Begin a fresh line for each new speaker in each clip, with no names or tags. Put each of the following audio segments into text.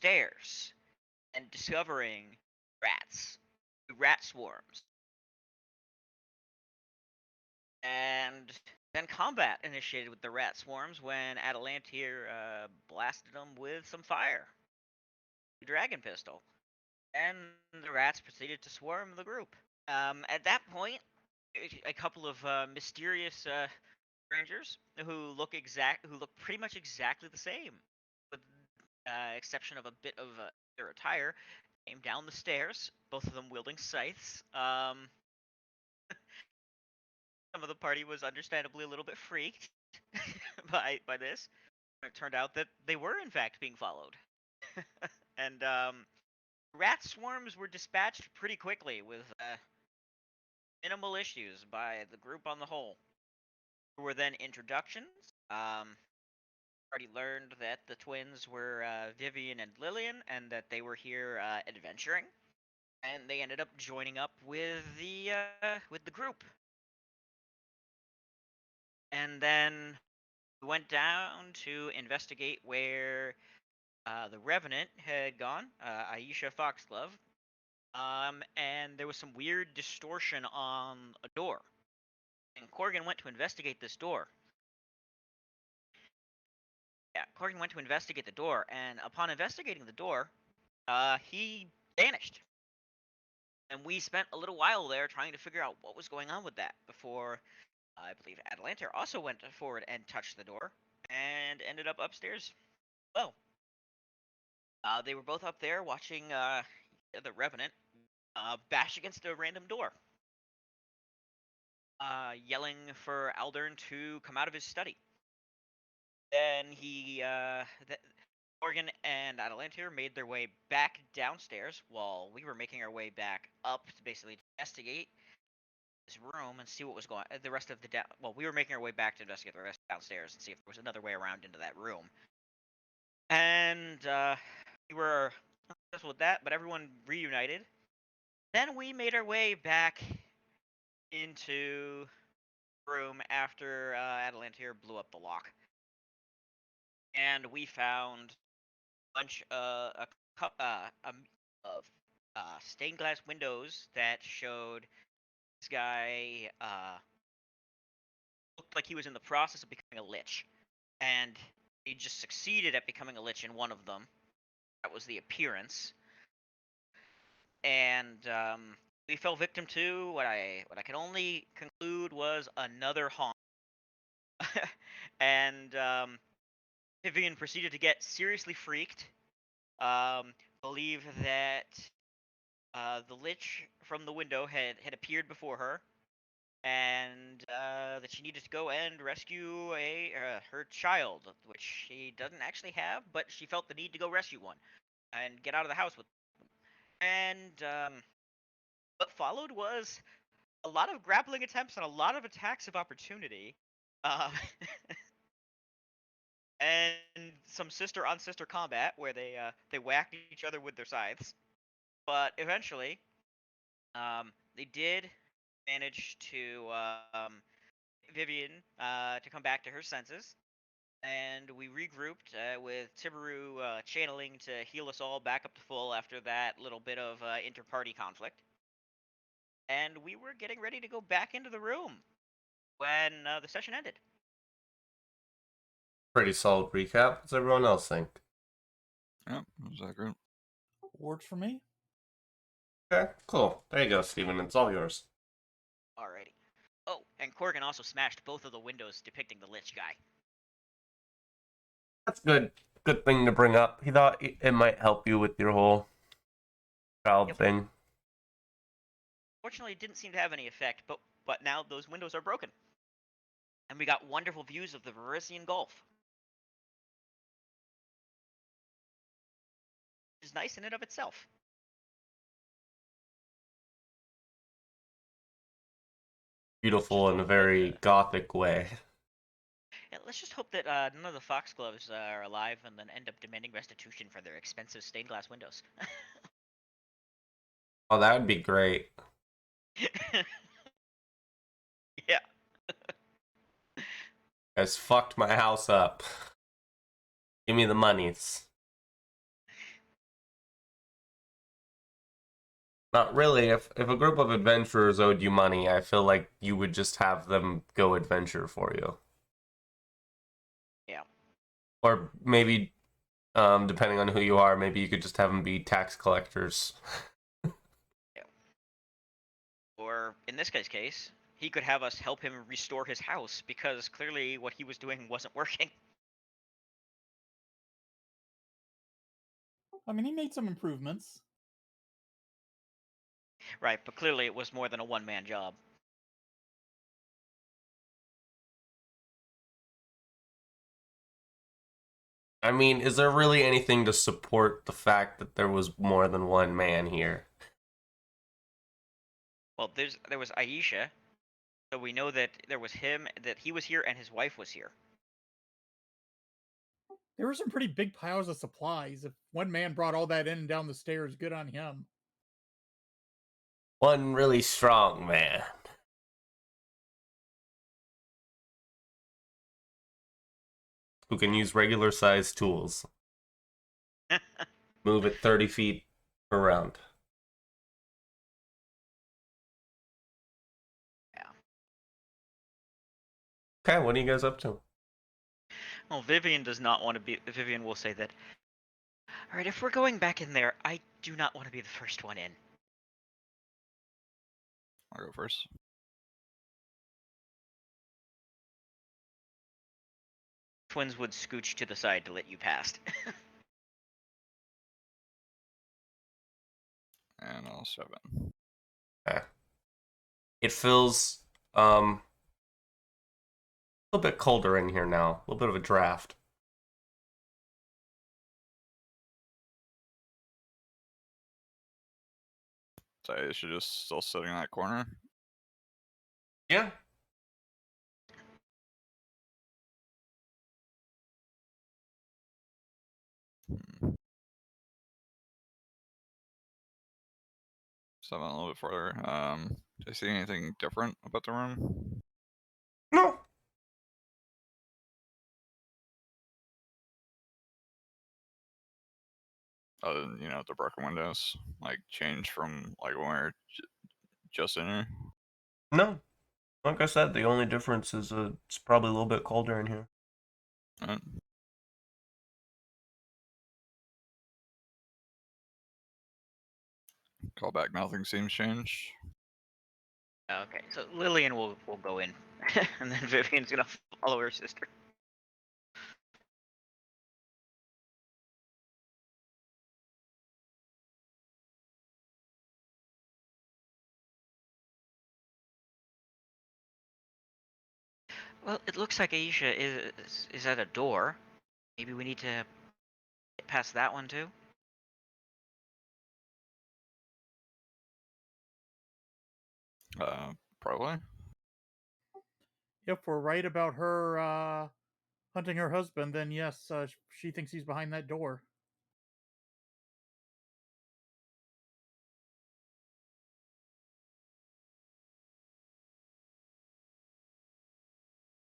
stairs and discovering rats, rat swarms. And then combat initiated with the rat swarms when Atalantir blasted them with some fire. Dragon pistol. And the rats proceeded to swarm the group. At that point, a couple of mysterious strangers who look pretty much exactly the same, with exception of a bit of their attire, came down the stairs. Both of them wielding scythes. Some of the party was understandably a little bit freaked by this. It turned out that they were in fact being followed, and rat swarms were dispatched pretty quickly with minimal issues by the group on the whole. There were then introductions. Already learned that the twins were Vivian and Lillian, and that they were here adventuring, and they ended up joining up with the group. And then we went down to investigate where the Revenant had gone, Aisha Foxglove, and there was some weird distortion on a door. And Corgan went to investigate this door. Yeah, Corgan went to investigate the door, and upon investigating the door, he vanished. And we spent a little while there trying to figure out what was going on with that before I believe Atalantir also went forward and touched the door and ended up upstairs. Well, they were both up there watching the Revenant bash against a random door, yelling for Aldern to come out of his study. Then Morgan and Atalantir made their way back downstairs while we were making our way back up to basically investigate this room and see what was going on. The rest of the we were making our way back to investigate the rest downstairs and see if there was another way around into that room. And we were successful with that, but everyone reunited. Then we made our way back into the room after Atalantir blew up the lock. And we found a bunch of stained glass windows that showed this guy looked like he was in the process of becoming a lich, and he just succeeded at becoming a lich in one of them. That was the appearance, and we fell victim to what I can only conclude was another haunt. And Vivian proceeded to get seriously freaked. Believe that the lich from the window had appeared before her, and that she needed to go and rescue her child, which she doesn't actually have, but she felt the need to go rescue one and get out of the house with them. And what followed was a lot of grappling attempts and a lot of attacks of opportunity, uh, and some sister-on-sister combat where they whacked each other with their scythes. But eventually, they did manage to Vivian to come back to her senses, and we regrouped with Tibaru channeling to heal us all back up to full after that little bit of inter-party conflict. And we were getting ready to go back into the room when the session ended.
Pretty solid recap. What does everyone else think?
Yeah, exactly.
Worked for me.
Okay, cool. There you go, Steven. It's all yours.
Alrighty. Oh, and Corgan also smashed both of the windows depicting the Lich guy.
That's good. Good thing to bring up. He thought it might help you with your whole child thing.
Fortunately, it didn't seem to have any effect, but now those windows are broken. And we got wonderful views of the Verisian Gulf. Which is nice in and of itself.
Beautiful in a very gothic way.
Yeah, let's just hope that none of the Foxgloves are alive and then end up demanding restitution for their expensive stained glass windows.
Oh, that would be great.
Yeah.
Guys fucked my house up. Give me the monies. Not really. If a group of adventurers owed you money, I feel like you would just have them go adventure for you.
Yeah.
Or maybe, depending on who you are, maybe you could just have them be tax collectors.
Yeah. Or in this guy's case, he could have us help him restore his house because clearly what he was doing wasn't working.
I mean, he made some improvements.
Right, but clearly it was more than a one-man job.
I mean, is there really anything to support the fact that there was more than one man here?
Well, there was Aisha, so we know that there was him, that he was here, and his wife was here.
There were some pretty big piles of supplies. If one man brought all that in and down the stairs, good on him.
One really strong man. Who can use regular sized tools. Move it 30 feet around.
Yeah.
Okay, what are you guys up to?
Well, Vivian does not want to be. Vivian will say that. All right, if we're going back in there, I do not want to be the first one in.
I'll go first.
Twins would scooch to the side to let you past.
And I'll 7.
Okay. It feels a little bit colder in here now. A little bit of a draft.
So I should just still sitting in that corner.
Yeah.
Hmm. 7 a little bit further. Do I see anything different about the room?
No.
Other than, the broken windows, like change from like when we were just in here.
No. Like I said, the only difference is it's probably a little bit colder in here.
Alright. Call back. Nothing seems changed.
Okay, so Lillian will go in, and then Vivian's gonna follow her sister. Well, it looks like Aisha is at a door. Maybe we need to get past that one too.
Probably.
If we're right about her hunting her husband, then yes, she thinks he's behind that door.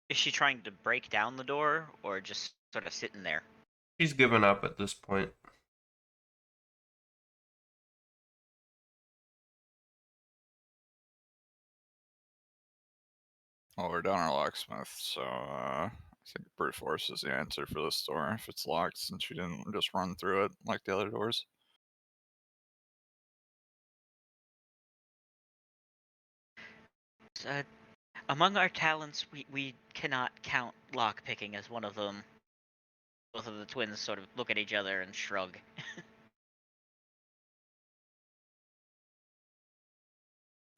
Is she trying to break down the door, or just sort of sitting there?
She's given up at this point.
Well, we're down our locksmith, so I think brute force is the answer for this door if it's locked, since she didn't just run through it like the other doors.
Uh, among our talents, we cannot count lock picking as one of them. Both of the twins sort of look at each other and shrug.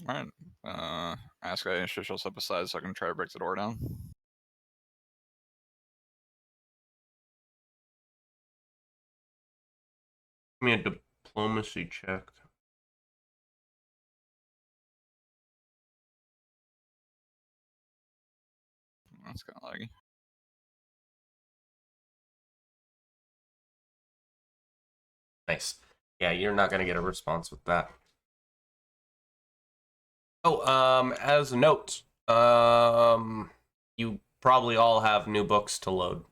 Alright. Ask Aisha, she'll step aside so I can try to break the door down.
Give me a diplomacy check.
That's kind of laggy.
Nice. Yeah, you're not gonna get a response with that. Oh, as a note, you probably all have new books to load.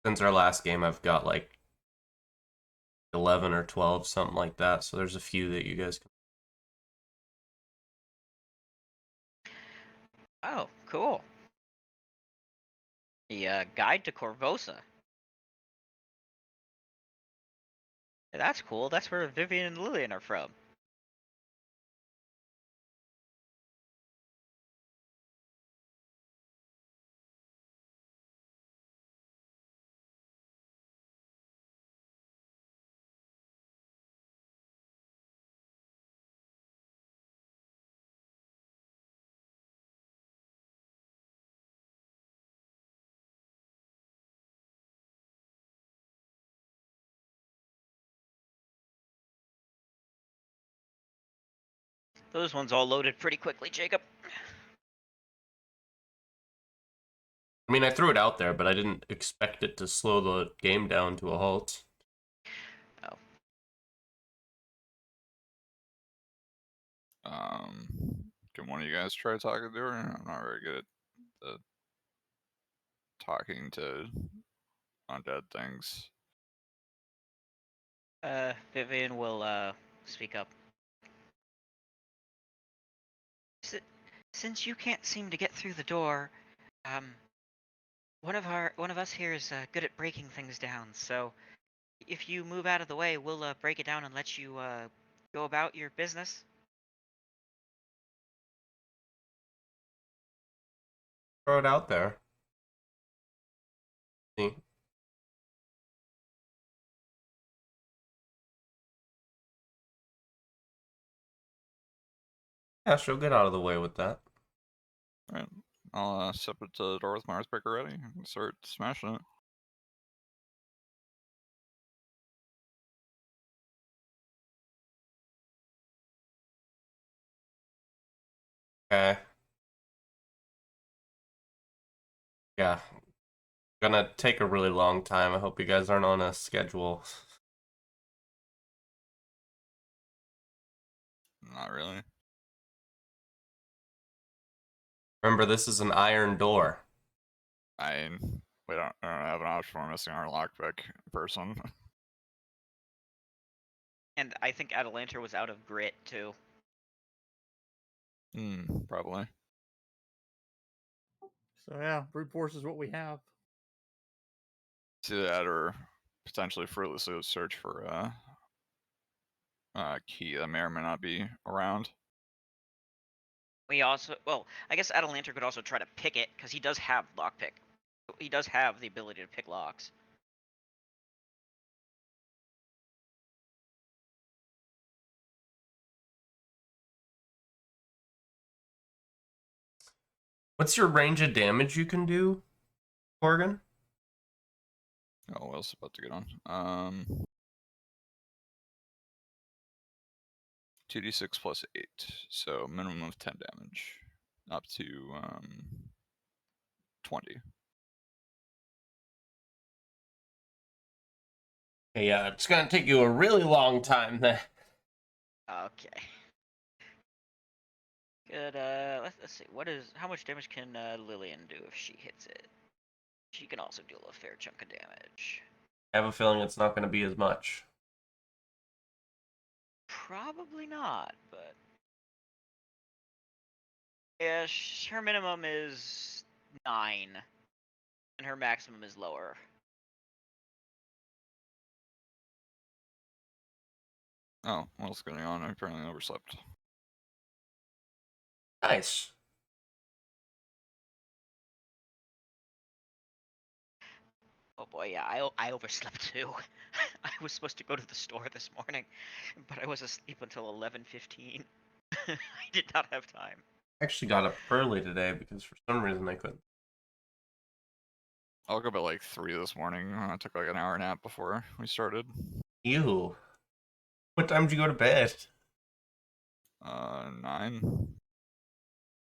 Since our last game, I've got like 11 or 12, something like that. So there's a few that you guys can.
Oh, cool. The Guide to Corvosa. That's cool. That's where Vivian and Lillian are from. Those ones all loaded pretty quickly, Jacob.
I mean, I threw it out there, but I didn't expect it to slow the game down to a halt.
Oh.
Can one of you guys try talking to her? I'm not very good at talking to undead things.
Vivian will speak up. Since you can't seem to get through the door, one of us here is good at breaking things down. So, if you move out of the way, we'll break it down and let you go about your business.
Throw it out there. See? Yeah, she'll get out of the way with that.
Alright, I'll step it to the door with my Earthbreaker ready and start smashing it.
Okay. Yeah. Gonna take a really long time. I hope you guys aren't on a schedule.
Not really.
Remember, this is an iron door.
We don't have an option for missing our lockpick person.
And I think Atalanter was out of grit too.
Probably.
So yeah, brute force is what we have.
See that, or potentially fruitlessly search for a key that may or may not be around.
We also, well, I guess Atalanter could also try to pick it because he does have lockpick. He does have the ability to pick locks.
What's your range of damage you can do, Morgan?
Oh, what else about to get on? 2d6 plus 8, so minimum of 10 damage, up to 20.
Yeah, it's gonna take you a really long time then.
Okay. Good. Let's see. How much damage can Lillian do if she hits it? She can also deal a fair chunk of damage.
I have a feeling it's not gonna be as much.
Probably not, but yeah, her minimum is 9, and her maximum is lower.
Oh, what's going on? I apparently overslept.
Nice.
Oh boy, yeah, I overslept too. I was supposed to go to the store this morning, but I was asleep until 11:15. I did not have time.
I actually got up early today because for some reason I couldn't.
I woke up at like 3 this morning. I took like an hour nap before we started.
Ew. What time did you go to bed?
9.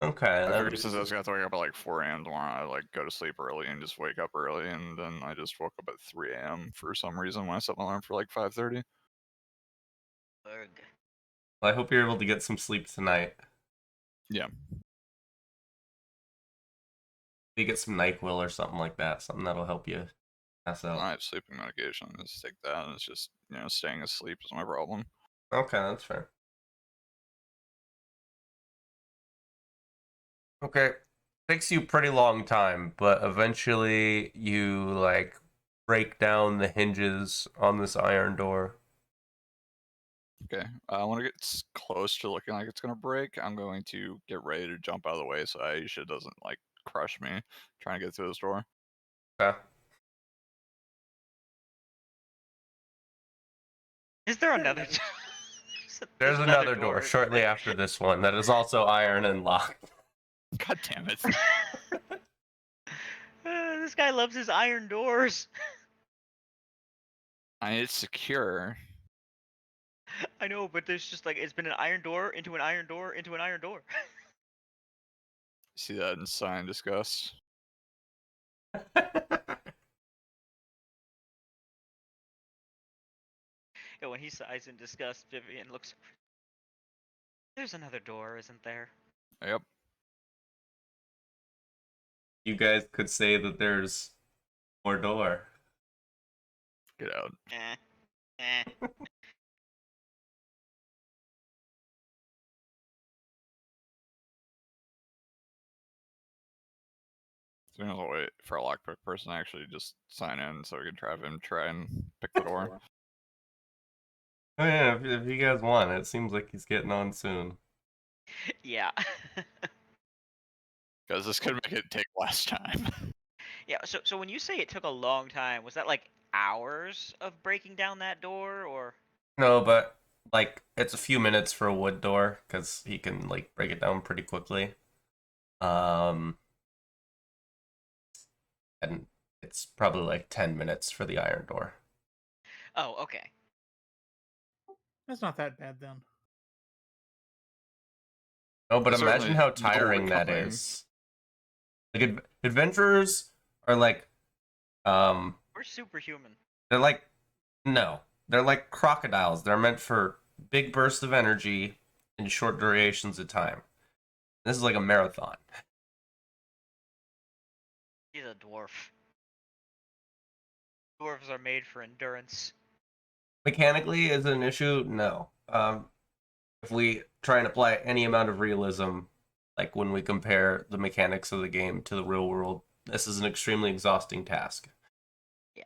Okay.
I
that
figured
was-
since I was gonna have to wake up at like 4 a.m. tomorrow, I'd like go to sleep early and just wake up early, and then I just woke up at 3 a.m. for some reason when I set my alarm for like 5:30.
Berg.
Well, I hope you're able to get some sleep tonight.
Yeah.
You get some NyQuil or something like that, something that'll help you pass
I
out.
have sleeping medication. Just take that, and it's just staying asleep is my problem.
Okay, that's fair. Okay, takes you a pretty long time, but eventually you like break down the hinges on this iron door.
Okay, when it gets close to looking like it's gonna break, I'm going to get ready to jump out of the way so Aisha doesn't like crush me trying to get through this door.
Okay.
Is there another?
There's another door
isn't
shortly
there?
after this one that is also iron and locked.
God damn it!
This guy loves his iron doors.
I need it secure.
I know, but there's just like it's been an iron door into an iron door into an iron door.
See that in sign disgust.
Yeah, when he sighs in disgust, Vivian looks. There's another door, isn't there?
Yep.
You guys could say that there's more door.
Get out.
Eh. Eh.
So there's a way for a lockpick person to actually just sign in so we can try him try and pick the door.
Oh yeah, if you guys want, it seems like he's getting on soon.
Yeah.
Because this could make it take less time.
Yeah. So when you say it took a long time, was that like hours of breaking down that door, or?
No, but like it's a few minutes for a wood door because he can like break it down pretty quickly. Um, and it's probably like 10 minutes for the iron door.
Oh, okay.
That's not that bad then.
No, but
It's
imagine
certainly
how
nowhere
tiring that
coming.
is. Like adventurers are like,
We're superhuman.
they're like, no, they're like crocodiles. They're meant for big bursts of energy in short durations of time. This is like a marathon.
He's a dwarf. Dwarves are made for endurance.
Mechanically, is it an issue? No. If we try and apply any amount of realism, like when we compare the mechanics of the game to the real world, this is an extremely exhausting task.
Yeah.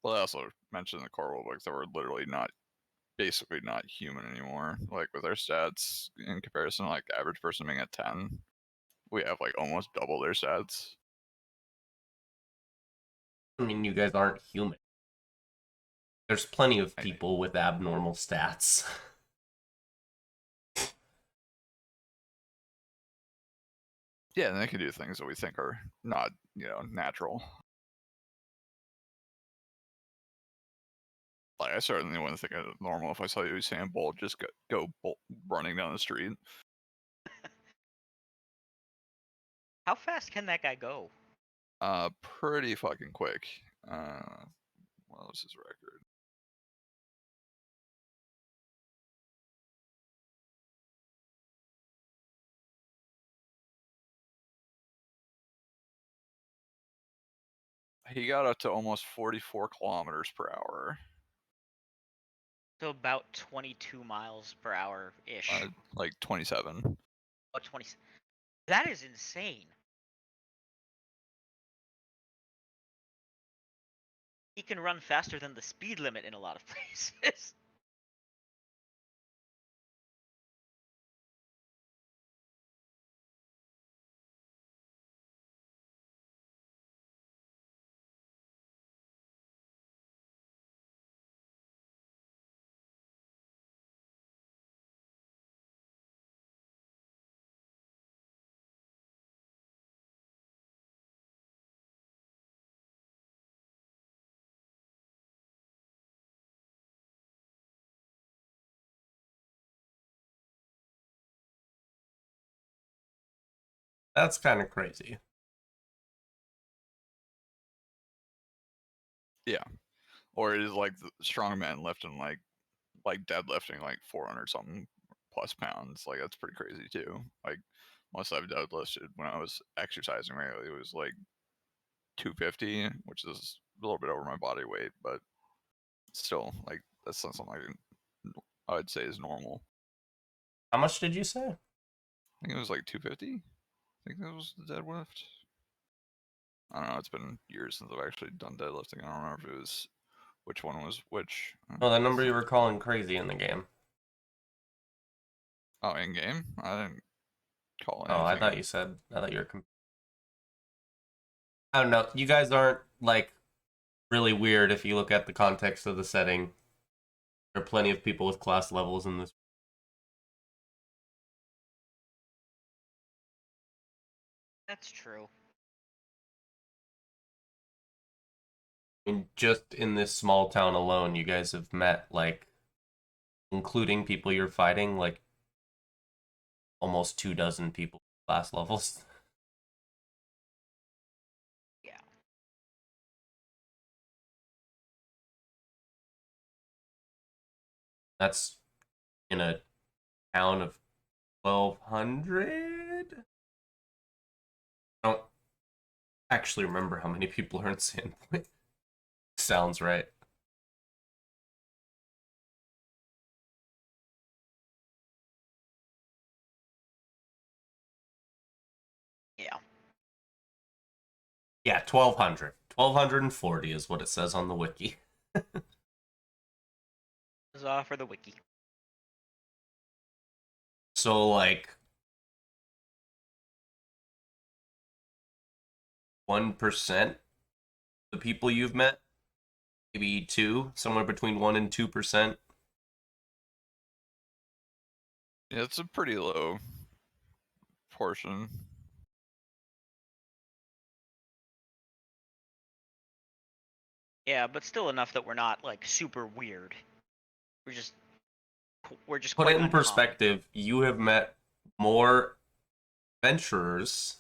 Well, I also mentioned in the core rulebook that we're literally basically not human anymore. Like with our stats in comparison to like the average person being at 10, we have like almost double their stats.
I mean, you guys aren't human. There's plenty of people with abnormal stats.
Yeah, and they can do things that we think are not, natural. Like I certainly wouldn't think it normal if I saw Usain Bolt just go running down the street.
How fast can that guy go?
Pretty fucking quick. What was his record? He got up to almost 44 kilometers per hour.
So about 22 miles per hour ish.
Like 27.
Oh, 20. That is insane. He can run faster than the speed limit in a lot of places.
That's kind of crazy.
Yeah. Or it is like the strongman lifting like deadlifting like 400 something plus pounds. Like that's pretty crazy too. Like most I've deadlifted when I was exercising regularly was like 250, which is a little bit over my body weight, but still, like, that's not something I would say is normal.
How much did you say?
I think it was like 250. I think that was the deadlift. I don't know. It's been years since I've actually done deadlifting. I don't remember if it was which one was which.
Oh, that number you were calling crazy in the game.
Oh, in game? I didn't call
Oh,
anything.
I thought you were. I don't know. You guys aren't like really weird if you look at the context of the setting. There are plenty of people with class levels in this.
That's true.
I mean, just in this small town alone, you guys have met, like, including people you're fighting, like, almost 24 people with class levels.
Yeah.
That's in a town of 1,200? I don't actually remember how many people are in Sandpoint. Sounds right.
Yeah.
Yeah, 1,200. 1,240 is what it says on the wiki.
Huzzah for the wiki.
So, like, 1% the people you've met? Maybe 2? Somewhere between 1 and 2%?
Yeah, it's a pretty low portion.
Yeah, but still enough that we're not like super weird. We're just
Put
quite
it in
uncommon.
perspective, you have met more adventurers,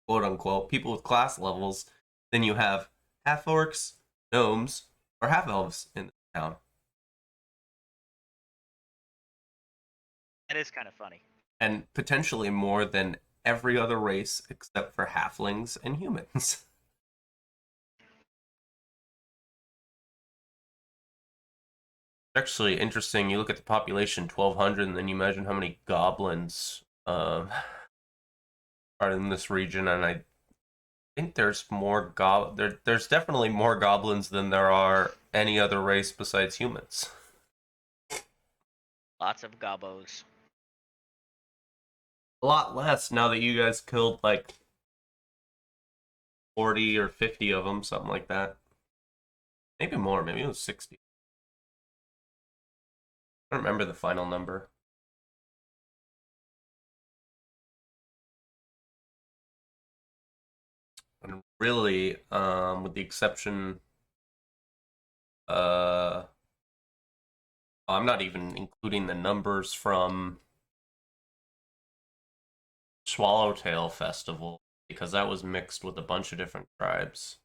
quote unquote, people with class levels, than you have half orcs, gnomes, or half elves in the town.
That is kind of funny.
And potentially more than every other race except for halflings and humans. Actually, interesting. You look at the population, 1,200, and then you imagine how many goblins are in this region, and I think there's more there's definitely more goblins than there are any other race besides humans.
Lots of gobos.
A lot less now that you guys killed like 40 or 50 of them, something like that. Maybe more, maybe it was 60. I don't remember the final number. And really, with the exception, I'm not even including the numbers from Swallowtail Festival because that was mixed with a bunch of different tribes.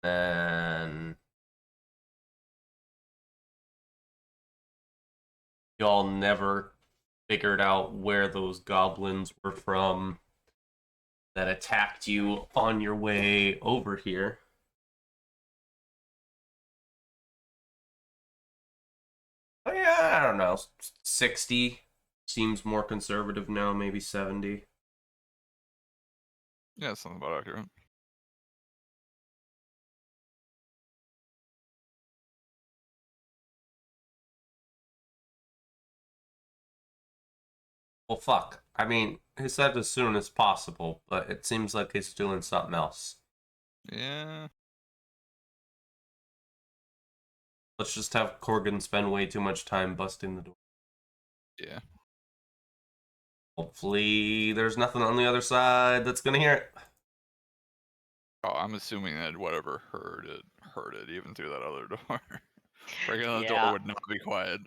And y'all never figured out where those goblins were from that attacked you on your way over here. Oh yeah, I don't know. 60 seems more conservative now, maybe 70.
Yeah, something about accurate.
Well, fuck. I mean, he said as soon as possible, but it seems like he's doing something else.
Yeah.
Let's just have Corgan spend way too much time busting the door.
Yeah.
Hopefully, there's nothing on the other side that's gonna hear it.
Oh, I'm assuming that whatever heard it even through that other door. Breaking on the
Yeah.
door would not be quiet.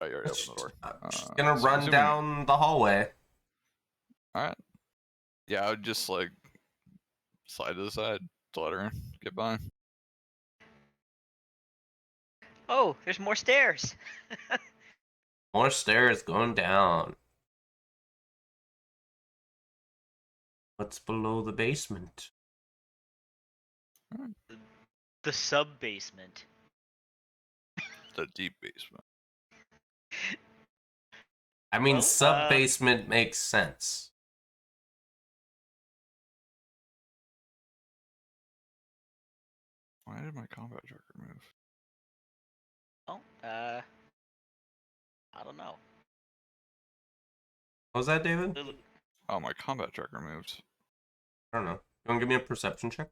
Oh, you already opened the door.
I'm just gonna run
assuming-
down the hallway.
Alright. Yeah, I would just like slide to the side to let her get by.
Oh, there's more stairs.
More stairs going down. What's below the basement?
The sub basement.
The deep basement.
I mean,
Well,
sub basement makes sense.
Why did my combat tracker move?
Well, I don't know.
What was that, David?
Oh, my combat tracker moved.
I don't know. You want to give me a perception check?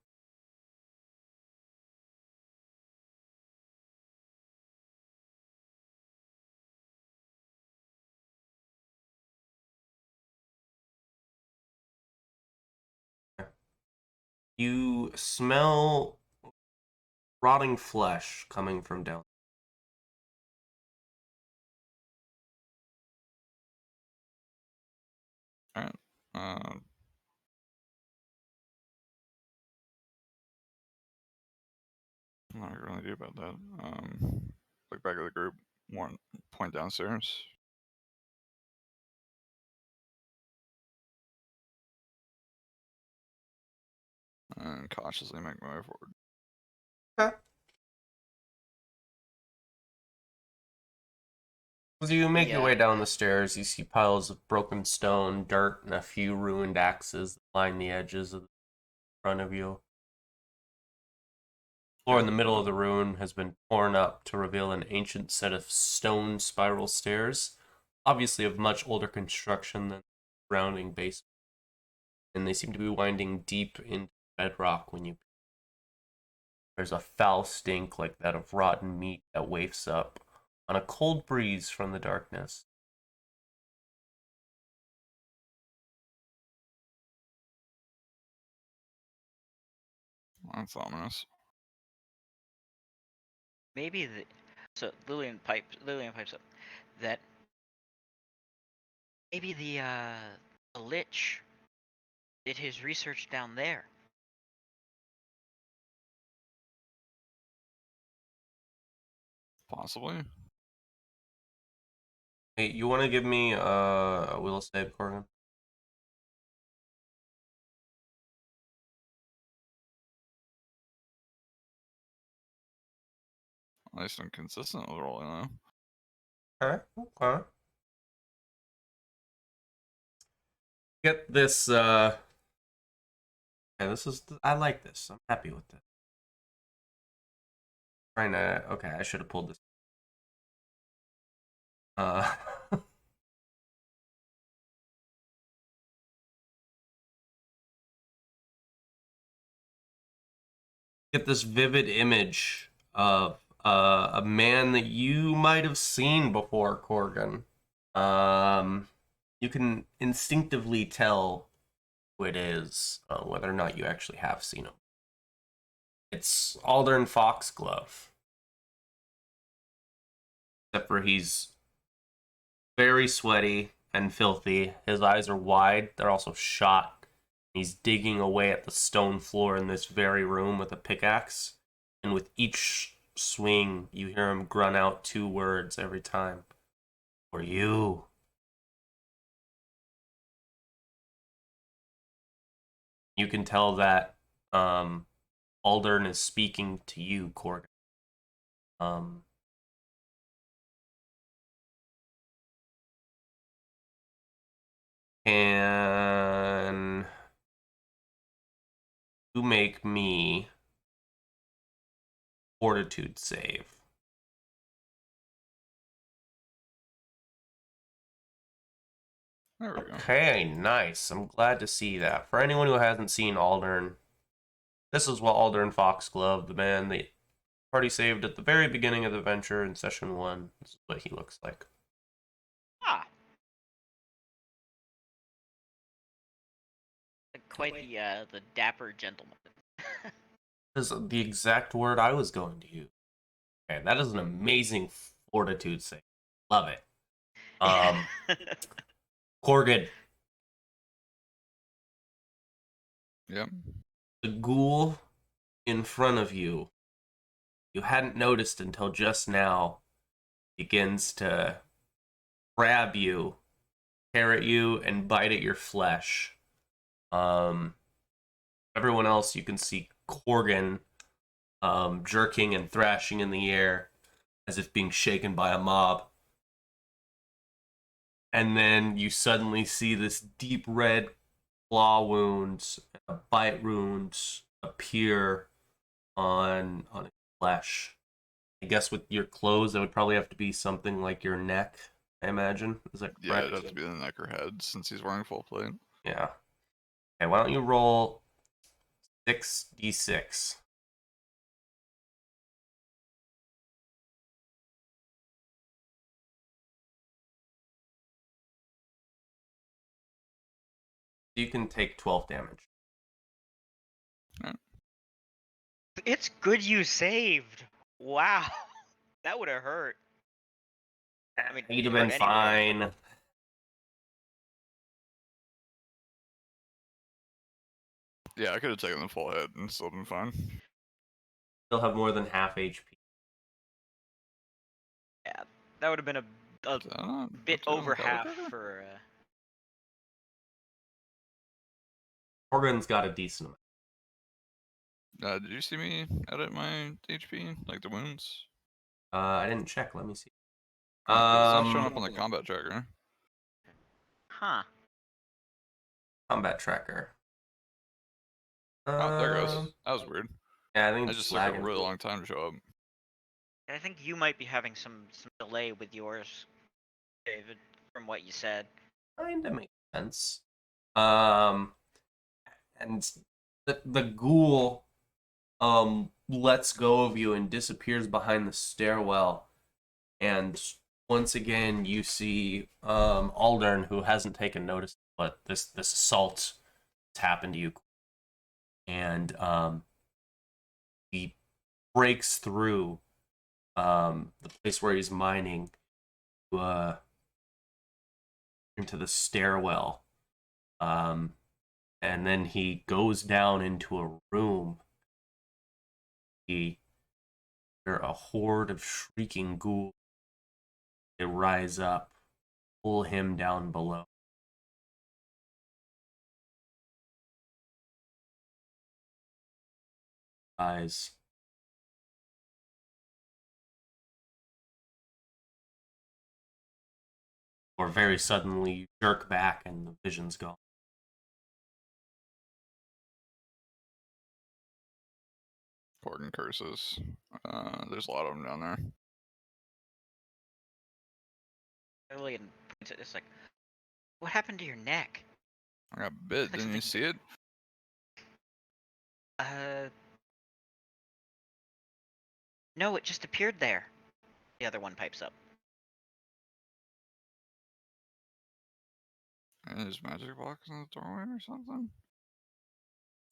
You smell rotting flesh coming from down.
Alright. I'm not gonna really do about that. Look back at the group. One point downstairs. And cautiously make my way forward.
Okay. As you make your way down the stairs, you see piles of broken stone, dirt, and a few ruined axes that line the edges of the front of you. The floor in the middle of the room has been torn up to reveal an ancient set of stone spiral stairs, obviously of much older construction than the surrounding basement. And they seem to be winding deep into bedrock when you. There's a foul stink like that of rotten meat that wafts up on a cold breeze from the darkness.
That's ominous.
Maybe the Lillian pipes up that maybe the Lich did his research down there.
Possibly.
Hey, you want to give me a will save, Corgan?
Nice and consistent with rolling though.
Okay, okay. Get this, okay, this is, I like this. I'm happy with this. Trying to, okay, I should have pulled this. Get this vivid image of a man that you might have seen before, Corgan. You can instinctively tell who it is, whether or not you actually have seen him. It's Aldern Foxglove. Except for he's very sweaty and filthy. His eyes are wide. They're also shot. He's digging away at the stone floor in this very room with a pickaxe. And with each swing, you hear him grunt out 2 words every time. For you. You can tell that Aldern is speaking to you, Corgan. Can you make me fortitude save?
There we go.
Okay, nice. I'm glad to see that. For anyone who hasn't seen Aldern, this is what Aldern Foxglove, the man the party saved at the very beginning of the venture in session 1. This is what he looks like.
Ah. Quite the dapper gentleman.
This is the exact word I was going to use. Okay, that is an amazing fortitude save. Love it. Corgan.
Yep.
The ghoul in front of you hadn't noticed until just now, begins to grab you, tear at you, and bite at your flesh. Everyone else, you can see Corgan jerking and thrashing in the air as if being shaken by a mob. And then you suddenly see this deep red claw wounds, bite wounds appear on his flesh. I guess with your clothes, that would probably have to be something like your neck, I imagine. Is that
Yeah,
correct?
it'd have to be the neck or head since he's wearing full plate.
Yeah. Okay, why don't you roll 6d6? You can take 12 damage.
It's good you saved. Wow. That would have hurt. I mean,
You'd have
hurt
been
anyway.
fine.
Yeah, I could have taken the full hit and still been fine.
Still have more than half HP.
Yeah, that would have been a
Is that not
bit
up to you on
over
the combat
half
tracker?
for.
Morgan's got a decent amount.
Did you see me edit my HP, like the wounds?
I didn't check. Let me see.
It's not showing up on the combat tracker.
Huh.
Combat tracker.
Oh, there it goes. That was weird.
Yeah, I think
It
it's
just took a
lagging.
really long time to show up.
I think you might be having some delay with yours, David, from what you said.
Kinda makes sense. And the ghoul lets go of you and disappears behind the stairwell. And once again, you see Aldern, who hasn't taken notice, but this assault has happened to you, and he breaks through the place where he's mining into the stairwell, and then he goes down into a room. He hear a horde of shrieking ghouls. They rise up, pull him down below. Eyes. Or very suddenly you jerk back and the vision's gone.
Corgan curses. There's a lot of them down there.
Lillian points at this like, what happened to your neck?
I got bit.
Like
Didn't you see it?
No, it just appeared there. The other one pipes up.
There's magic box in the doorway or something?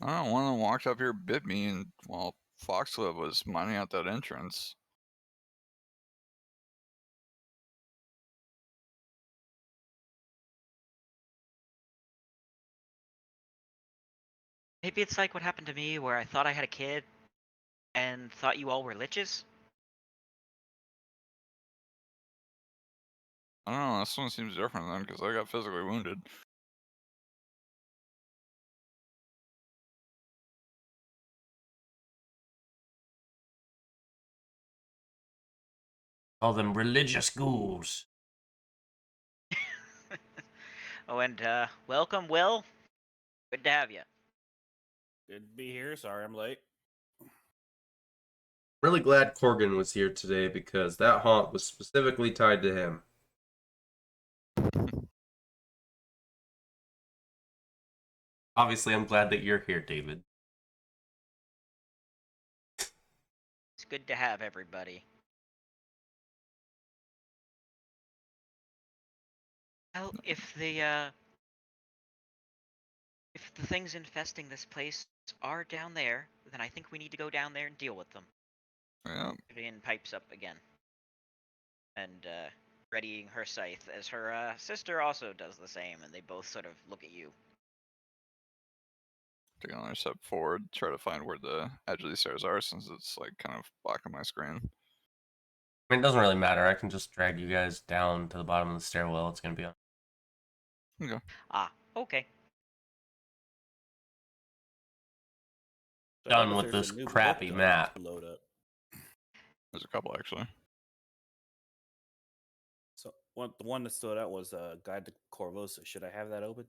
I don't know, one of them walked up here, bit me, and while Foxglove was mining out that entrance.
Maybe it's like what happened to me, where I thought I had a kid, and thought you all were liches.
I don't know, this one seems different then, because I got physically wounded.
Call them religious ghouls.
Oh, and welcome, Will. Good to have you.
Good to be here. Sorry I'm late.
Really glad Corgan was here today because that haunt was specifically tied to him. Obviously, I'm glad that you're here, David.
It's good to have everybody. Well, if the things infesting this place are down there, then I think we need to go down there and deal with them.
Yeah.
Vivian pipes up again, and readying her scythe, as her sister also does the same, and they both sort of look at you.
Take another step forward, try to find where the edge of these stairs are, since it's like kind of blocking my screen.
I mean, it doesn't really matter. I can just drag you guys down to the bottom of the stairwell. It's going to be on.
Okay.
Ah, okay.
But what
done
if
with
there's
this
a new book
crappy
to
map.
load up?
There's a couple actually.
So the one that stood out was Guide to Corvosa. Should I have that open?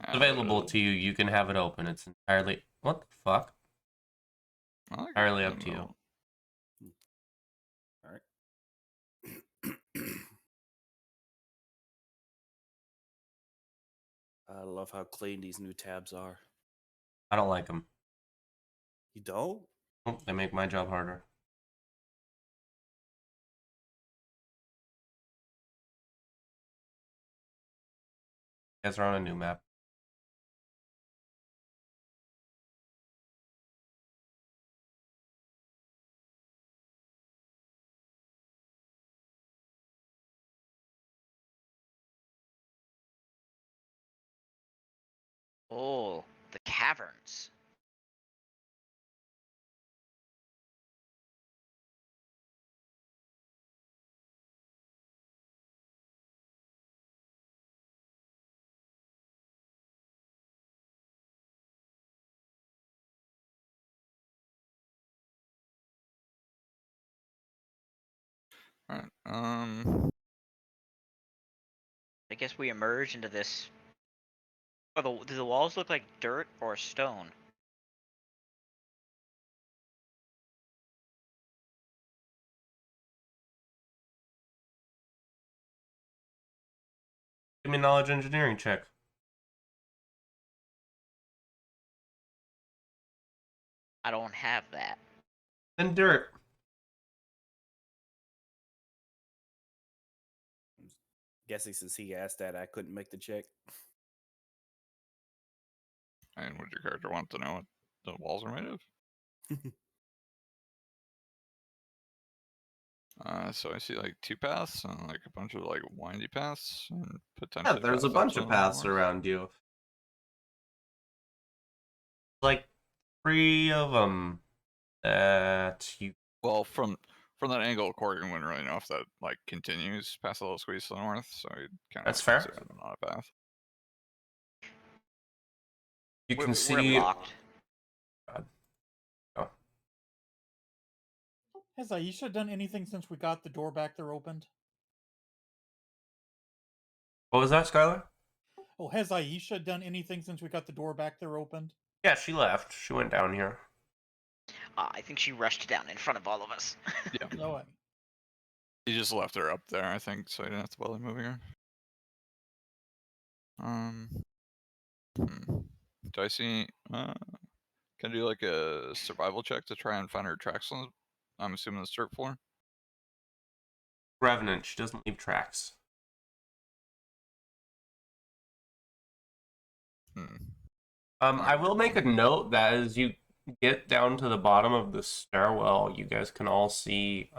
It's available to you. You can have it open. It's entirely... What the fuck?
I like
Entirely
it.
up to you.
All right. I love how clean these new tabs are.
I don't like them.
You don't?
Oh, they make my job harder. You guys are on a new map.
Oh, the caverns.
Alright,
I guess we emerge into this. Oh, do the walls look like dirt or stone?
Give me a knowledge engineering check.
I don't have that.
And dirt.
Guessing since he asked that, I couldn't make the check.
and would your character want to know what the walls are made of? So I see like 2 paths and like a bunch of like windy paths and
Yeah,
potentially.
there's a
paths
bunch
up
of
to the
paths
north.
around you. Like 3 of them that you...
Well, from that angle, Corgan wouldn't really know if that like continues past the little squeeze to the north, so he'd kind of
That's fair.
consider them not a path.
You can
We're
see...
locked.
Oh.
Has Aisha done anything since we got the door back there opened?
What was that, Skylar?
Oh, has Aisha done anything since we got the door back there opened?
Yeah, she left. She went down here.
I think she rushed down in front of all of us.
Yeah,
No way.
he just left her up there, I think, so he didn't have to bother moving her. Do I see? Can I do like a survival check to try and find her tracks on? I'm assuming the dirt floor.
Revenant, she doesn't leave tracks. I will make a note that as you get down to the bottom of the stairwell, you guys can all see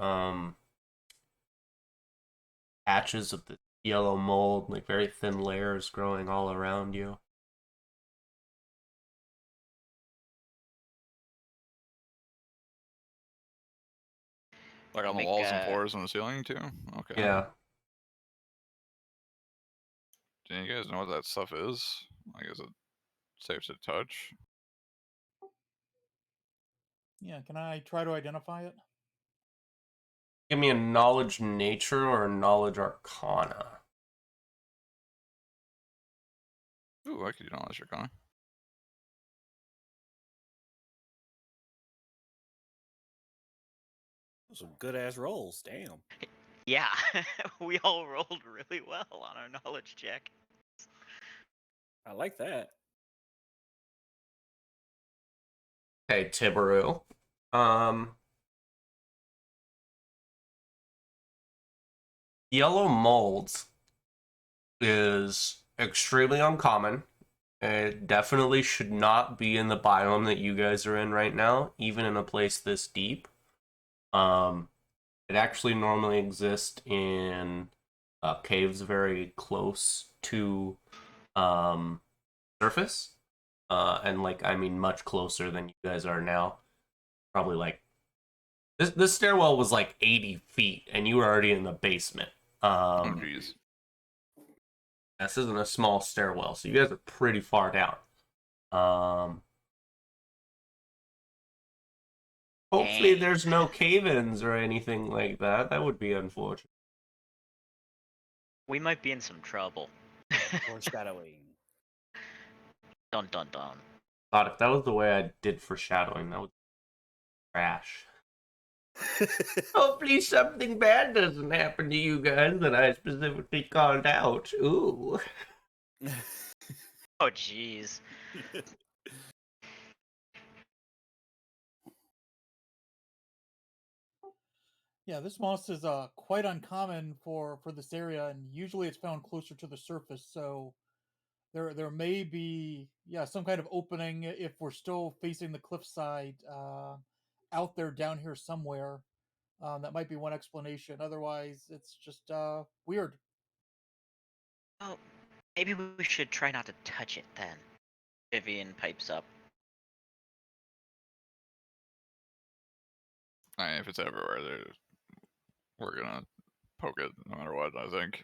patches of the yellow mold, like very thin layers growing all around you.
Like on the
Make,
walls and floors and the ceiling too? Okay.
Yeah.
Do you guys know what that stuff is? Like, is it safe to touch?
Yeah, can I try to identify it?
Give me a knowledge nature or a knowledge arcana.
Ooh, I could do knowledge arcana.
Some good ass rolls. Damn.
Yeah, we all rolled really well on our knowledge check.
I like that.
Okay, Tibaru. Yellow molds is extremely uncommon. It definitely should not be in the biome that you guys are in right now, even in a place this deep. It actually normally exists in caves very close to surface. And like, I mean, much closer than you guys are now. Probably like, this stairwell was like 80 feet, and you were already in the basement.
Oh, jeez.
This isn't a small stairwell, so you guys are pretty far down. Hopefully
Dang.
there's no cave-ins or anything like that. That would be unfortunate.
We might be in some trouble.
Foreshadowing.
Dun dun dun.
Thought if that was the way I did foreshadowing, that would crash. Hopefully something bad doesn't happen to you guys that I specifically called out. Ooh.
Oh jeez.
Yeah, this moss is quite uncommon for this area, and usually it's found closer to the surface. So there may be some kind of opening if we're still facing the cliffside out there down here somewhere. That might be one explanation. Otherwise, it's just weird.
Well, maybe we should try not to touch it then. Vivian pipes up.
I mean, if it's everywhere, we're gonna poke it no matter what, I think.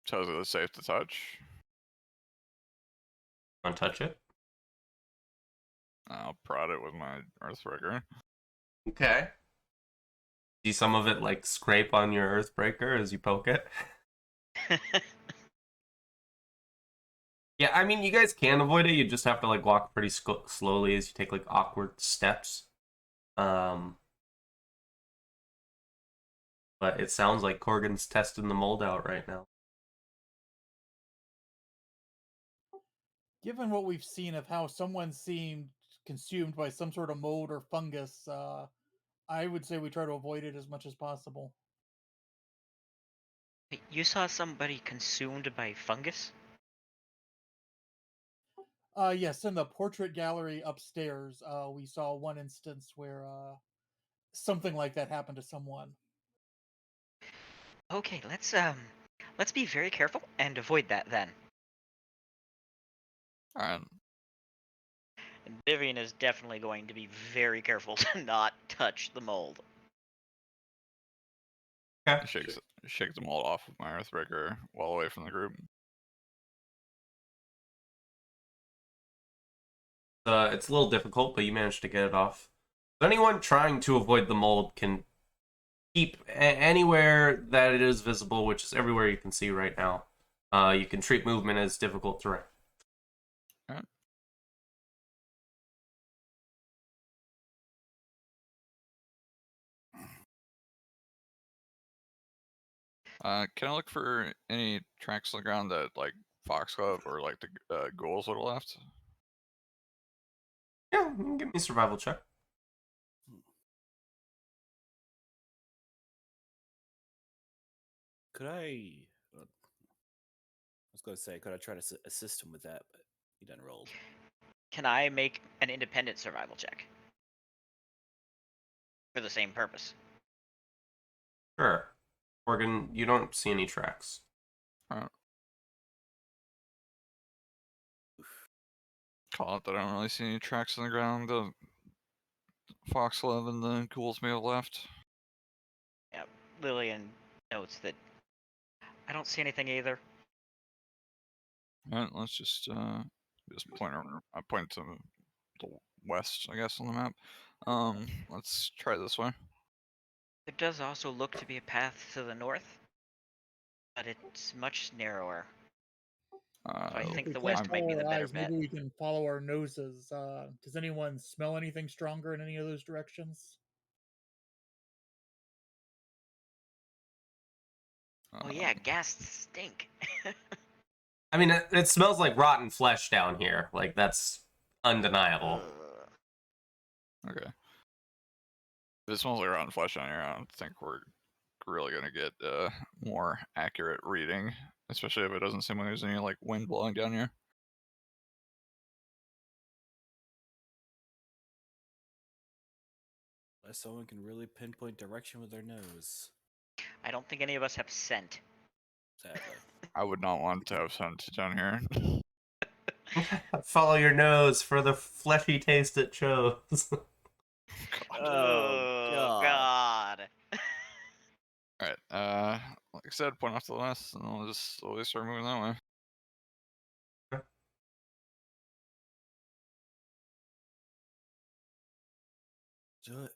So is it safe to touch?
Want to touch it?
I'll prod it with my Earthbreaker.
Okay. See some of it like scrape on your Earthbreaker as you poke it? Yeah, I mean, you guys can avoid it. You just have to like walk pretty slowly as you take like awkward steps. But it sounds like Corgan's testing the mold out right now.
Given what we've seen of how someone seemed consumed by some sort of mold or fungus, I would say we try to avoid it as much as possible.
You saw somebody consumed by fungus?
Yes, in the portrait gallery upstairs, we saw one instance where something like that happened to someone.
Okay, let's be very careful and avoid that then.
Alright.
And Vivian is definitely going to be very careful to not touch the mold.
Okay.
Shake the mold off with my Earthbreaker well away from the group.
It's a little difficult, but you managed to get it off. So anyone trying to avoid the mold can keep anywhere that it is visible, which is everywhere you can see right now. You can treat movement as difficult terrain.
Alright. Can I look for any tracks on the ground that like Foxglove or like the ghouls would have left?
Yeah, you can give me a survival check.
Could I? I was going to say, could I try to assist him with that? But he done rolled.
Can I make an independent survival check? For the same purpose.
Sure. Morgan, you don't see any tracks.
Call it that I don't really see any tracks on the ground. The Foxglove and the ghouls may have left.
Yeah, Lillian notes that I don't see anything either.
Alright, let's just point over. I point to the west, I guess, on the map. Let's try this way.
There does also look to be a path to the north, but it's much narrower. I
If
think
we
the
can't
west might
follow
be the
our
better
eyes,
bet.
maybe we can follow our noses. Does anyone smell anything stronger in any of those directions?
Oh yeah, ghasts stink.
I mean, it smells like rotten flesh down here. Like, that's undeniable.
Okay. If it smells like rotten flesh down here, I don't think we're really gonna get a more accurate reading, especially if it doesn't seem like there's any like wind blowing down here.
Unless someone can really pinpoint direction with their nose.
I don't think any of us have scent.
Sadly.
I would not want to have scent down here.
Follow your nose for the fleshy taste it chose.
Oh, God.
Alright, like I said, point off to the west, and we'll just slowly start moving that way.
Do it.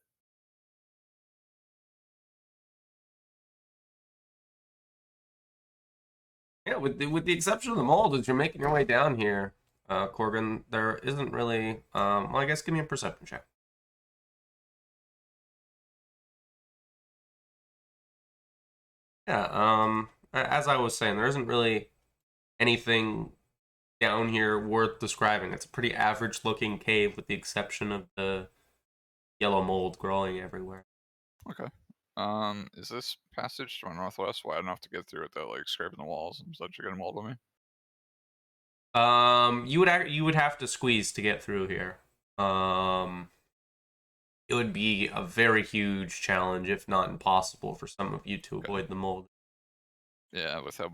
Yeah, with the exception of the mold, as you're making your way down here, Corgan, there isn't really. Well, I guess give me a perception check. Yeah. As I was saying, there isn't really anything down here worth describing. It's a pretty average-looking cave, with the exception of the yellow mold growing everywhere.
Okay. Is this passage to my northwest wide enough to get through without like scraping the walls and such? You're gonna mold on me.
You would have to squeeze to get through here. It would be a very huge challenge, if not impossible, for some of you to avoid the mold.
Yeah, with how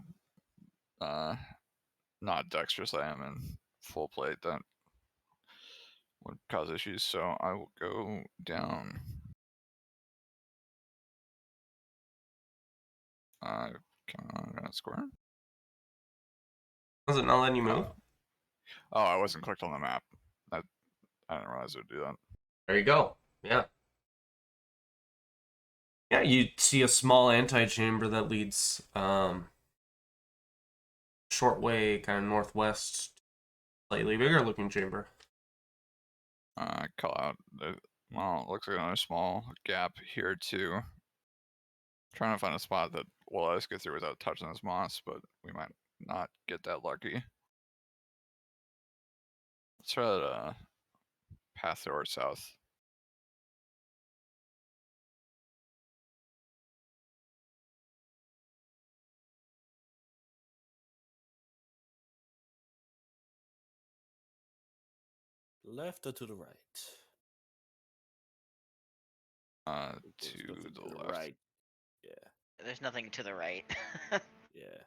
not dexterous I am in full plate, that would cause issues. So I will go down. Come on, square.
Was it not letting you move?
Oh, I wasn't clicked on the map. I didn't realize it would do that.
There you go. Yeah. Yeah, you see a small antechamber that leads short way kind of northwest, slightly bigger looking chamber.
Call out. Well, it looks like another small gap here too. Trying to find a spot that will let us get through without touching this moss, but we might not get that lucky. Let's try that path to our south.
Left or to the right? There's
To
nothing
the left.
right. Yeah.
There's nothing to the right.
Yeah.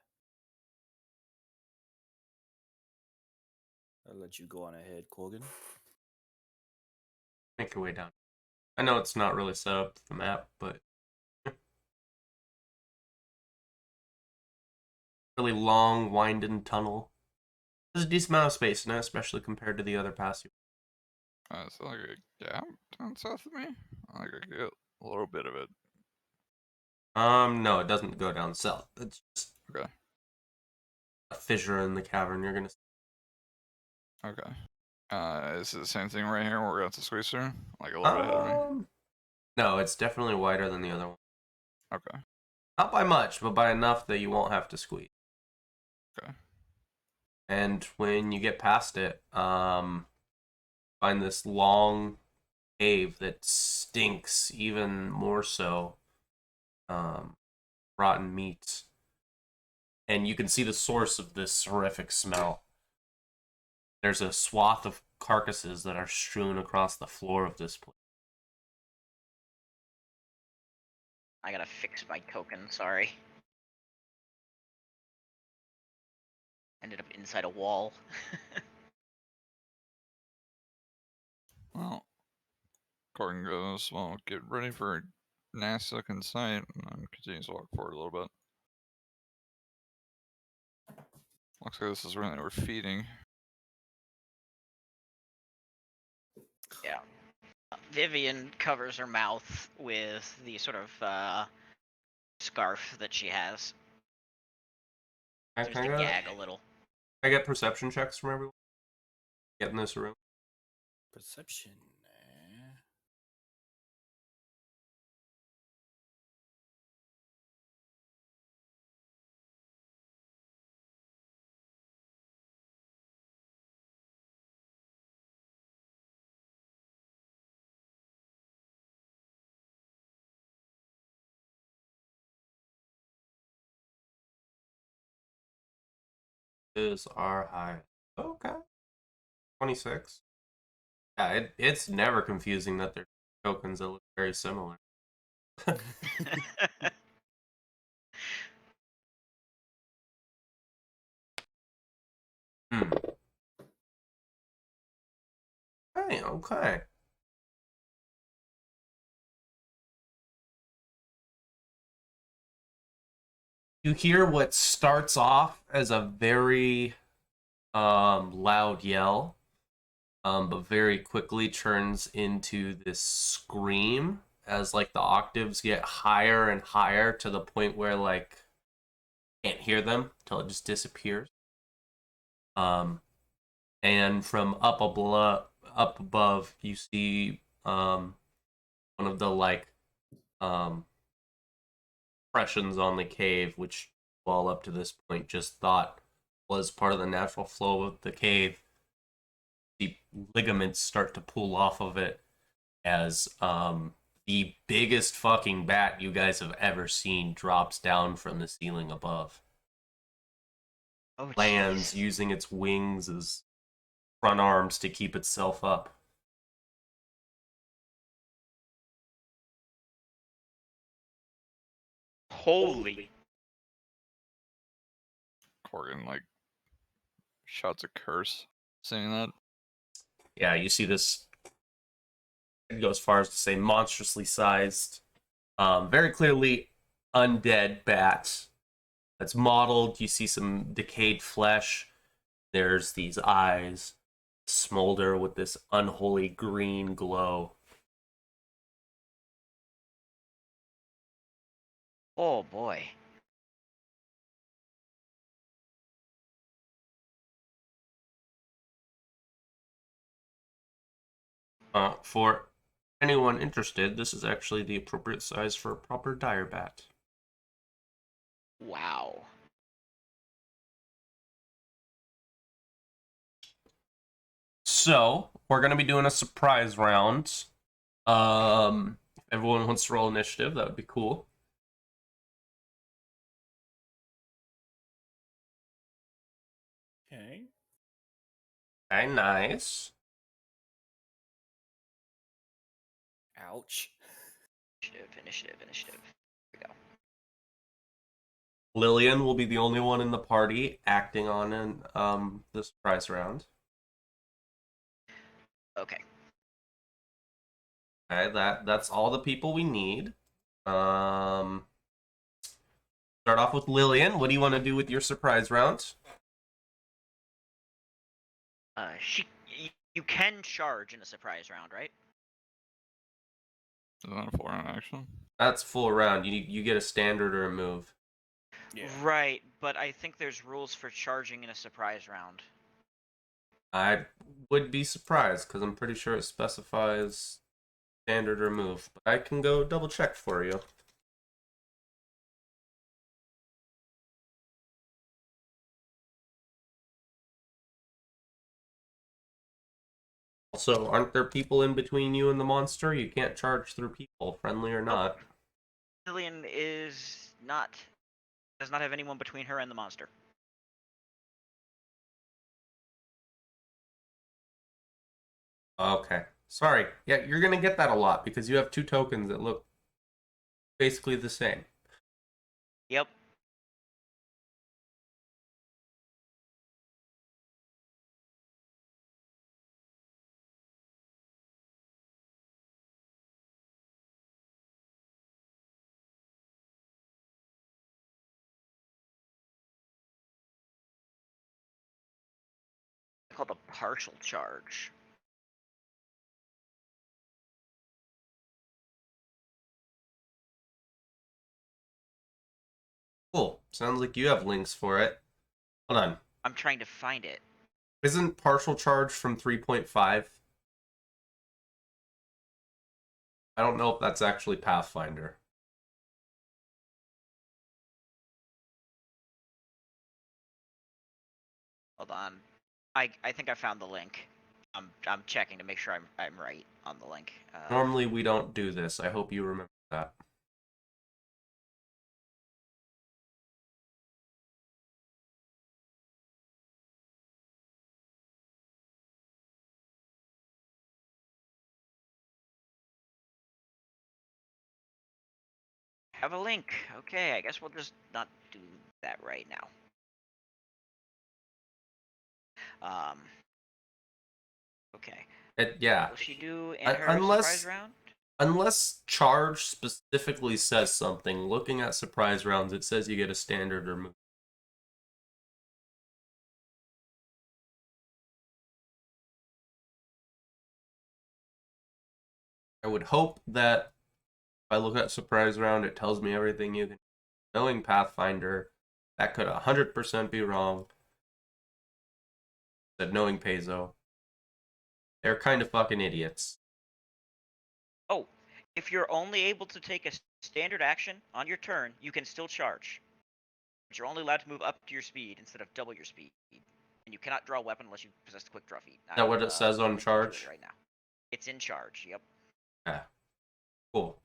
I'll let you go on ahead, Corgan.
Make your way down. I know it's not really set up the map, but really long, winding tunnel. There's a decent amount of space in it, especially compared to the other paths.
It's like a gap down south of me. Like I get a little bit of it.
No, it doesn't go down south. It's just
Okay.
a fissure in the cavern. You're gonna.
Okay. Is it the same thing right here where we're going to squeeze through? Like a little bit ahead of me?
No, it's definitely wider than the other one.
Okay.
Not by much, but by enough that you won't have to squeeze.
Okay.
And when you get past it, find this long cave that stinks even more so. Rotten meat. And you can see the source of this horrific smell. There's a swath of carcasses that are strewn across the floor of this place.
I gotta fix my token, sorry. Ended up inside a wall.
Well, Corgan goes, well, get ready for a nasty looking sight, and continues to walk forward a little bit. Looks like this is where they were feeding.
Yeah. Vivian covers her mouth with the sort of scarf that she has. Seems to gag a little.
I get perception checks from everyone. Get in this room.
Perception.
Is our high. Okay. 26. Yeah, it's never confusing that they're tokens that look very similar. Hmm. Hey, okay. You hear what starts off as a very loud yell, but very quickly turns into this scream as like the octaves get higher and higher to the point where like can't hear them until it just disappears. And from up above, you see one of the like impressions on the cave, which all up to this point just thought was part of the natural flow of the cave. The ligaments start to pull off of it as the biggest fucking bat you guys have ever seen drops down from the ceiling above.
Oh,
Lands
jeez.
using its wings as front arms to keep itself up.
Holy.
Corgan like shouts a curse, saying that.
Yeah, you see this. It goes as far as to say monstrously sized, very clearly undead bat that's mottled. You see some decayed flesh. There's these eyes smolder with this unholy green glow.
Oh boy.
For anyone interested, this is actually the appropriate size for a proper dire bat.
Wow.
So, we're going to be doing a surprise round. If everyone wants to roll initiative, that would be cool.
Okay.
Okay, nice.
Ouch.
Initiative. Here we go.
Lillian will be the only one in the party acting on the surprise round.
Okay.
Okay, that's all the people we need. Start off with Lillian. What do you want to do with your surprise round?
You can charge in a surprise round, right?
Is that a 4-round action?
That's full round. You get a standard or a move.
Yeah.
Right, but I think there's rules for charging in a surprise round.
I would be surprised because I'm pretty sure it specifies standard or move, but I can go double check for you. Also, aren't there people in between you and the monster? You can't charge through people, friendly or not.
Lillian does not have anyone between her and the monster.
Okay. Sorry. Yeah, you're gonna get that a lot because you have two tokens that look basically the same.
Yep. Called a partial charge.
Cool. Sounds like you have links for it. Hold on.
I'm trying to find it.
Isn't partial charge from 3.5? I don't know if that's actually Pathfinder.
Hold on. I think I found the link. I'm checking to make sure I'm right on the link.
Normally we don't do this. I hope you remember that.
Have a link. Okay, I guess we'll just not do that right now. Okay.
Yeah.
Will she do in her
Unless
surprise round?
unless charge specifically says something, looking at surprise rounds, it says you get a standard or move. I would hope that if I look at surprise round, it tells me everything you can. Knowing Pathfinder, that could 100% be wrong. That knowing Paizo, they're kind of fucking idiots.
Oh, if you're only able to take a standard action on your turn, you can still charge. But you're only allowed to move up to your speed instead of double your speed. And you cannot draw a weapon unless you possess the quick draw feat.
Is that what it says on
link to
charge?
it right now. It's in charge, yep.
Yeah. Cool.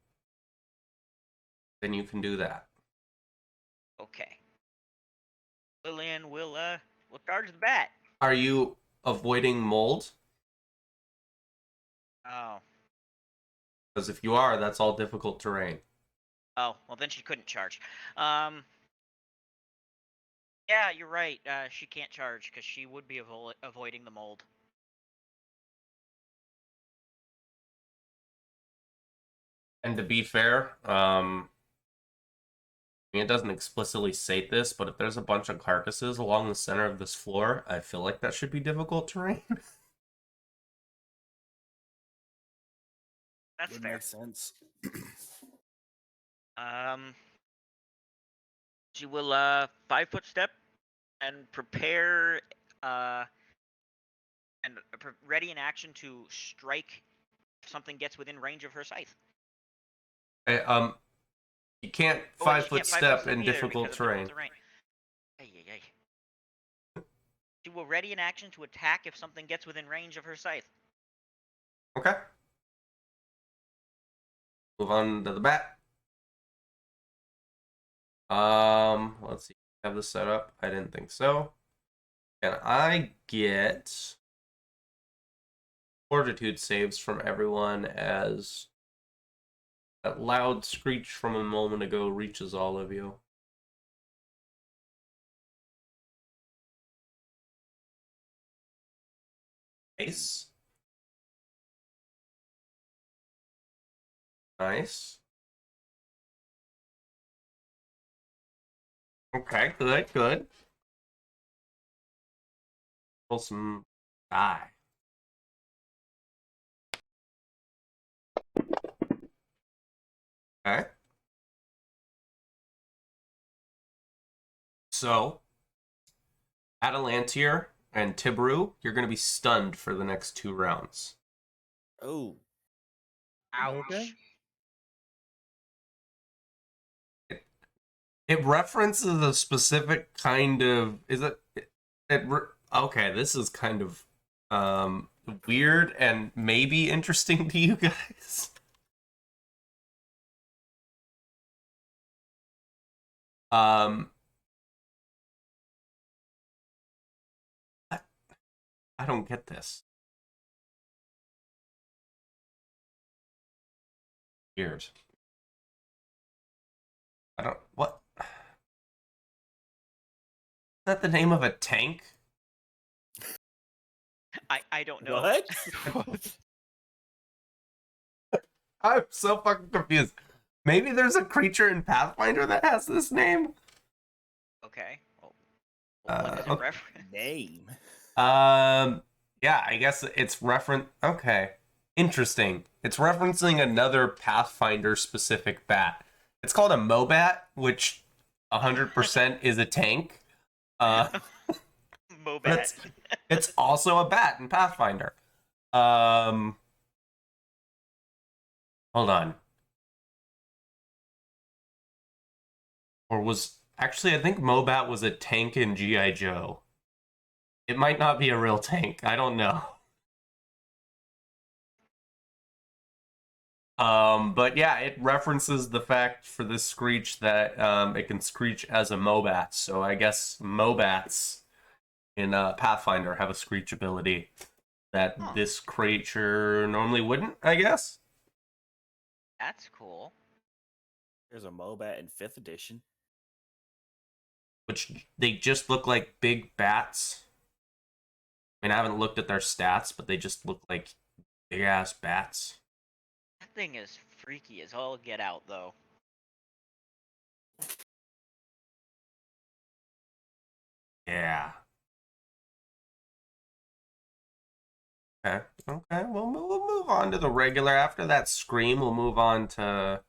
Then you can do that.
Okay. Lillian will charge the bat.
Are you avoiding mold?
Oh.
Because if you are, that's all difficult terrain.
Oh, well then she couldn't charge. Yeah, you're right. She can't charge because she would be avoiding the mold.
And to be fair, it doesn't explicitly state this, but if there's a bunch of carcasses along the center of this floor, I feel like that should be difficult terrain.
That's
Would
fair.
make sense.
She will 5-foot step and prepare ready in action to strike if something gets within range of her scythe.
Okay, you can't
Oh,
5-foot
she can't 5-foot
step in
either
difficult
because of
terrain.
Ay, ay, ay. She will ready in action to attack if something gets within range of her scythe.
Okay. Move on to the bat. Let's see. Have this set up? I didn't think so. Can I get fortitude saves from everyone as that loud screech from a moment ago reaches all of you? Nice. Nice. Okay, good. Roll some die. Okay. So, Atalantir and Tibru, you're going to be stunned for the next 2 rounds.
Oh,
Ouch.
Okay.
It references a specific kind of. Okay, this is kind of weird and maybe interesting to you guys. I don't get this. Weird. I don't. What? Is that the name of a tank?
I don't know.
what?
What?
I'm so fucking confused. Maybe there's a creature in Pathfinder that has this name?
Okay. Well, what does it
okay.
reference?
Name.
Yeah, I guess it's Okay. Interesting. It's referencing another Pathfinder specific bat. It's called a Mobat, which 100% is a tank. But
Mobat.
it's also a bat in Pathfinder. Hold on. Or was actually, I think Mobat was a tank in G.I. Joe. It might not be a real tank. I don't know. But yeah, it references the fact for this screech that it can screech as a Mobat. So I guess Mobats in Pathfinder have a screech ability that this creature normally wouldn't, I guess.
That's cool.
There's a Mobat in 5th edition.
Which they just look like big bats. I mean, I haven't looked at their stats, but they just look like big ass bats.
That thing is freaky as all get out, though.
Yeah. Okay. Okay. We'll move on to the regular. After that scream, we'll move on to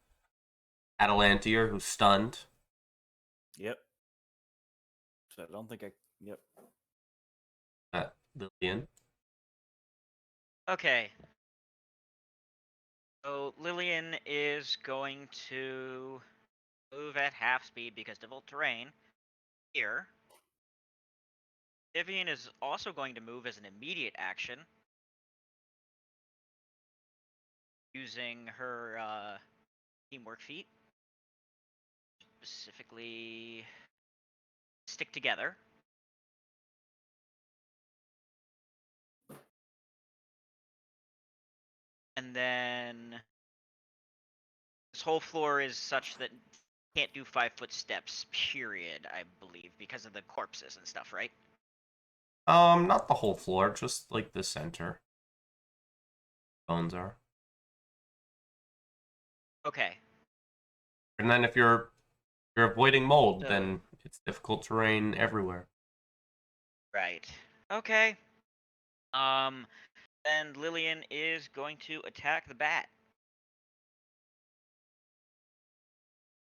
Atalantier, who's stunned.
Yep. So I don't think I. Yep.
Lillian.
Okay. So Lillian is going to move at half speed because difficult terrain here. Vivian is also going to move as an immediate action using her teamwork feat, specifically stick together. And then this whole floor is such that can't do 5-foot steps, period, I believe, because of the corpses and stuff, right?
Not the whole floor, just like the center. Bones are.
Okay.
And then if you're avoiding mold,
So-
then it's difficult terrain everywhere.
Right. Okay. Then Lillian is going to attack the bat.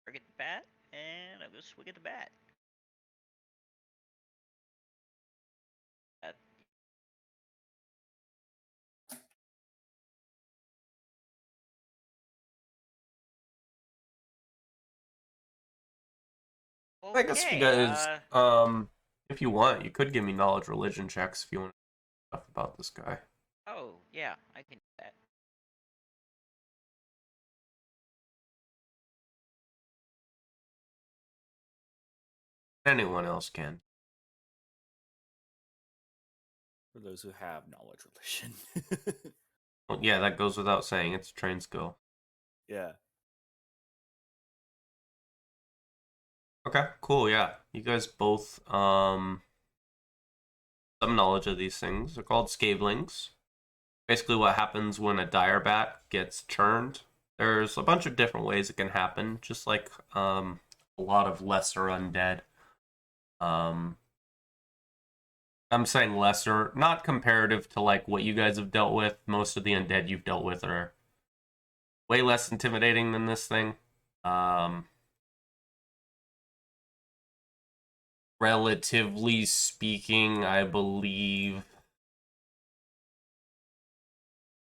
Target the bat, and I'll go swing at the bat. Okay,
I guess you guys, if you want, you could give me knowledge religion checks if you want to know stuff about this guy.
Oh, yeah, I can do that.
Anyone else can.
For those who have knowledge relation.
Well, yeah, that goes without saying. It's a trained skill.
Yeah.
Okay, cool, yeah. You guys both, some knowledge of these things. They're called scavelings. Basically what happens when a dire bat gets churned. There's a bunch of different ways it can happen, just like, a lot of lesser undead. I'm saying lesser, not comparative to like what you guys have dealt with. Most of the undead you've dealt with are way less intimidating than this thing. Relatively speaking, I believe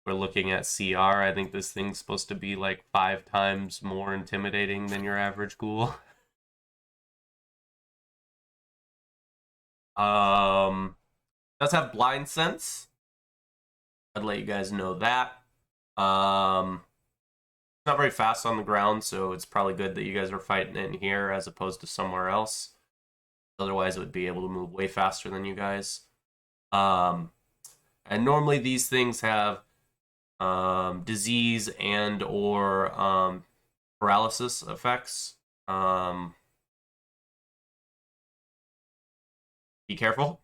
we're looking at CR. I think this thing's supposed to be like 5 times more intimidating than your average ghoul. Does have blind sense. I'd let you guys know that. Not very fast on the ground, so it's probably good that you guys are fighting in here as opposed to somewhere else. Otherwise, it would be able to move way faster than you guys. And normally these things have disease and or paralysis effects. Be careful.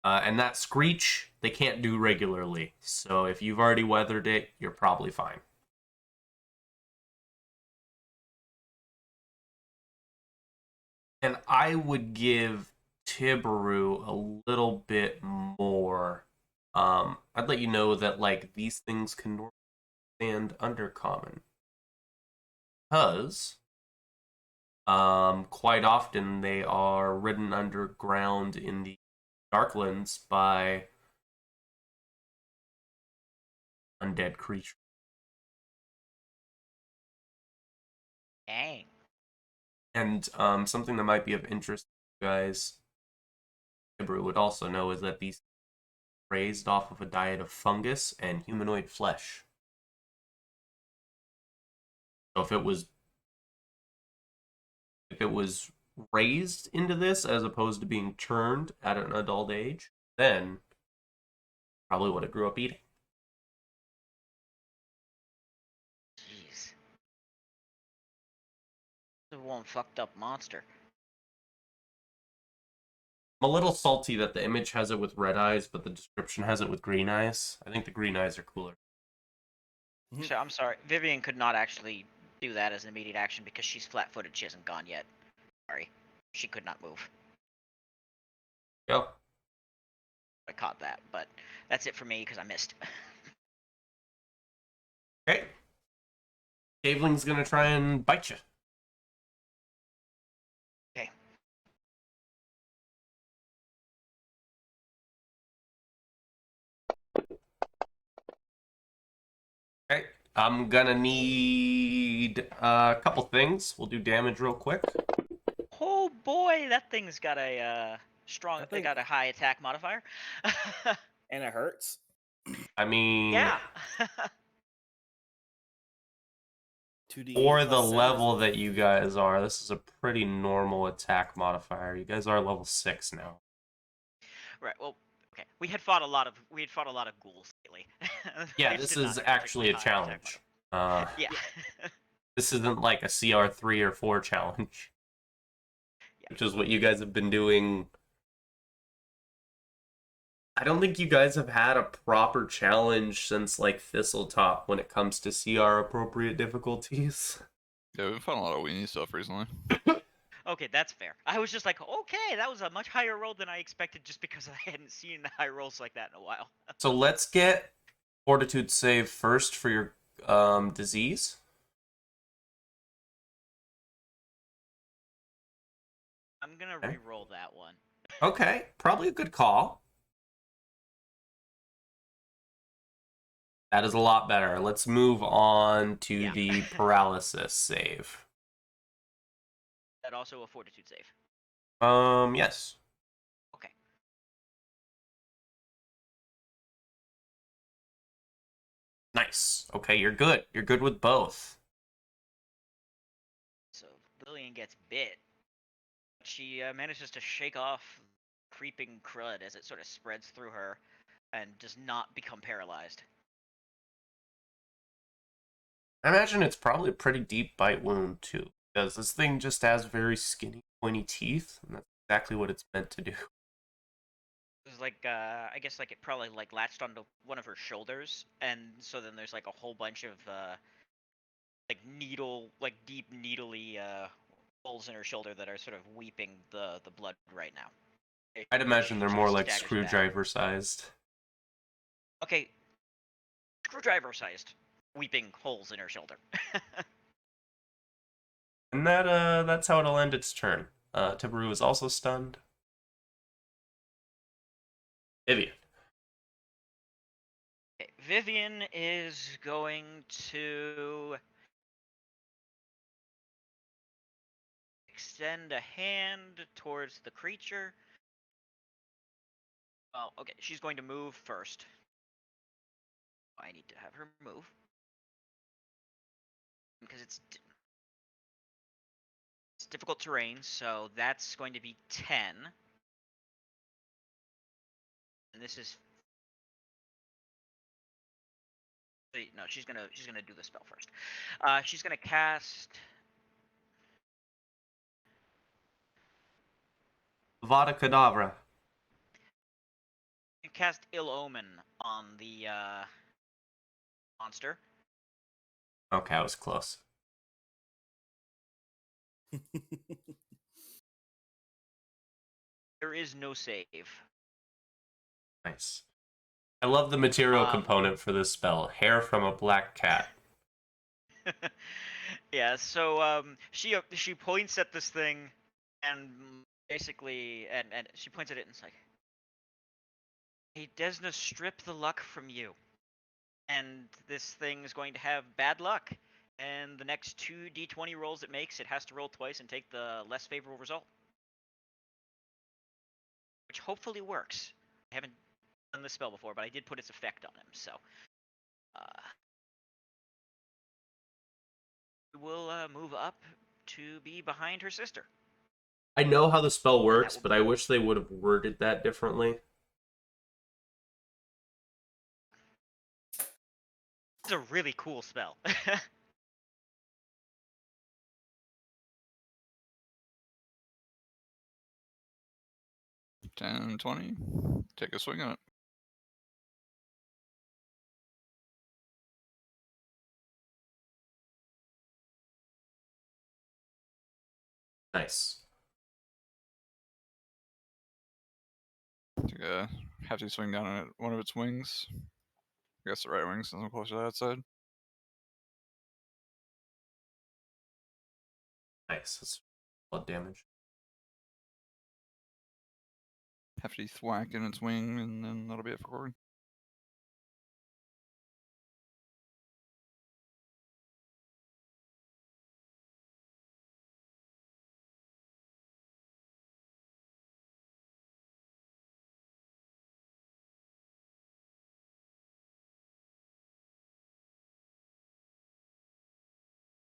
And that screech, they can't do regularly. So if you've already weathered it, you're probably fine. And I would give Tibaru a little bit more. I'd let you know that like these things can normally stand undercommon. Because quite often they are ridden underground in the Darklands by undead creatures.
Dang.
And something that might be of interest to you guys, Tibaru would also know, is that these are raised off of a diet of fungus and humanoid flesh. So if it was raised into this as opposed to being churned at an adult age, then probably what it grew up eating.
Jeez. This is one fucked up monster.
I'm a little salty that the image has it with red eyes, but the description has it with green eyes. I think the green eyes are cooler.
So, I'm sorry. Vivian could not actually do that as an immediate action because she's flat-footed. She hasn't gone yet. Sorry. She could not move.
Go.
I caught that, but that's it for me because I missed.
Okay. Gaveling's gonna try and bite you.
Okay.
Okay. I'm gonna need a couple things. We'll do damage real quick.
Oh boy, that thing's got a strong.
That
It
thing-
got a high attack modifier.
And it hurts.
I mean,
Yeah.
2d8
for the
plus 7 is
level
what?
that you guys are, this is a pretty normal attack modifier. You guys are level 6 now.
Right. Well, okay. We had fought a lot of ghouls lately.
Yeah,
Which
this
did not
is
have
actually a
particularly high attack
challenge.
modifier. Yeah.
This isn't like a CR3 or 4 challenge,
Yeah.
which is what you guys have been doing. I don't think you guys have had a proper challenge since like Thistletop when it comes to CR appropriate difficulties.
Yeah, we've found a lot of weenie stuff recently.
Okay, that's fair. I was just like, okay, that was a much higher roll than I expected, just because I hadn't seen high rolls like that in a while.
So let's get Fortitude save first for your disease.
I'm gonna
Okay.
re-roll that one.
Okay, probably a good call. That is a lot better. Let's move on to
Yeah.
the paralysis save.
That also a fortitude save.
Yes.
Okay.
Nice. Okay, you're good. You're good with both.
So Lillian gets bit. She manages to shake off creeping crud as it sort of spreads through her and does not become paralyzed.
I imagine it's probably a pretty deep bite wound too, because this thing just has very skinny, pointy teeth, and that's exactly what it's meant to do.
It's like I guess like it probably like latched onto one of her shoulders, and so then there's like a whole bunch of like deep needly holes in her shoulder that are sort of weeping the blood right now.
I'd imagine they're
Sort
more
of
like
staggers back.
screwdriver sized.
Okay, screwdriver sized weeping holes in her shoulder.
And that's how it'll end its turn. Tibaru is also stunned. Vivian.
Okay, Vivian is going to extend a hand towards the creature. Well, okay, she's going to move first. I need to have her move because it's difficult terrain, so that's going to be 10. And this is no, she's gonna do the spell first. She's gonna cast
Vada Kedavra.
Ill Omen on the monster.
Okay, I was close.
There is no save.
Nice. I love the material component for this spell. Hair from a black cat.
Yeah, so she points at this thing and basically and she points at it and it's like, he does not strip the luck from you. And this thing is going to have bad luck. And the next 2 d20 rolls it makes, it has to roll twice and take the less favorable result. Which hopefully works. I haven't done this spell before, but I did put its effect on him, so we'll move up to be behind her sister.
I know how the spell works,
will
but I wish they would have worded that differently.
It's a really cool spell.
10, 20. Take a swing at it.
Nice.
Take a hefty swing down at one of its wings. I guess the right wing since I'm closer to that side.
Nice. That's blood damage.
Hefty thwack in its wing, and then that'll be it for Corey.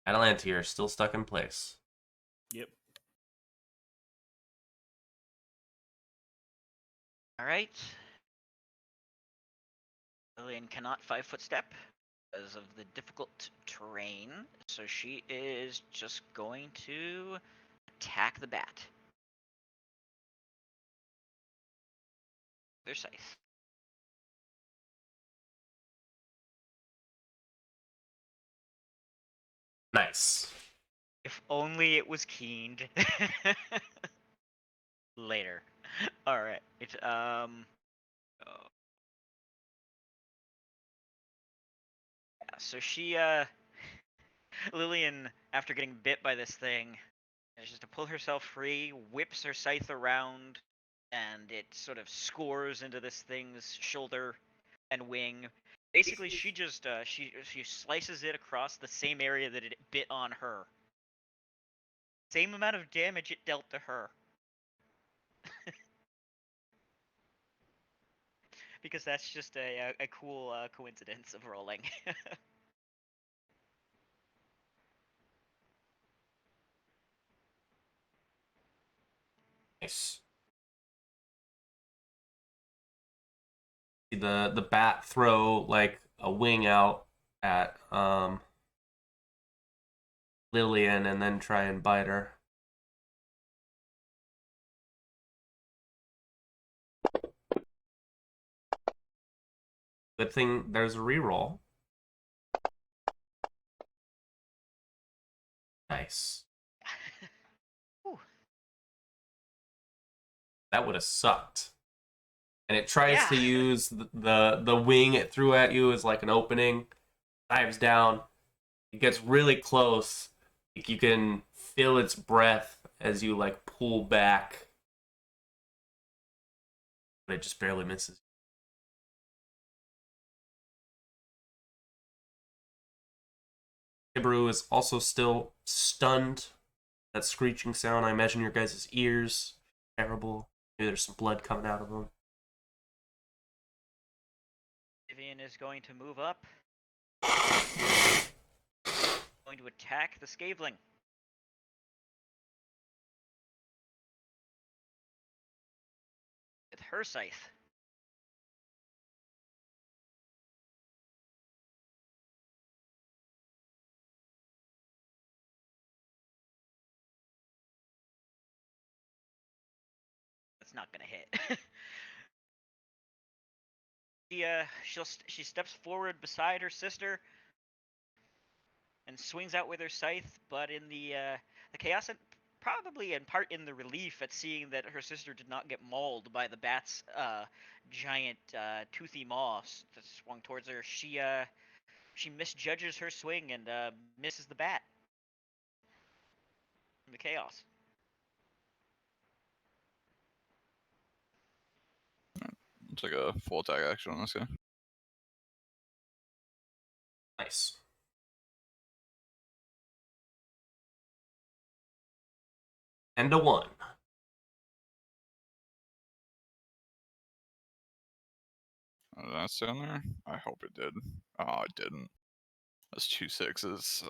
Atalantier still stuck in place.
Yep.
All right. Lillian cannot 5-foot step because of the difficult terrain, so she is just going to attack the bat. Their scythe.
Nice.
If only it was keened. Later. All right. Oh. Yeah, so she Lillian, after getting bit by this thing, manages to pull herself free, whips her scythe around, and it sort of scores into this thing's shoulder and wing. Basically, she just she slices it across the same area that it bit on her. Same amount of damage it dealt to her. Because that's just a cool coincidence of rolling.
Nice. The bat throw like a wing out at Lillian and then try and bite her. Good thing there's a reroll. Nice.
Whew.
That would have sucked. And it tries
Yeah.
to use the wing it threw at you as like an opening. Dives down. It gets really close. Like you can feel its breath as you like pull back. But it just barely misses. Ibru is also still stunned. That screeching sound, I imagine your guys' ears. Terrible. Maybe there's some blood coming out of them.
Vivian is going to move up. Going to attack the Skaveling. With her scythe. That's not gonna hit. She steps forward beside her sister and swings out with her scythe, but in the chaos, and probably in part in the relief at seeing that her sister did not get mauled by the bat's giant toothy maw that swung towards her, she misjudges her swing and misses the bat in the chaos.
It's like a full attack action on this guy.
Nice. And a 1.
Did that stay on there? I hope it did. Oh, it didn't. That's 2 6s.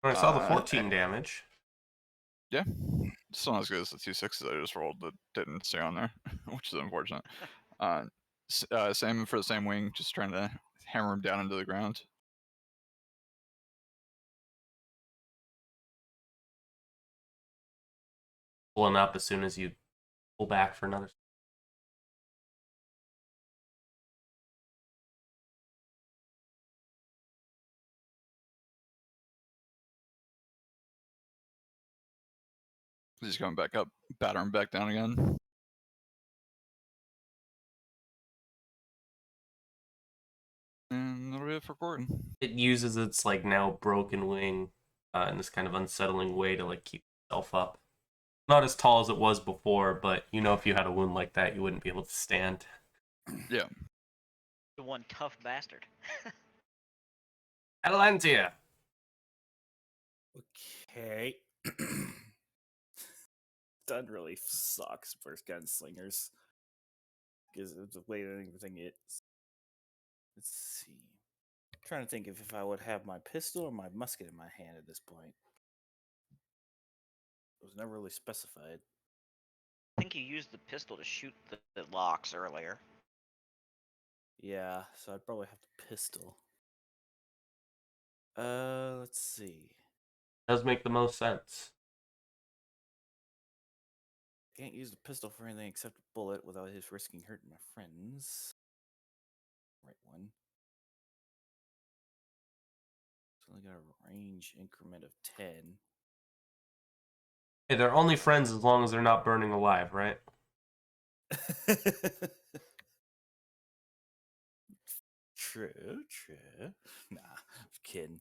I saw the 14 damage.
Yeah. Still not as good as the 2 6s I just rolled that didn't stay on there, which is unfortunate. Same for the same wing, just trying to hammer him down into the ground.
Pulling up as soon as you pull back for another.
He's coming back up, batter him back down again. And that'll be it for Gordon.
It uses its like now broken wing in this kind of unsettling way to like keep itself up. Not as tall as it was before, but you know, if you had a wound like that, you wouldn't be able to stand.
Yeah.
The one tough bastard.
Atalantia.
Okay. That really sucks for gunslingers. Because of the way that everything is. Let's see. I'm trying to think if I would have my pistol or my musket in my hand at this point. It was never really specified.
I think you used the pistol to shoot the locks earlier.
Yeah, so I'd probably have the pistol. Let's see.
Does make the most sense.
Can't use the pistol for anything except a bullet without his risking hurting my friends. Right one. It's only got a range increment of 10.
Hey, they're only friends as long as they're not burning alive, right?
True. Nah, I'm kidding.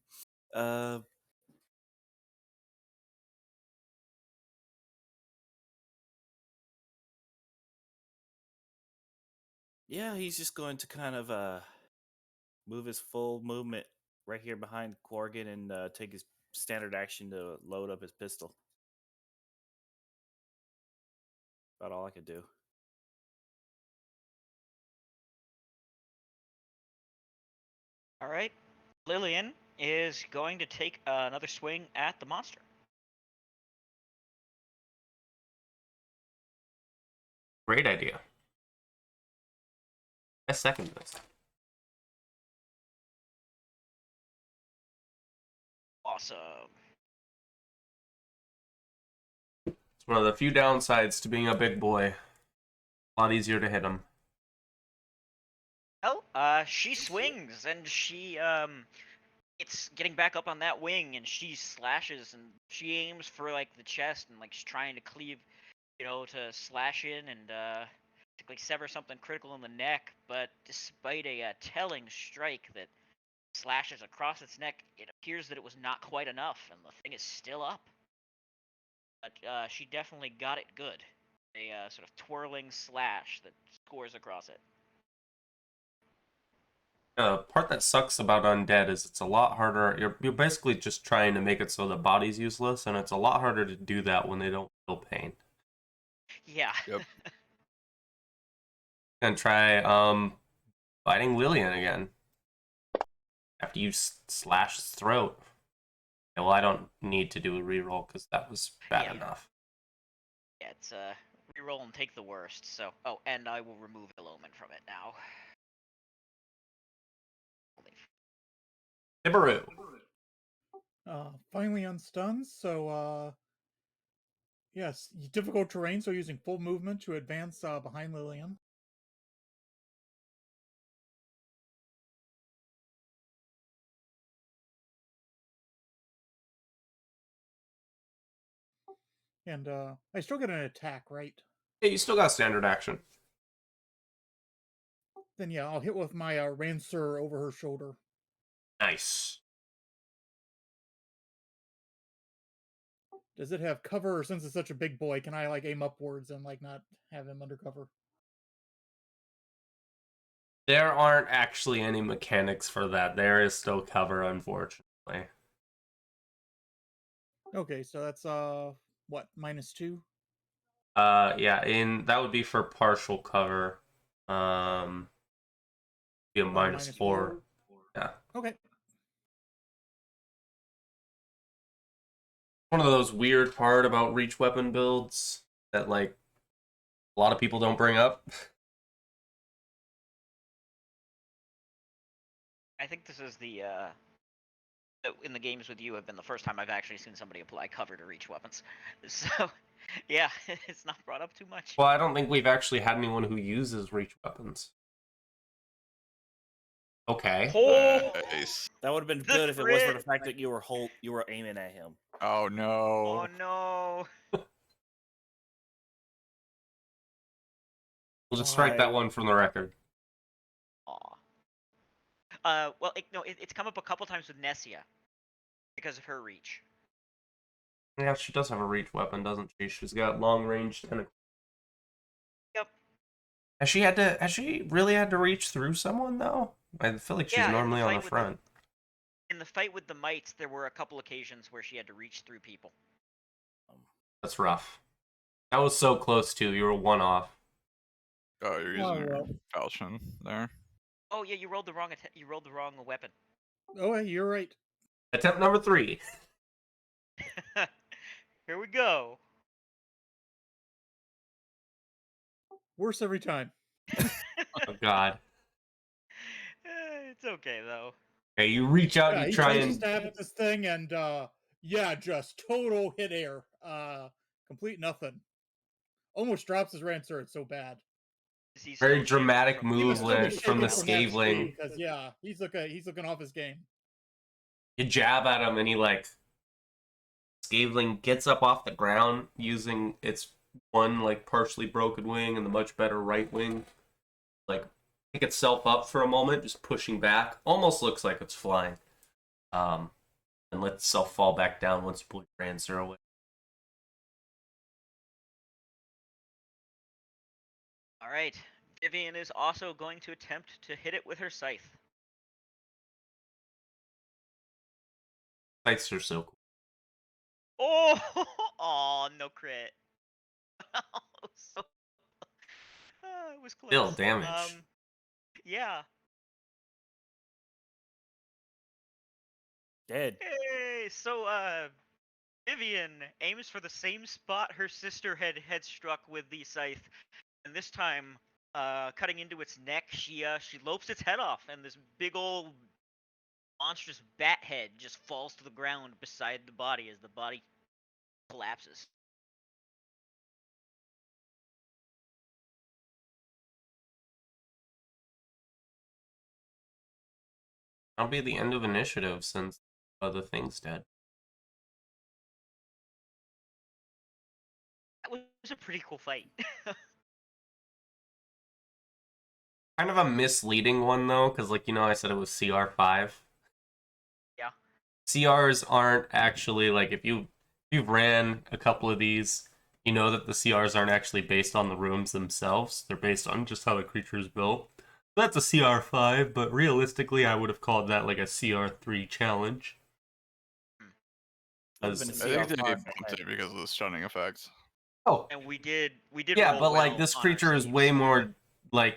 Yeah, he's just going to kind of move his full movement right here behind Corgan and take his standard action to load up his pistol. About all I could do.
All right. Lillian is going to take another swing at the monster.
Great idea. I second this.
Awesome.
It's one of the few downsides to being a big boy. A lot easier to hit him.
Oh, she swings and she it's getting back up on that wing and she slashes and she aims for like the chest and like she's trying to cleave, to slash in and to like sever something critical in the neck. But despite a telling strike that slashes across its neck, it appears that it was not quite enough and the thing is still up. But she definitely got it good. A sort of twirling slash that scores across it.
The part that sucks about undead is it's a lot harder. You're basically just trying to make it so the body's useless, and it's a lot harder to do that when they don't feel pain.
Yeah.
Yep.
And try biting Lillian again after you slash his throat. Yeah, well, I don't need to do a reroll because that was bad enough.
Yeah, it's reroll and take the worst. So, and I will remove Ill Omen from it now.
Nibiru.
Finally on stuns, so yes, difficult terrain, so using full movement to advance behind Lillian. And I still get an attack, right?
Yeah, you still got standard action.
Then yeah, I'll hit with my Rancer over her shoulder.
Nice.
Does it have cover, or since it's such a big boy, can I like aim upwards and like not have him under cover?
There aren't actually any mechanics for that. There is still cover, unfortunately.
Okay, so that's what, -2?
Yeah, that would be for partial cover. Be a -4. Yeah.
Okay.
One of those weird part about reach weapon builds that like a lot of people don't bring up.
I think this is the in the games with you have been the first time I've actually seen somebody apply cover to reach weapons. So, yeah, it's not brought up too much.
Well, I don't think we've actually had anyone who uses reach weapons. Okay.
Oh,
Nice.
That would have been
The
good if it wasn't for
crit!
the fact that you were aiming at him.
Oh no.
oh no.
We'll just strike that
Why?
one from the record.
Aw. Well, it's come up a couple times with Nessia because of her reach.
Yeah, she does have a reach weapon, doesn't she? She's got long range tentacles.
Yep.
Has she really had to reach through someone though? I feel like she's
Yeah,
normally on the front.
In the fight with the mites, there were a couple occasions where she had to reach through people.
That's rough. That was so close too. You were one off.
Oh, you're
Oh,
using your
well.
falchion there.
Oh yeah, you rolled the wrong weapon.
Oh, hey, you're right.
Attempt number 3.
Here we go.
Worse every time.
Oh god.
It's okay though.
Okay, you reach out,
Yeah,
you
he
try
takes a
and
stab at this thing, and yeah, just total hit air. Complete nothing. Almost drops his Rancer. It's so bad.
He's
very
still shaken
dramatic
from
He
move
must still be
from the
shaking from that
scaveling.
scene because yeah, he's looking off his game.
You jab at him and he Scaveling gets up off the ground using its one partially broken wing and the much better right wing. Pick itself up for a moment, just pushing back. Almost looks like it's flying. And let itself fall back down once you pull your answer away.
Alright. Vivian is also going to attempt to hit it with her scythe.
Scythes are so cool.
Oh, oh, no crit. So, it was close.
Still damage.
Yeah.
Dead.
Hey, so Vivian aims for the same spot her sister had struck with the scythe, and this time, cutting into its neck, she lopes its head off, and this big old monstrous bat head just falls to the ground beside the body as the body collapses.
That'll be the end of initiative since other thing's dead.
That was a pretty cool fight.
Kind of a misleading one though, because I said it was CR5.
Yeah.
CRs aren't actually if you've ran a couple of these, you know that the CRs aren't actually based on the rooms themselves. They're based on just how the creature is built. That's a CR5, but realistically, I would have called that a CR3 challenge.
Would've been a
I think they
CR5
bumped
that
it because of the stunning effects.
Oh,
And we did
yeah,
roll
but
well
this
on our
creature is
saves.
way more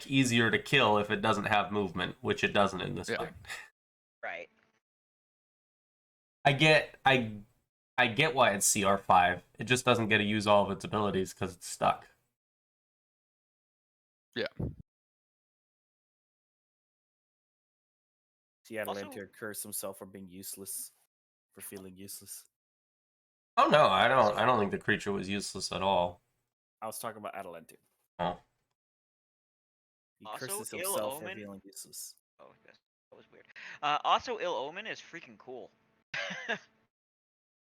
easier to kill if it doesn't have movement, which it doesn't in this
Yeah.
fight.
Right.
I get why it's CR5. It just doesn't get to use all of its abilities because it's stuck.
Seattle cursed himself for being useless, for feeling useless.
Oh no, I don't think the creature was useless at all.
I was talking about Atalantir.
Oh.
He
Also,
curses
Ill
himself for
Omen-
feeling useless.
Oh, that was weird. Also, Ill Omen is freaking cool.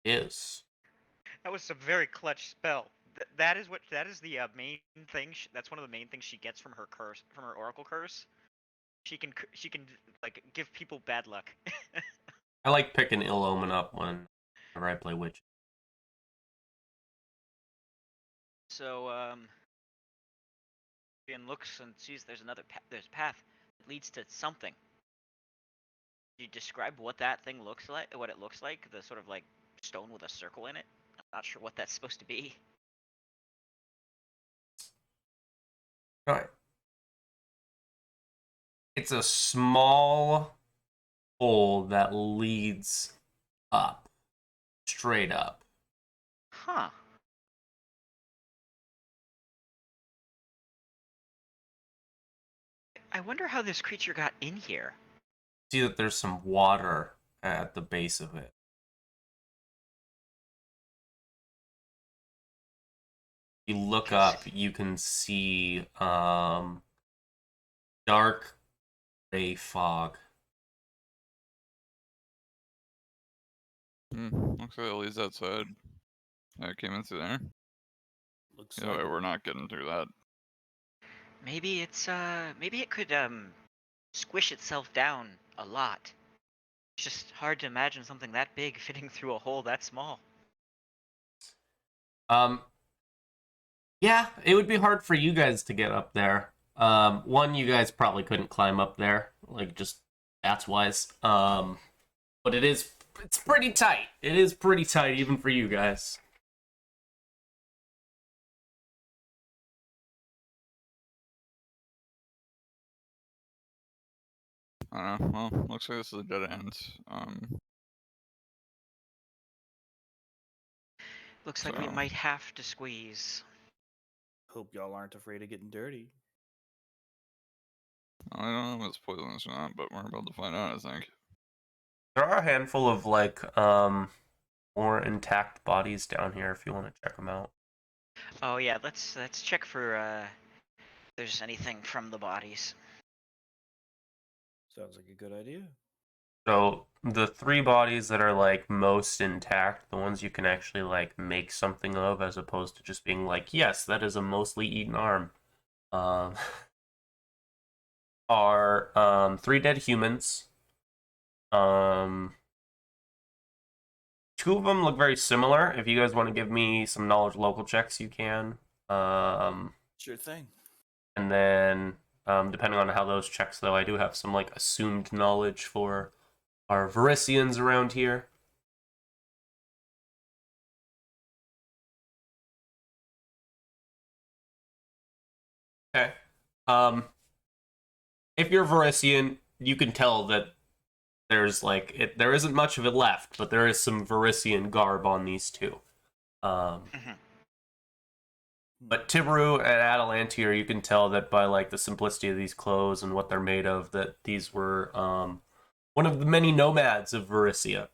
Is.
That was some very clutch spell. That is the main thing. That's one of the main things she gets from her curse, from her Oracle curse. She can give people bad luck.
I like picking Ill Omen up whenever I play Witch.
So Ian looks and sees there's there's a path that leads to something. Can you describe what that thing looks like? What it looks like? The sort of stone with a circle in it. I'm not sure what that's supposed to be.
Alright. It's a small hole that leads up. Straight up.
Huh. I wonder how this creature got in here.
See that there's some water at the base of it. You look up, you can see dark gray fog.
Looks like it leads outside. I came in through there.
Looks
Yeah,
like
we're not getting through that.
Maybe maybe it could squish itself down a lot. It's just hard to imagine something that big fitting through a hole that small.
Yeah, it would be hard for you guys to get up there. One, you guys probably couldn't climb up there, like just stats wise. But it's pretty tight. It is pretty tight even for you guys.
Well, looks like this is a dead end.
Looks like we
So-
might have to squeeze.
Hope y'all aren't afraid of getting dirty.
I don't know if it's poisonous or not, but we're about to find out, I think.
There are a handful of like more intact bodies down here if you want to check them out.
Oh yeah, let's check for if there's anything from the bodies.
Sounds like a good idea.
So the 3 bodies that are like most intact, the ones you can actually like make something of, as opposed to just being like, yes, that is a mostly eaten arm, are 3 dead humans. 2 of them look very similar. If you guys want to give me some knowledge local checks, you can.
Sure thing.
And then, depending on how those checks, though, I do have some like assumed knowledge for our Varisians around here. Okay. If you're Varisian, you can tell that there's like there isn't much of it left, but there is some Varisian garb on these 2. But Tiberu and Atalantir, you can tell that by like the simplicity of these clothes and what they're made of, that these were one of the many nomads of Varisia.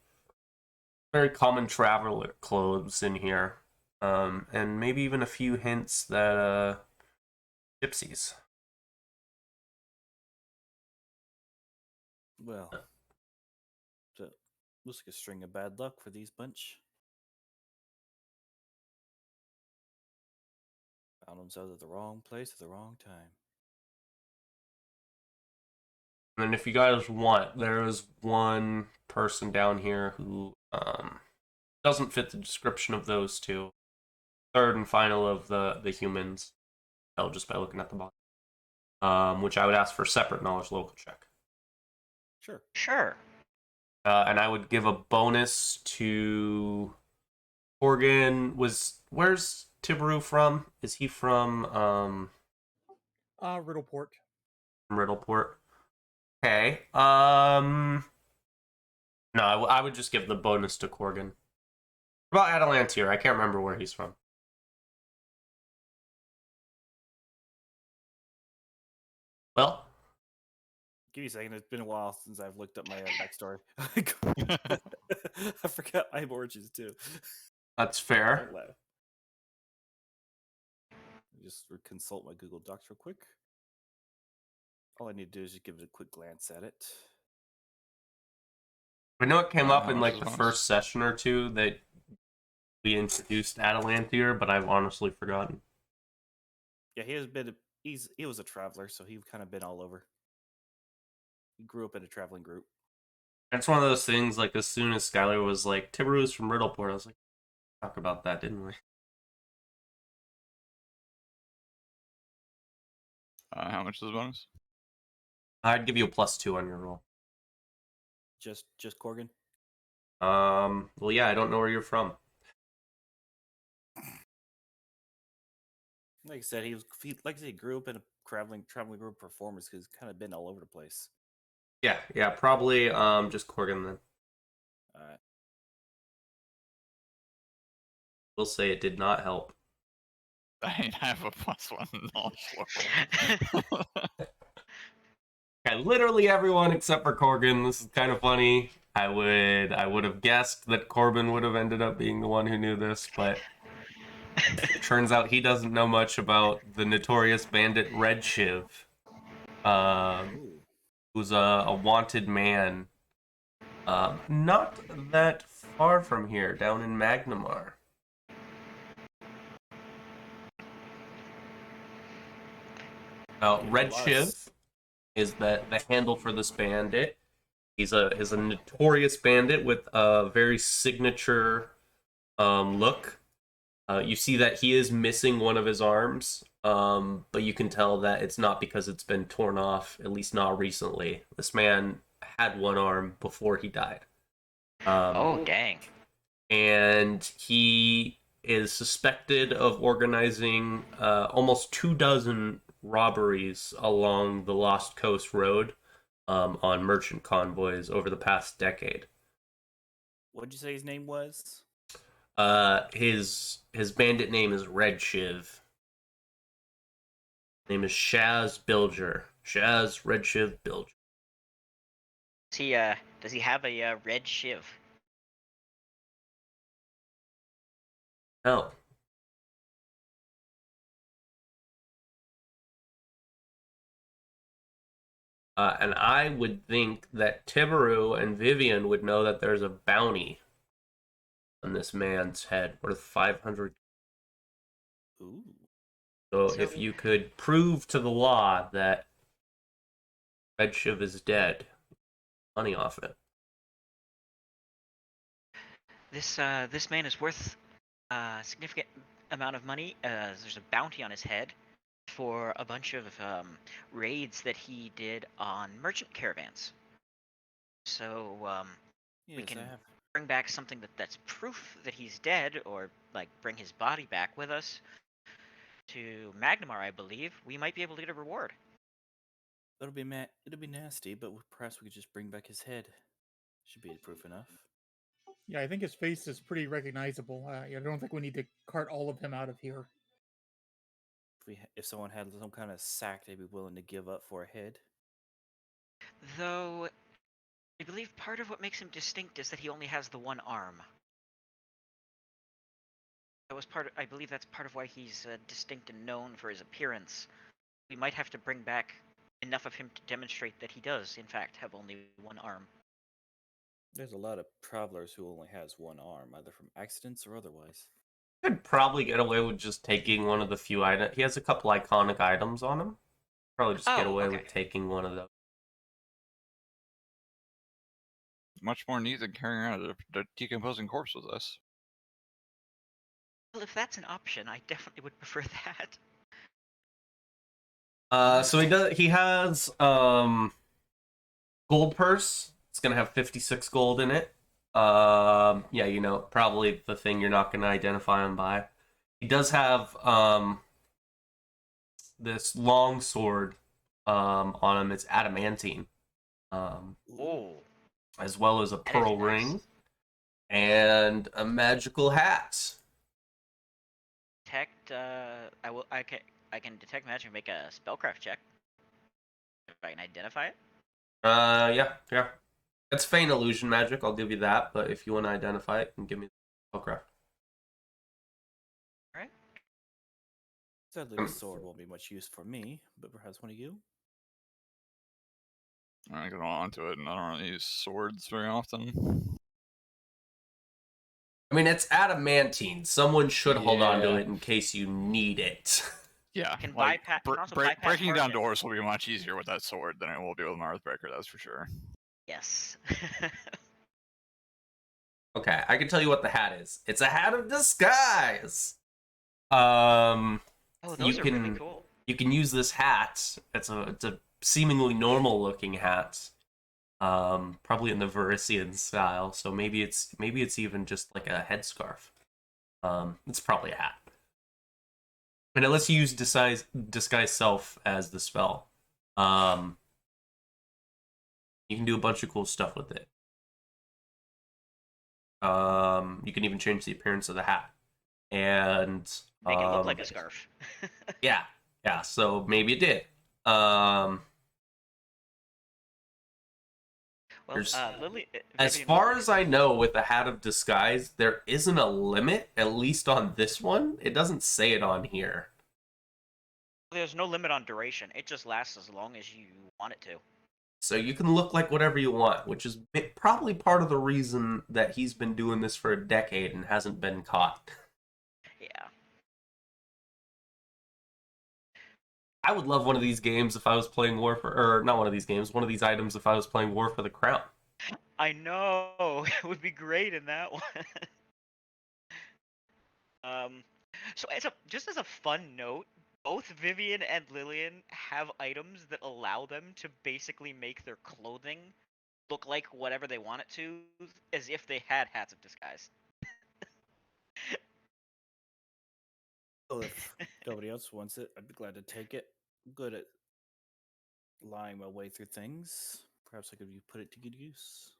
Very common traveler clothes in here, and maybe even a few hints that gypsies.
Well, so looks like a string of bad luck for these bunch. Found themselves at the wrong place at the wrong time.
And if you guys want, there is one person down here who doesn't fit the description of those 2. Third and final of the humans. Tell just by looking at the bottom. Which I would ask for separate knowledge local check.
Sure.
Sure.
And I would give a bonus to Corgan. Where's Tiberu from? Is he from
Riddleport.
Riddleport? Okay. No, I would just give the bonus to Corgan. What about Atalantir? I can't remember where he's from. Well,
Give me a second. It's been a while since I've looked up my backstory. I forgot my origins too.
that's fair.
Don't laugh. Just consult my Google Docs real quick. All I need to do is just give it a quick glance at it.
I know it came
Yeah,
up
how
in
much
like
is
the
bonus?
first session or 2 that we introduced Atalantir, but I've honestly forgotten.
Yeah, he was a traveler, so he's kind of been all over. He grew up in a traveling group.
It's one of those things, like, as soon as Skylar was like, Tiberu's from Riddleport, I was like, talk about that, didn't we?
How much is the bonus?
I'd give you a +2 on your roll.
Just Corgan.
Well, yeah, I don't know where you're from.
Like I said, he grew up in a traveling group of performers because he's kind of been all over the place.
Yeah, probably, just Corgan then.
All right.
We'll say it did not help.
I have a +1 knowledge level.
Okay, literally everyone except for Corgan. This is kind of funny. I would have guessed that Corbin would have ended up being the one who knew this, but it turns out he doesn't know much about the notorious bandit Red Shiv, who's a wanted man, not that far from here, down in Magnamar. Red Shiv is the handle for this bandit. He's a notorious bandit with a very signature look. You see that he is missing one of his arms, but you can tell that it's not because it's been torn off, at least not recently. This man had one arm before he died.
Oh, dang.
And he is suspected of organizing almost 24 robberies along the Lost Coast Road on merchant convoys over the past decade.
What did you say his name was?
His bandit name is Red Shiv. His name is Shaz Bilger. Shaz Red Shiv Bilger.
Does he have a red shiv?
No. And I would think that Tiberu and Vivian would know that there's a bounty on this man's head worth 500.
Ooh.
So
So-
if you could prove to the law that Red Shiv is dead, money off it.
This man is worth a significant amount of money. There's a bounty on his head for a bunch of raids that he did on merchant caravans. So
Yes,
can-
I have.
bring back something that's proof that he's dead, or like bring his body back with us to Magnamar, I believe. We might be able to get a reward.
It'll be nasty, but perhaps we could just bring back his head. Should be proof enough.
Yeah, I think his face is pretty recognizable. I don't think we need to cart all of him out of here.
If someone had some kind of sack, they'd be willing to give up for a head.
Though, I believe part of what makes him distinct is that he only has the one arm. I believe that's part of why he's distinct and known for his appearance. We might have to bring back enough of him to demonstrate that he does, in fact, have only one arm.
There's a lot of travelers who only has one arm, either from accidents or otherwise.
Could probably get away with just taking one of the few items. He has a couple iconic items on him. Probably just get away with taking one of those.
Much more neat than carrying around a decomposing corpse with us.
Well, if that's an option, I definitely would prefer that.
So he has gold purse. It's gonna have 56 gold in it. Yeah, probably the thing you're not gonna identify him by. He does have this long sword on him. It's adamantine.
Oh,
As well as a
that is
pearl
nice.
ring and a magical hat.
Detect. I can detect magic and make a spellcraft check. If I can identify it.
Yeah. It's feign illusion magic, I'll give you that, but if you want to identify it, then give me the spellcraft.
Alright.
Sadly, the sword won't be much use for me, but perhaps one of you?
I get on to it, and I don't really use swords very often.
I mean, it's adamantine. Someone should hold on to
Yeah.
it in case you need it.
Yeah,
Can
like
bypass- can also bypass
breaking down
target.
doors will be much easier with that sword than it will be with an Earthbreaker. That's for sure.
Yes.
Okay, I can tell you what the hat is. It's a hat of disguise.
Oh, those
You
are really
can-
cool.
You can use this hat. It's a seemingly normal looking hat. Probably in the Varisian style, so maybe it's even just like a headscarf. It's probably a hat. And it lets you use disguise self as the spell. You can do a bunch of cool stuff with it. You can even change the appearance of the hat. And
Make it look like a scarf.
yeah. So maybe it did. Well,
Lily.
as
Vivian,
far
what-
as I know, with the hat of disguise, there isn't a limit, at least on this one. It doesn't say it on here.
there's no limit on duration. It just lasts as long as you want it to.
So you can look like whatever you want, which is probably part of the reason that he's been doing this for a decade and hasn't been caught.
Yeah.
I would love one of these games if I was playing War for, or not one of these games, one of these items if I was playing War for the Crown.
I know it would be great in that one. um, so just as a fun note, both Vivian and Lillian have items that allow them to basically make their clothing look like whatever they want it to, as if they had hats of disguise.
Well, if nobody else wants it, I'd be glad to take it. I'm good at lying my way through things. Perhaps I could put it to good use.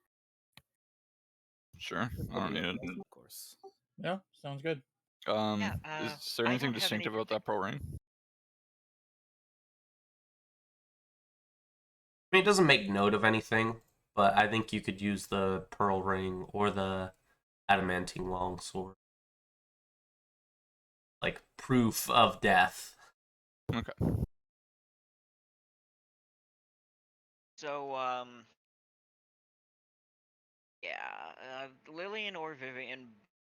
Sure, I don't need it.
Of course.
Yeah, sounds good.
Yeah,
Is there
I
anything
don't have any
distinctive about that pro ring?
I mean, it doesn't make note of anything, but I think you could use the pearl ring or the adamantine longsword. Like proof of death.
Okay.
So, yeah, Lillian or Vivian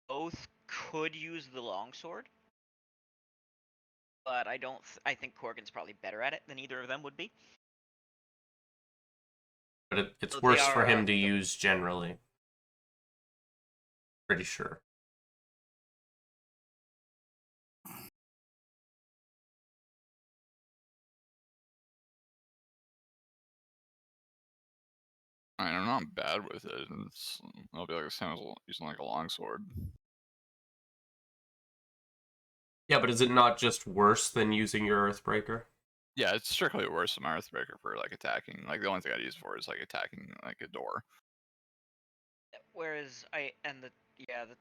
both could use the longsword, but I don't. I think Corgan's probably better at it than either of them would be.
But it's
So they
worse for
are
him to use generally. Pretty sure.
I mean, I'm not bad with it. It'll be like the same as using like a longsword.
Yeah, but is it not just worse than using your Earthbreaker?
Yeah, it's strictly worse than my Earthbreaker for like attacking. Like the only thing I'd use for is like attacking like a door.
Whereas the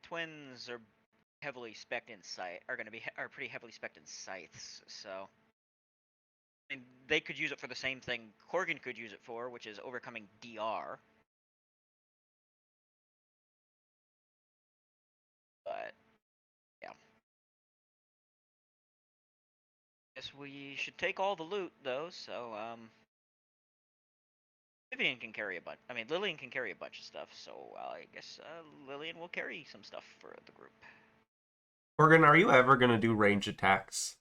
twins are heavily spec'd in sight are gonna be are pretty heavily spec'd in scythes, so I mean, they could use it for the same thing Corgan could use it for, which is overcoming DR. But yeah, guess we should take all the loot though. So Vivian can carry a bunch. I mean, Lillian can carry a bunch of stuff. So I guess Lillian will carry some stuff for the group.
Morgan, are you ever going to do range attacks?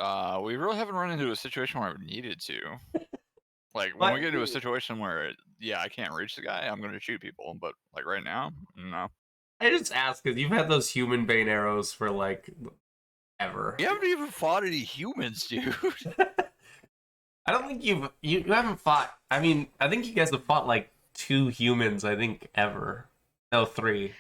We really haven't run into a situation where I've needed to. Like when
What?
we get into a situation where, yeah, I can't reach the guy, I'm going to shoot people. But like right now, no.
I just ask because you've had those human bane arrows for like ever.
You haven't even fought any humans, dude.
I don't think you haven't fought. I mean, I think you guys have fought like 2 humans. I think ever. No, 3.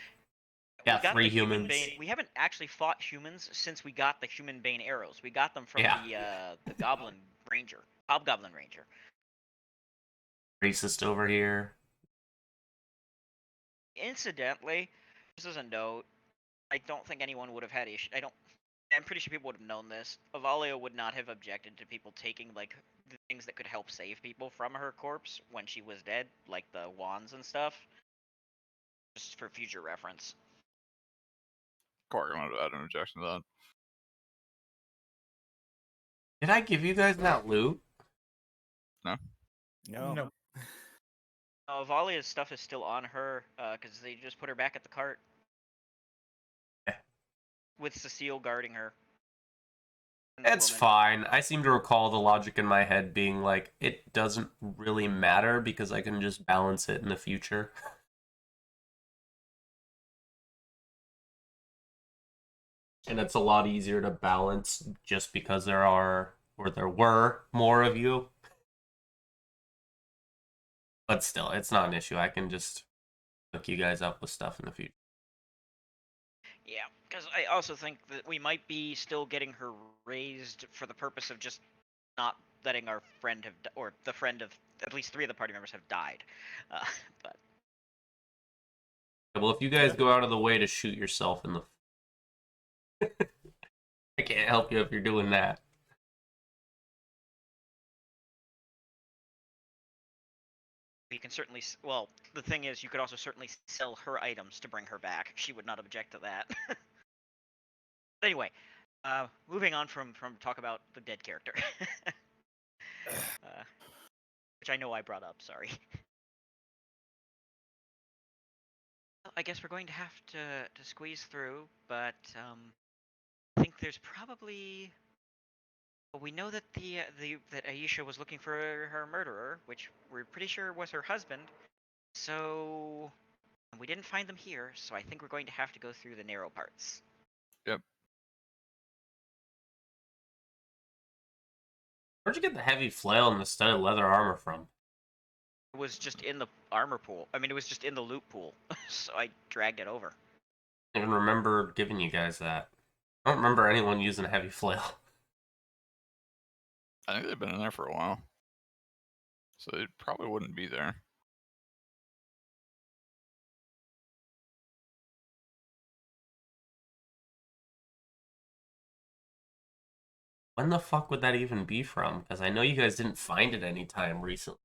Yeah,
We got
3
the human
humans.
bane. We haven't actually fought humans since we got the human bane arrows. We got them from
Yeah.
the goblin ranger, hobgoblin ranger.
Racist over here.
Incidentally, just as a note, I don't think anyone would have had issue. I'm pretty sure people would have known this. Avalia would not have objected to people taking like the things that could help save people from her corpse when she was dead, like the wands and stuff. Just for future reference.
Corey would have had an objection to that.
Did I give you guys that loot?
No.
No.
Avalia's stuff is still on her, because they just put her back at the cart.
Yeah.
With Cecile guarding her.
It's fine. I seem to recall the logic in my head being like, it doesn't really matter because I can just balance it in the future. And it's a lot easier to balance just because there were more of you. But still, it's not an issue. I can just hook you guys up with stuff in the future.
Yeah, because I also think that we might be still getting her raised for the purpose of just not letting our friend have, or the friend of at least 3 of the party members have died. But
Well, if you guys go out of the way to shoot yourself in the... I can't help you if you're doing that.
we can certainly, well, the thing is, you could also certainly sell her items to bring her back. She would not object to that. Anyway, moving on from talk about the dead character. Which I know I brought up, sorry. I guess we're going to have to squeeze through, but I think there's probably. Well, we know that that Aisha was looking for her murderer, which we're pretty sure was her husband. So we didn't find them here, so I think we're going to have to go through the narrow parts.
Yep.
Where'd you get the heavy flail and the studded leather armor from?
It was just in the armor pool. I mean, it was just in the loot pool, so I dragged it over.
I don't even remember giving you guys that. I don't remember anyone using a heavy flail.
I think they've been in there for a while. So it probably wouldn't be there.
When the fuck would that even be from? Because I know you guys didn't find it anytime recently.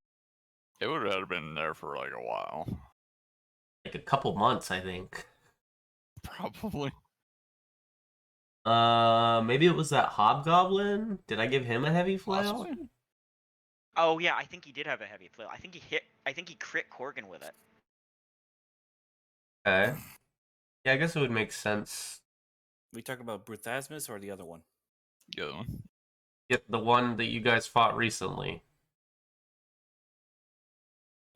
It would have been there for like a while.
Like a couple months, I think.
Probably.
Maybe it was that hobgoblin? Did I give him a heavy flail?
Possibly.
Oh yeah, I think he did have a heavy flail. I think he crit Corgan with it.
Okay. Yeah, I guess it would make sense.
We talking about Bruthasmus or the other one?
The other one.
Get the one that you guys fought recently.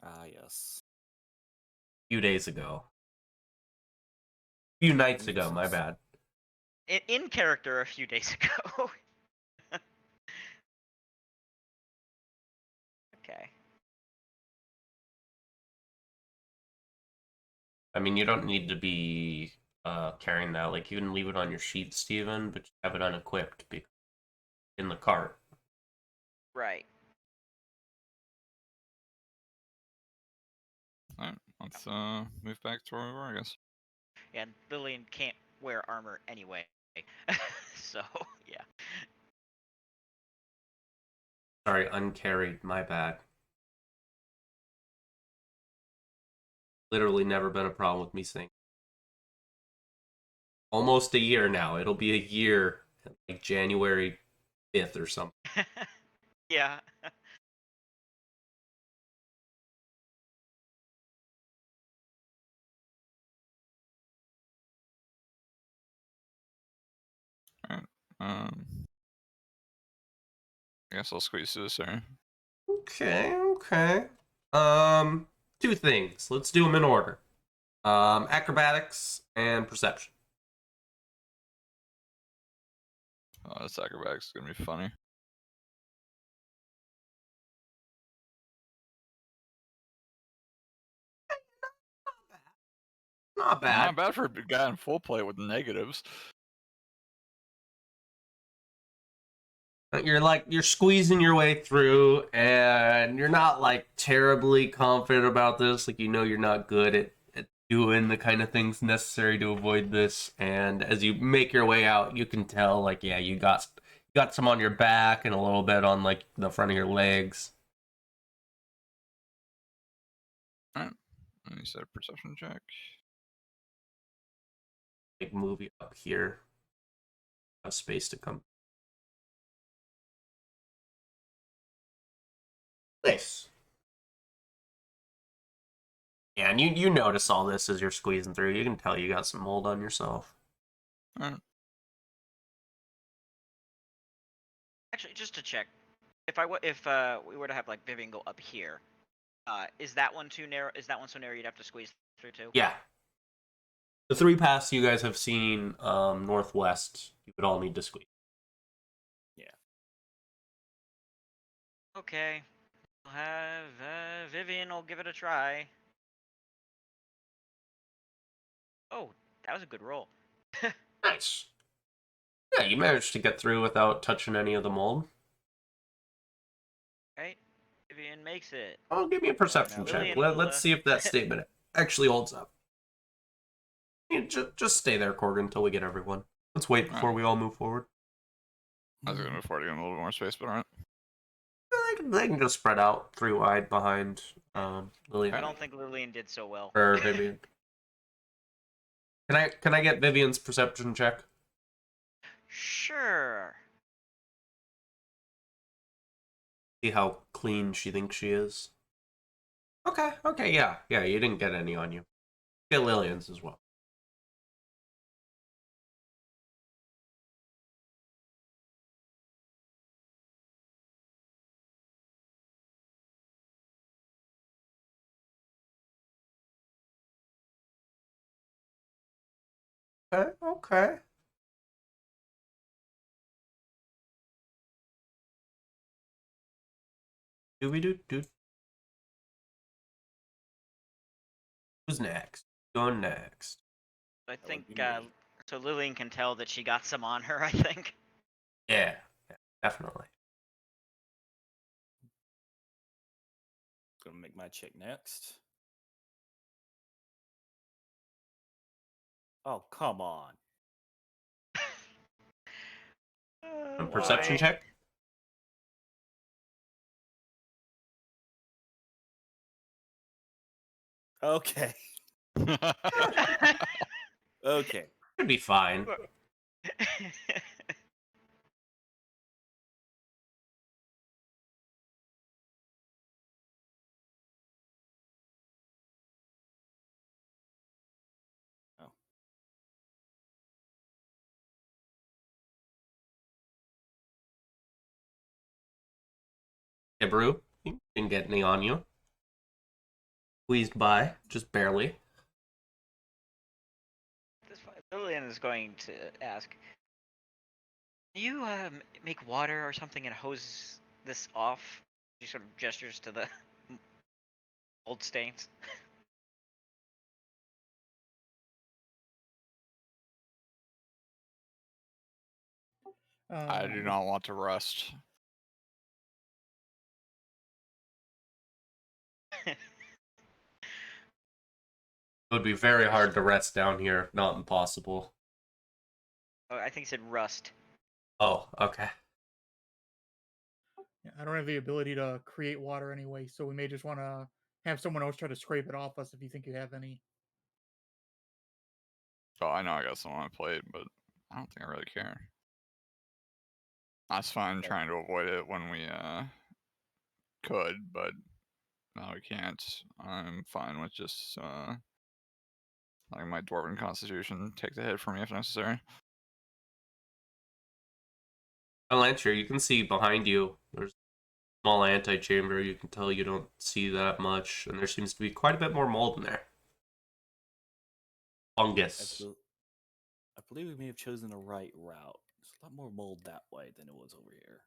Ah, yes.
A few days ago. A few nights ago, my bad.
In character a few days ago. Okay.
I mean, you don't need to be carrying that. Like, you can leave it on your sheet, Steven, but you have it unequipped in the cart.
Right.
Alright, let's move back to where we were, I guess.
Yeah, Lillian can't wear armor anyway. So, yeah.
Sorry, uncarried. My bad. Literally never been a problem with me saying. Almost a year now. It'll be a year, like January 5th or something.
Yeah.
Alright. I guess I'll squeeze through this area.
Okay. Two things. Let's do them in order. Acrobatics and perception.
Oh, this acrobatics is gonna be funny.
Not bad.
Not bad for a guy in full plate with negatives.
You're squeezing your way through, and you're not like terribly confident about this. Like, you know, you're not good at doing the kind of things necessary to avoid this. And as you make your way out, you can tell, like, yeah, you got some on your back and a little bit on like the front of your legs.
Alright. Let me set a perception check.
Big movie up here. Have space to come. Nice. Yeah, and you notice all this as you're squeezing through. You can tell you got some mold on yourself.
Alright.
Actually, just to check, if we were to have like Vivian go up here, is that one too narrow? Is that one so narrow you'd have to squeeze through too?
Yeah. The three paths you guys have seen northwest, you would all need to squeeze.
Yeah.
Okay. We'll have Vivian will give it a try. Oh, that was a good roll.
Nice. Yeah, you managed to get through without touching any of the mold.
Right? Vivian makes it.
Oh, give me a perception
Now,
check.
Lillian will,
Let's see if that statement actually holds up. Just stay there, Corgan, until we get everyone. Let's wait before we all move forward.
I was gonna move forward to get a little bit more space, but alright.
They can just spread out 3 wide behind Lillian.
I don't think Lillian did so well.
Or Vivian. Can I get Vivian's perception check?
Sure.
See how clean she thinks she is. Okay, yeah, you didn't get any on you. Get Lillian's as well. Okay. Do. Who's next? Going next.
I
That
think
would be me.
so. Lillian can tell that she got some on her. I think.
Yeah, definitely.
Gonna make my check next. Oh, come on.
A perception
Why?
check.
Okay. Okay.
Should be fine.
Oh.
Hey, Brew, you didn't get any on you. Squeezed by, just barely.
Lillian is going to ask, "Can you make water or something and hose this off?" She sort of gestures to the old stains.
I do not want to rest.
It would be very hard to rest down here, if not impossible.
Oh, I think it said rust.
Oh, okay.
Yeah, I don't have the ability to create water anyway, so we may just want to have someone else try to scrape it off us if you think you have any.
Oh, I know I got some on my plate, but I don't think I really care. That's fine trying to avoid it when we could, but no, we can't. I'm fine with just letting my dwarven constitution take the hit for me if necessary.
Elantra, you can see behind you, there's a small antechamber. You can tell you don't see that much, and there seems to be quite a bit more mold in there. Fungus.
I believe we may have chosen the right route. There's a lot more mold that way than it was over here.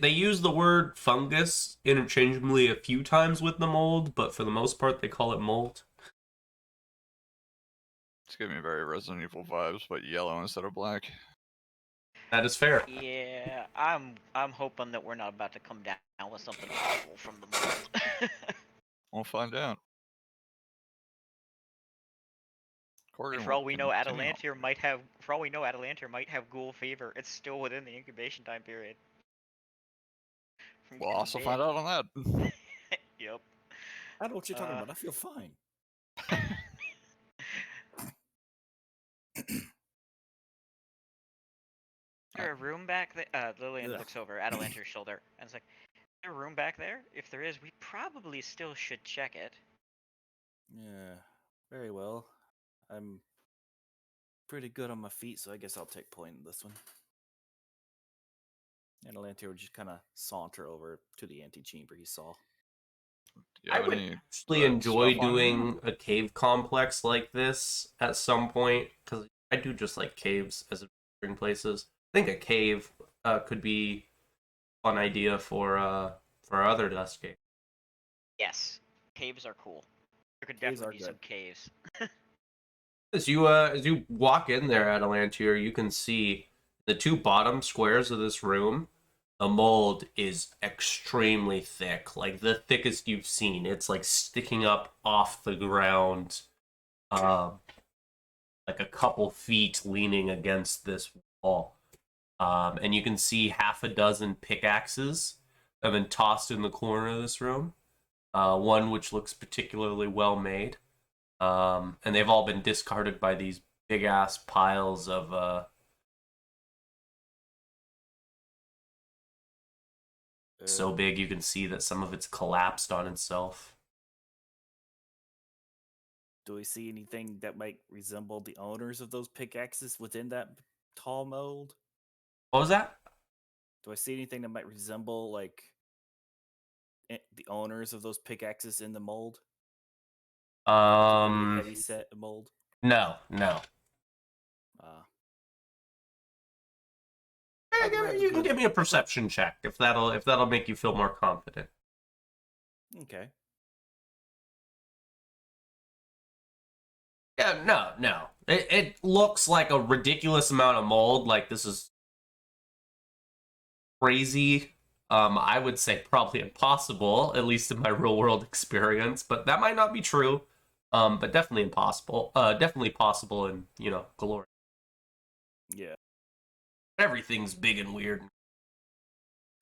They use the word fungus interchangeably a few times with the mold, but for the most part they call it mold.
It's giving me very Resident Evil vibes, but yellow instead of black.
That is fair.
Yeah, I'm hoping that we're not about to come down with something awful from the mold.
We'll find out. Corgan
For
will
all we know,
continue on.
Atalantir might have. For all we know, Atalantir might have ghoul fever. It's still within the incubation time period. From
We'll
getting
also
bit.
find out on that.
Yep.
I don't know what you're talking about. I feel fine.
Is there a room back there? Lillian
Ugh.
looks over Atalantir's shoulder and is like, "Is there a room back there? If there is, we probably still should check it."
Yeah, very well. I'm pretty good on my feet, so I guess I'll take point in this one. And Alantir would just kind of saunter over to the antechamber he saw.
Do you
I
have
would
any
actually
red
enjoy
stuff on you?
doing a cave complex like this at some point, because I do just like caves as adventuring places. I think a cave could be a fun idea for our other dust cave.
Yes, caves are cool. There could
Caves
definitely
are
be
good.
some caves.
As you walk in there, Atalantir, you can see the two bottom squares of this room. The mold is extremely thick, like the thickest you've seen. It's like sticking up off the ground, um, like a couple feet leaning against this wall. And you can see half a dozen pickaxes have been tossed in the corner of this room. One which looks particularly well made. And they've all been discarded by these big ass piles of so big you can see that some of it's collapsed on itself.
Do we see anything that might resemble the owners of those pickaxes within that tall mold?
What was that?
Do I see anything that might resemble like the owners of those pickaxes in the mold? Heavy set mold.
No.
I'd rather
You can
good-
give me a perception check if that'll make you feel more confident.
Okay.
Yeah, no. It looks like a ridiculous amount of mold. Like this is crazy. I would say probably impossible, at least in my real world experience, but that might not be true. But definitely impossible. Definitely possible in, Glory.
Yeah.
Everything's big and weird.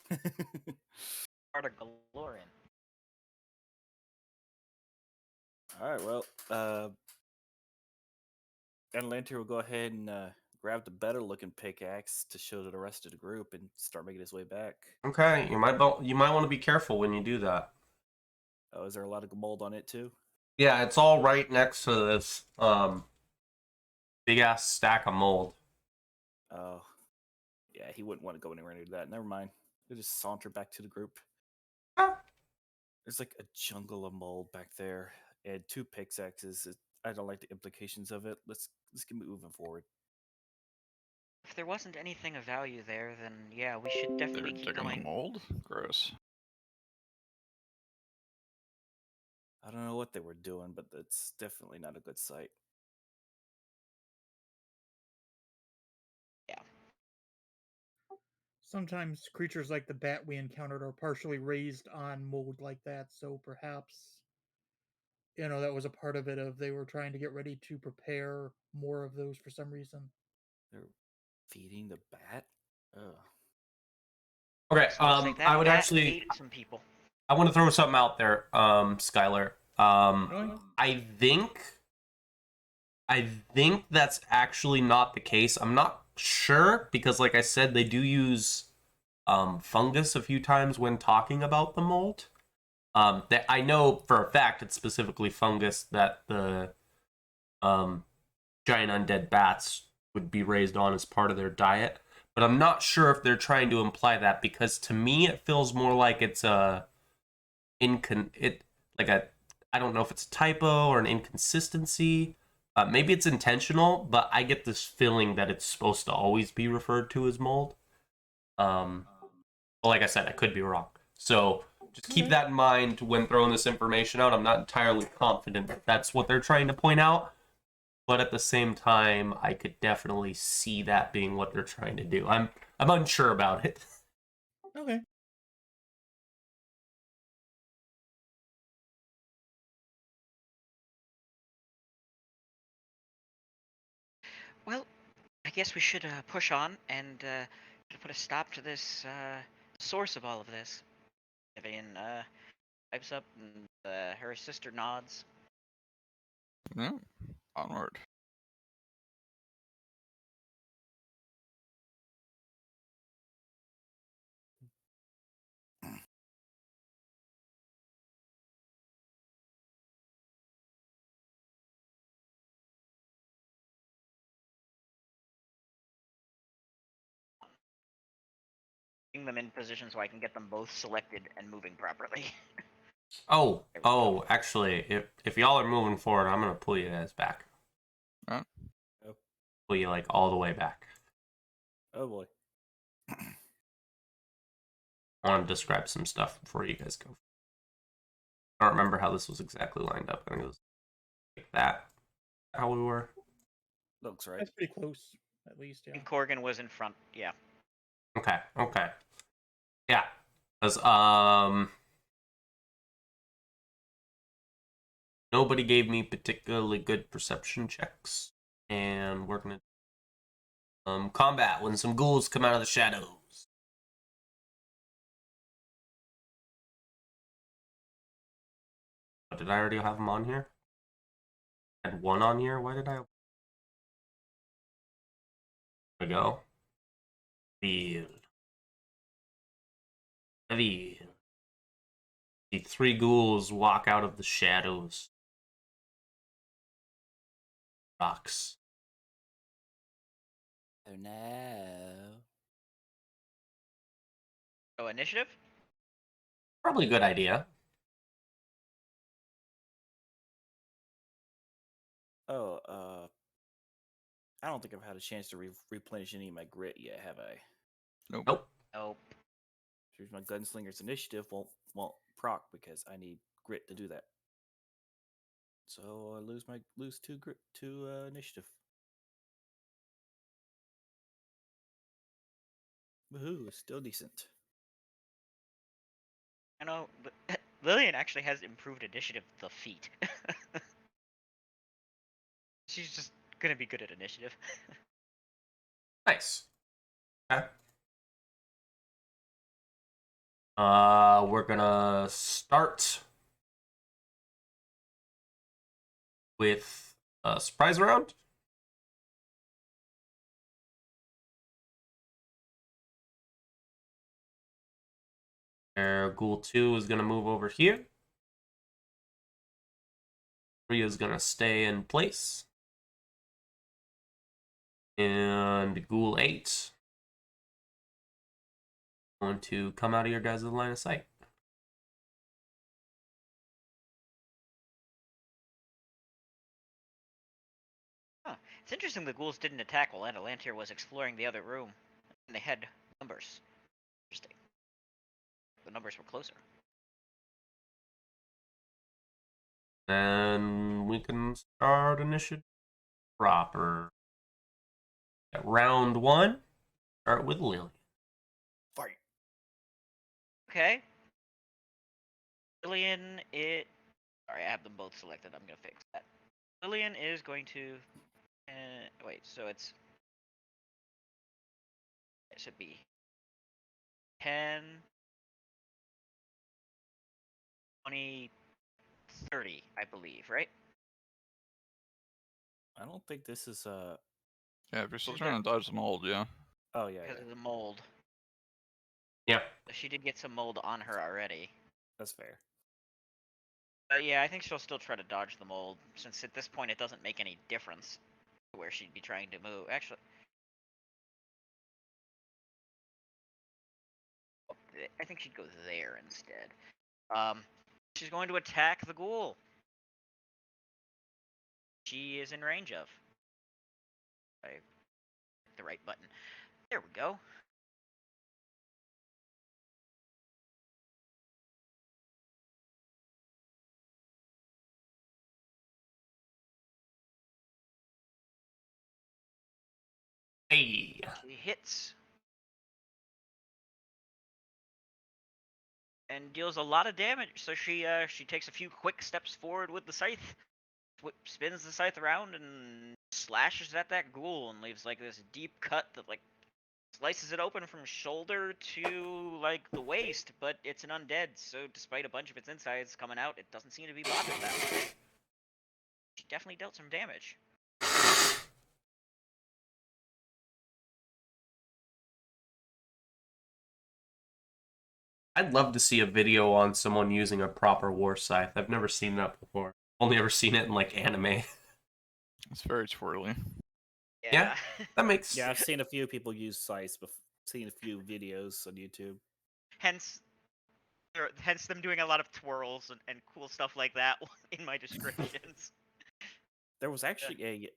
Part of Galoran.
All right. Well, Atlanteer will go ahead and grab the better looking pickaxe to show to the rest of the group and start making his way back.
Okay, you might want to be careful when you do that.
Oh, is there a lot of mold on it too?
Yeah, it's all right next to this big ass stack of mold.
Oh, yeah. He wouldn't want to go anywhere near that. Never mind. He'll just saunter back to the group.
Ah.
There's like a jungle of mold back there, and 2 pickaxes. I don't like the implications of it. Let's keep moving forward.
If there wasn't anything of value there, then yeah, we should
They're
definitely keep
digging the
going.
mold? Gross.
I don't know what they were doing, but it's definitely not a good sight.
Yeah.
Sometimes creatures like the bat we encountered are partially raised on mold like that, so perhaps that was a part of it. Of they were trying to get ready to prepare more of those for some reason.
They're feeding the bat. Ugh.
Okay,
Looks like that
I would
bat
actually
ate some people.
I want to throw something out there, Skylar.
Really?
I think that's actually not the case. I'm not sure because, like I said, they do use fungus a few times when talking about the mold. That I know for a fact it's specifically fungus that the giant undead bats would be raised on as part of their diet. But I'm not sure if they're trying to imply that because to me it feels more like it's I don't know if it's a typo or an inconsistency. Maybe it's intentional, but I get this feeling that it's supposed to always be referred to as mold. But like I said, I could be wrong. So just keep that in mind when throwing this information out. I'm not entirely confident that that's what they're trying to point out, but at the same time, I could definitely see that being what they're trying to do. I'm unsure about it.
Okay.
Well, I guess we should push on and put a stop to this source of all of this. Vivian pipes up and her sister nods.
Yeah. Onward.
Getting them in position so I can get them both selected and moving properly.
Actually, if y'all are moving forward, I'm gonna pull you guys back.
Huh?
Oh.
Pull you like all the way back.
Oh boy.
I want to describe some stuff before you guys go. I don't remember how this was exactly lined up. I think it was like that. How we were.
Looks right.
That's pretty close, at least. Yeah.
And Corgan was in front. Yeah.
Okay. Yeah. Because nobody gave me particularly good perception checks, and we're gonna combat when some ghouls come out of the shadows. Oh, did I already have them on here? I had one on here. Why did I? There we go. Reveal. The 3 ghouls walk out of the shadows. Rocks.
Oh no.
Oh, initiative?
Probably a good idea.
Oh, I don't think I've had a chance to replenish any of my grit yet, have I?
Nope.
Nope.
Nope.
Here's my gunslinger's initiative won't proc because I need grit to do that. So I lose two initiative. Woohoo! Still decent.
I know, but Lillian actually has improved initiative the feet. She's just gonna be good at initiative.
Nice. Okay. We're gonna start with a surprise round. Ghoul 2 is gonna move over here. 3 is gonna stay in place. And Ghoul 8 going to come out of your guys' line of sight.
Huh. It's interesting the ghouls didn't attack while Atalantir was exploring the other room. And they had numbers. Interesting. The numbers were closer.
Then we can start initiative proper. At round 1, start with Lillian.
Fight.
Okay. Lillian, Sorry, I have them both selected. I'm gonna fix that. Lillian is going to... wait, so it should be 10, 20, 30, I believe, right?
I don't think this is
Yeah, if you're still
Is
trying to dodge the mold, yeah.
Oh yeah,
Because of the mold.
Yeah.
She did get some mold on her already.
that's fair.
Yeah, I think she'll still try to dodge the mold, since at this point it doesn't make any difference where she'd be trying to move. Actually, I think she'd go there instead. She's going to attack the ghoul. She is in range of. I hit the right button. There we go.
Hey.
She hits. And deals a lot of damage. So she takes a few quick steps forward with the scythe, spins the scythe around, and slashes at that ghoul and leaves like this deep cut that like slices it open from shoulder to like the waist. But it's an undead, so despite a bunch of its insides coming out, it doesn't seem to be bothered that much. She definitely dealt some damage.
I'd love to see a video on someone using a proper war scythe. I've never seen that before. Only ever seen it in like anime.
It's very twirly.
Yeah. That makes
Yeah, I've seen a few people use scythes. Seen a few videos on YouTube.
hence them doing a lot of twirls and cool stuff like that in my descriptions.
There was actually I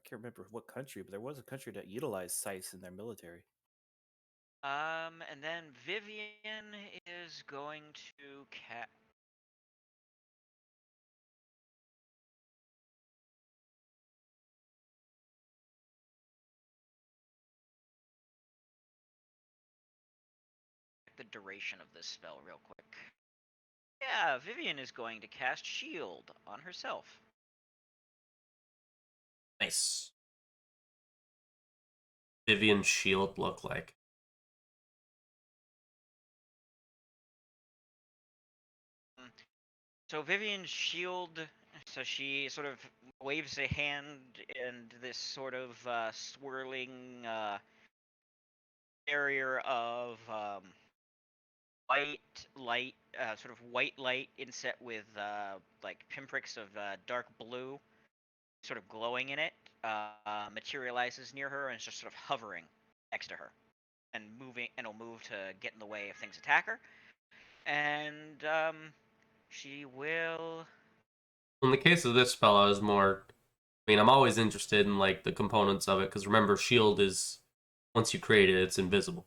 can't remember what country, but there was a country that utilized scythes in their military.
And then Vivian is going to the duration of this spell real quick. Yeah, Vivian is going to cast Shield on herself.
nice. Vivian's shield look like.
So Vivian's shield, so she sort of waves a hand, and this sort of swirling barrier of white light, sort of white light inset with like pinpricks of dark blue, sort of glowing in it, materializes near her and is just sort of hovering next to her, and moving, and will move to get in the way if things attack her. And she will.
In the case of this spell, I was more I mean, I'm always interested in like the components of it because remember, shield is once you create it, it's invisible.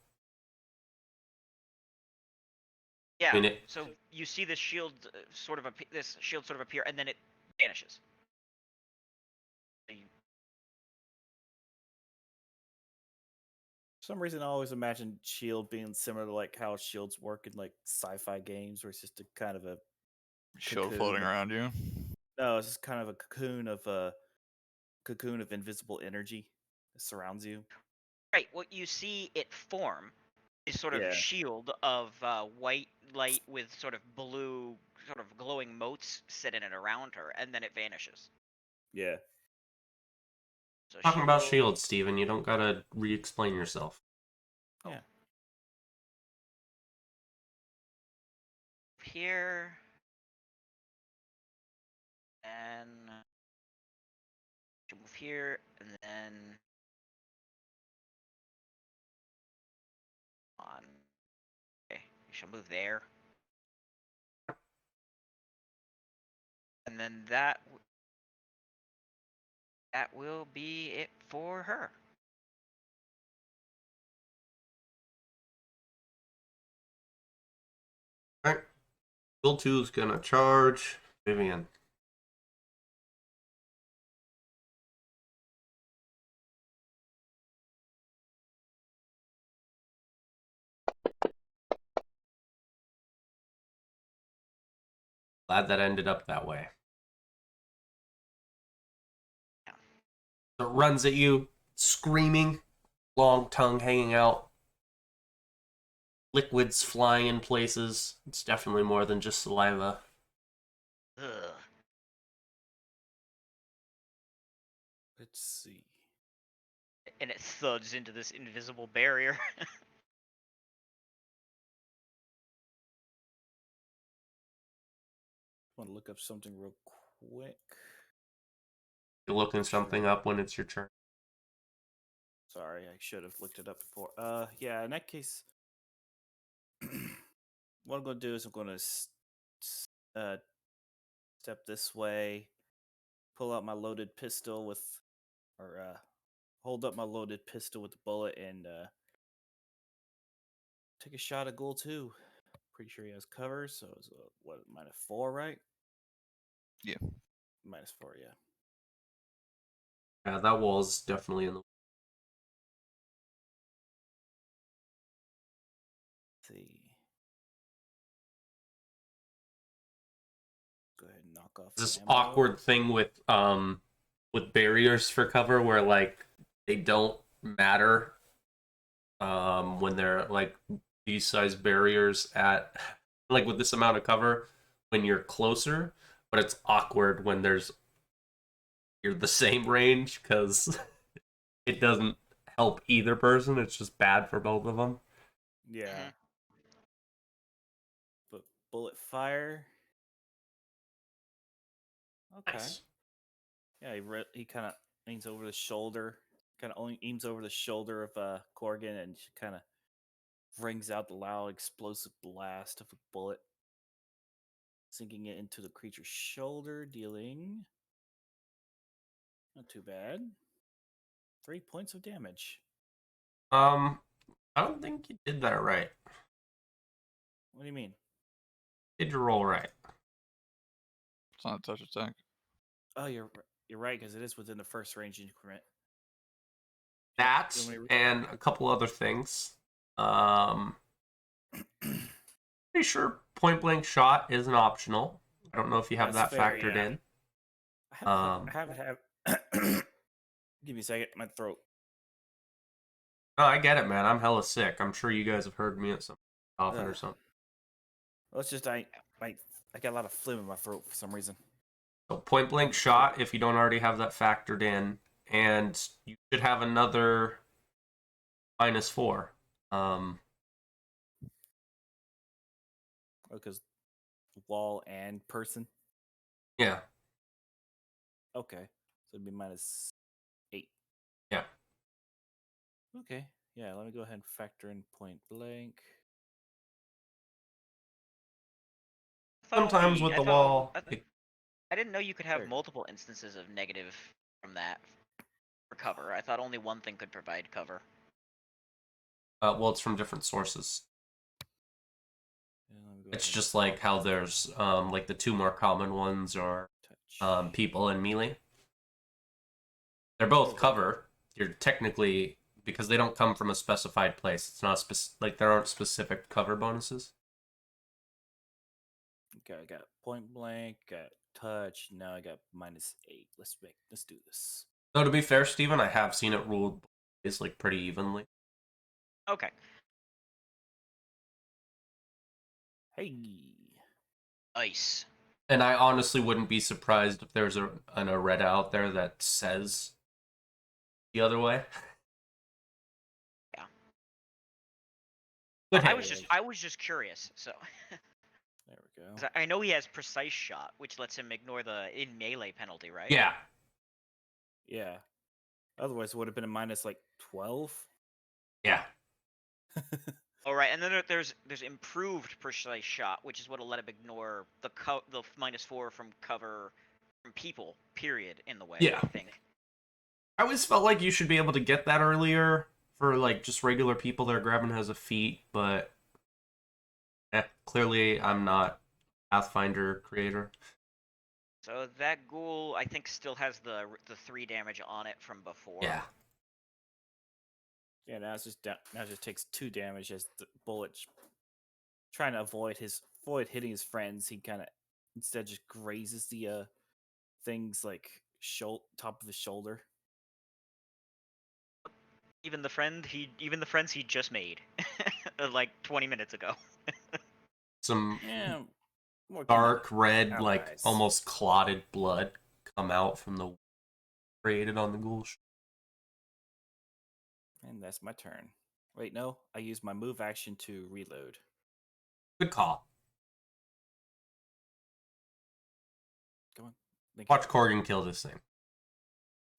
Yeah.
I mean, it,
So you see this shield this shield sort of appear, and then it vanishes. So
For some reason, I always imagined Shield being similar to like how shields work in like sci-fi games, where it's just a kind of a
Shield
cocoon
floating
of-
around you.
no, it's just kind of a cocoon of invisible energy that surrounds you.
Right. What you see it form is sort of a
Yeah.
shield of white light with sort of blue, sort of glowing motes set in it around her, and then it vanishes.
Yeah.
So
talking about
shield.
shield, Steven, you don't gotta re-explain yourself.
Yeah.
Here. And move here, and then on. Okay, you shall move there, and then that will be it for her.
Alright. Bill 2 is gonna charge Vivian. Glad that ended up that way.
Yeah.
So it runs at you, screaming, long tongue hanging out, liquids flying in places. It's definitely more than just saliva.
Ugh.
Let's see.
And it thuds into this invisible barrier.
Want to look up something real quick.
You're looking something up when it's your turn.
Sorry, I should have looked it up before. Yeah. In that case, what I'm going to do is I'm going to step this way, pull out my loaded pistol hold up my loaded pistol with the bullet, and take a shot at Ghoul 2. Pretty sure he has cover, so it's -4, right?
Yeah.
-4, yeah.
Yeah, that wall's definitely in the.
Let's see. Go ahead and knock off
This
ammo.
awkward thing with barriers for cover where like they don't matter when they're like these size barriers at like with this amount of cover when you're closer, but it's awkward when you're the same range because it doesn't help either person. It's just bad for both of them.
Yeah.
Mhm.
But bullet fire. Okay.
Nice.
Yeah, he kind of aims over the shoulder. Kind of aims over the shoulder of Corgan and kind of rings out the loud explosive blast of a bullet, sinking it into the creature's shoulder, dealing not too bad 3 points of damage.
I don't think you did that right.
What do you mean?
Did you roll right?
It's not a touch attack.
Oh, you're right, because it is within the first range increment.
That
You want me to
and a couple other things. Um, pretty sure point blank shot is an optional. I don't know if you have
That's
that
fair,
factored
yeah.
in.
I have Give me a second, my throat.
No, I get it, man. I'm hella sick. I'm sure you guys have heard me at some coughing or
Ugh.
something.
Well, it's just I got a lot of phlegm in my throat for some reason.
So point blank shot, if you don't already have that factored in, and you should have another -4.
Because wall and person.
Yeah,
Okay, so it'd be -8.
yeah.
Okay, yeah. Let me go ahead and factor in point blank.
I thought
Sometimes with the wall,
I didn't know you could have
Sure.
multiple instances of negative from that for cover. I thought only one thing could provide cover.
Well, it's from different sources.
Yeah, let me go
It's
ahead
just
and
like how there's like the two more common ones are
touch.
people and melee. They're both
Oh.
cover. You're technically, because they don't come from a specified place. It's not like there aren't specific cover bonuses.
Okay, I got point blank, got touch. Now I got -8. Let's do this.
Though to be fair, Steven, I have seen it ruled is like pretty evenly.
Okay.
Hey.
Ice.
And I honestly wouldn't be surprised if there's a Reddit out there that says the other way.
Yeah.
Good
I
hit.
was just curious. So
There we go.
'Cause I know he has precise shot, which lets him ignore the in melee penalty, right?
Yeah.
Yeah. Otherwise, it would have been a -12.
Yeah.
Oh right, and then there's improved precise shot, which is what'll let him ignore the -4 from cover from people. Period. In the way,
Yeah.
I think.
I always felt like you should be able to get that earlier for like just regular people that are grabbing as a feat, but clearly I'm not Pathfinder creator.
So that ghoul, I think, still has the 3 damage on it from before.
Yeah.
Yeah, now it just takes 2 damage as the bullet trying to avoid hitting his friends. He kind of instead just grazes the things like top of his shoulder.
Even the friends he just made, like 20 minutes ago.
Some
Yeah, more
dark red, like
allies.
almost clotted blood come out from the created on the ghoul.
And that's my turn. Wait, no, I used my move action to reload.
Good call.
Go on. Thank
Watch
you.
Corgan kill this thing.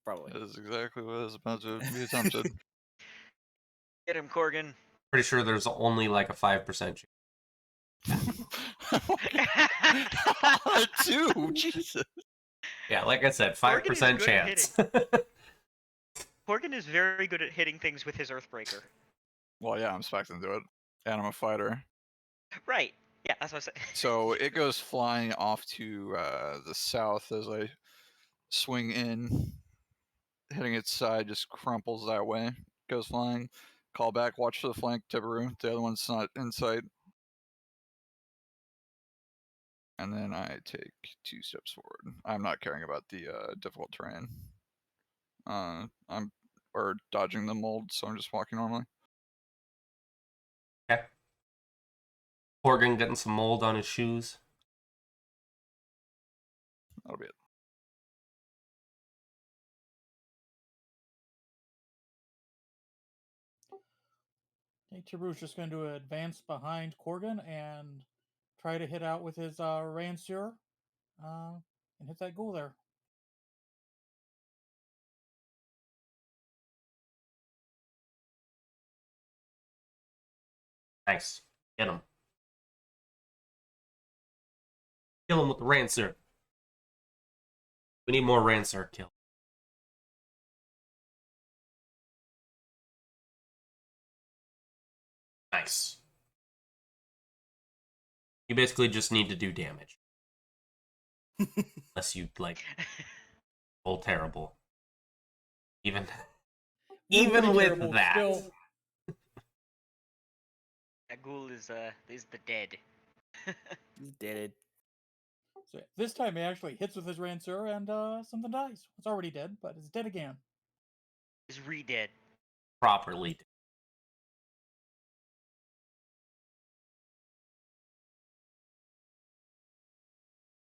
Probably.
That is exactly what I was about to be attempted.
Get him, Corgan.
Pretty sure there's only like a 5% chance.
Two, Jesus.
Yeah, like I said,
Corgan is
5%
good at
chance.
Corgan is very good at hitting things with his Earthbreaker.
Well, yeah, I'm expecting to do it. And I'm a fighter.
Right. Yeah, that's what I said.
So it goes flying off to the south as I swing in, hitting its side, just crumples that way. Goes flying. Call back, watch for the flank, Tibaru. The other one's not in sight. And then I take 2 steps forward. I'm not caring about the difficult terrain. I'm dodging the mold, so I'm just walking normally.
Okay. Corgan getting some mold on his shoes.
That'll be it.
Okay, Tibu's just going to advance behind Corgan and try to hit out with his Ranseur and hit that ghoul there.
Nice. Get him. Kill him with the Rancer. We need more Rancer kill. Nice. You basically just need to do damage. Unless you, like, roll terrible. Even
Pretty
with
terrible,
that.
still.
That ghoul is the dead.
He's dead.
So this time he actually hits with his Ranseur and something dies. It's already dead, but it's dead again.
Is re-dead.
Properly.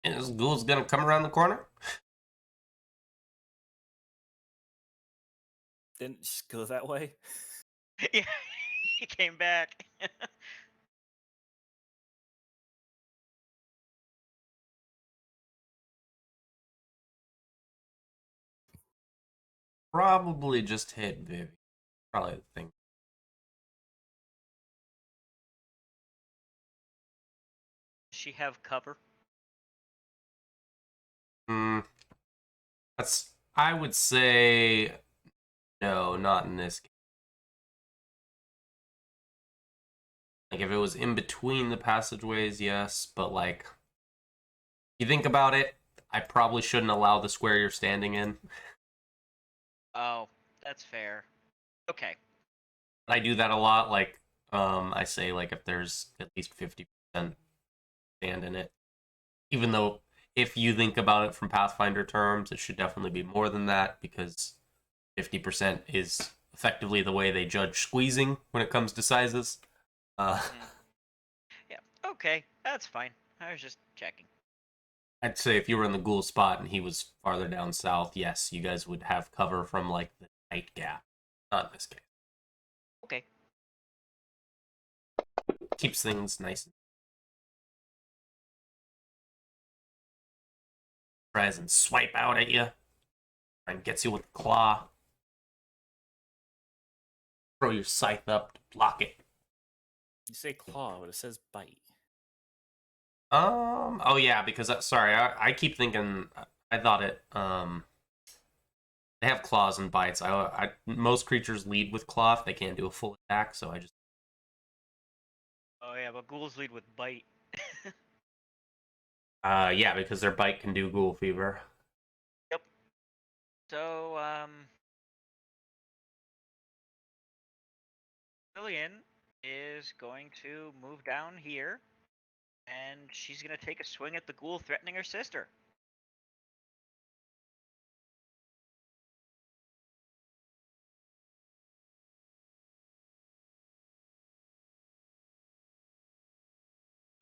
And this ghoul's gonna come around the corner?
Didn't just go that way.
Yeah, he came back.
Probably just hit Viv. Probably the thing.
Does she have cover?
Hmm. That's I would say no, not in this game. Like if it was in between the passageways, yes, but like you think about it, I probably shouldn't allow the square you're standing in.
Oh, that's fair. Okay.
I do that a lot. Like, I say like if there's at least 50% stand in it, even though if you think about it from Pathfinder terms, it should definitely be more than that because 50% is effectively the way they judge squeezing when it comes to sizes.
Yeah. Okay, that's fine. I was just checking.
I'd say if you were in the ghoul spot and he was farther down south, yes, you guys would have cover from like the night gap. Not in this case.
Okay.
Keeps things nice. Tries and swipe out at you. And gets you with the claw. Throw your scythe up to block it.
You say claw, but it says bite.
Oh yeah, because sorry, I keep thinking. I thought it. They have claws and bites. Most creatures lead with claw if they can't do a full attack, so I just.
Oh yeah, but ghouls lead with bite.
Yeah, because their bite can do ghoul fever.
Yep. So Lillian is going to move down here, and she's gonna take a swing at the ghoul threatening her sister.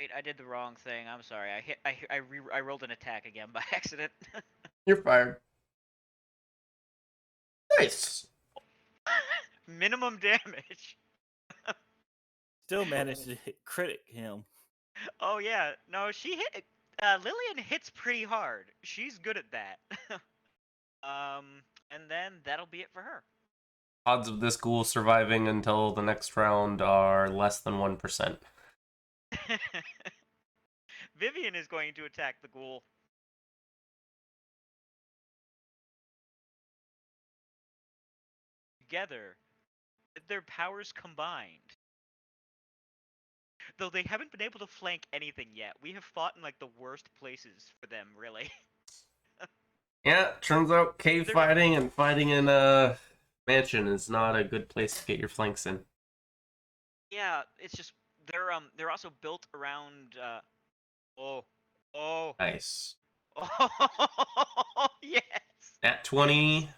Wait, I did the wrong thing. I'm sorry. I rolled an attack again by accident.
You're fired. Nice.
Minimum damage.
Still managed to crit him.
Oh yeah, no, she hit. Lillian hits pretty hard. She's good at that. And then that'll be it for her.
Odds of this ghoul surviving until the next round are less than 1%.
Vivian is going to attack the ghoul. Together, with their powers combined. Though they haven't been able to flank anything yet. We have fought in like the worst places for them, really.
Yeah, turns out cave
They're-
fighting and fighting in a mansion is not a good place to get your flanks in.
Yeah, it's just they're also built around oh
Nice.
yes.
At 20,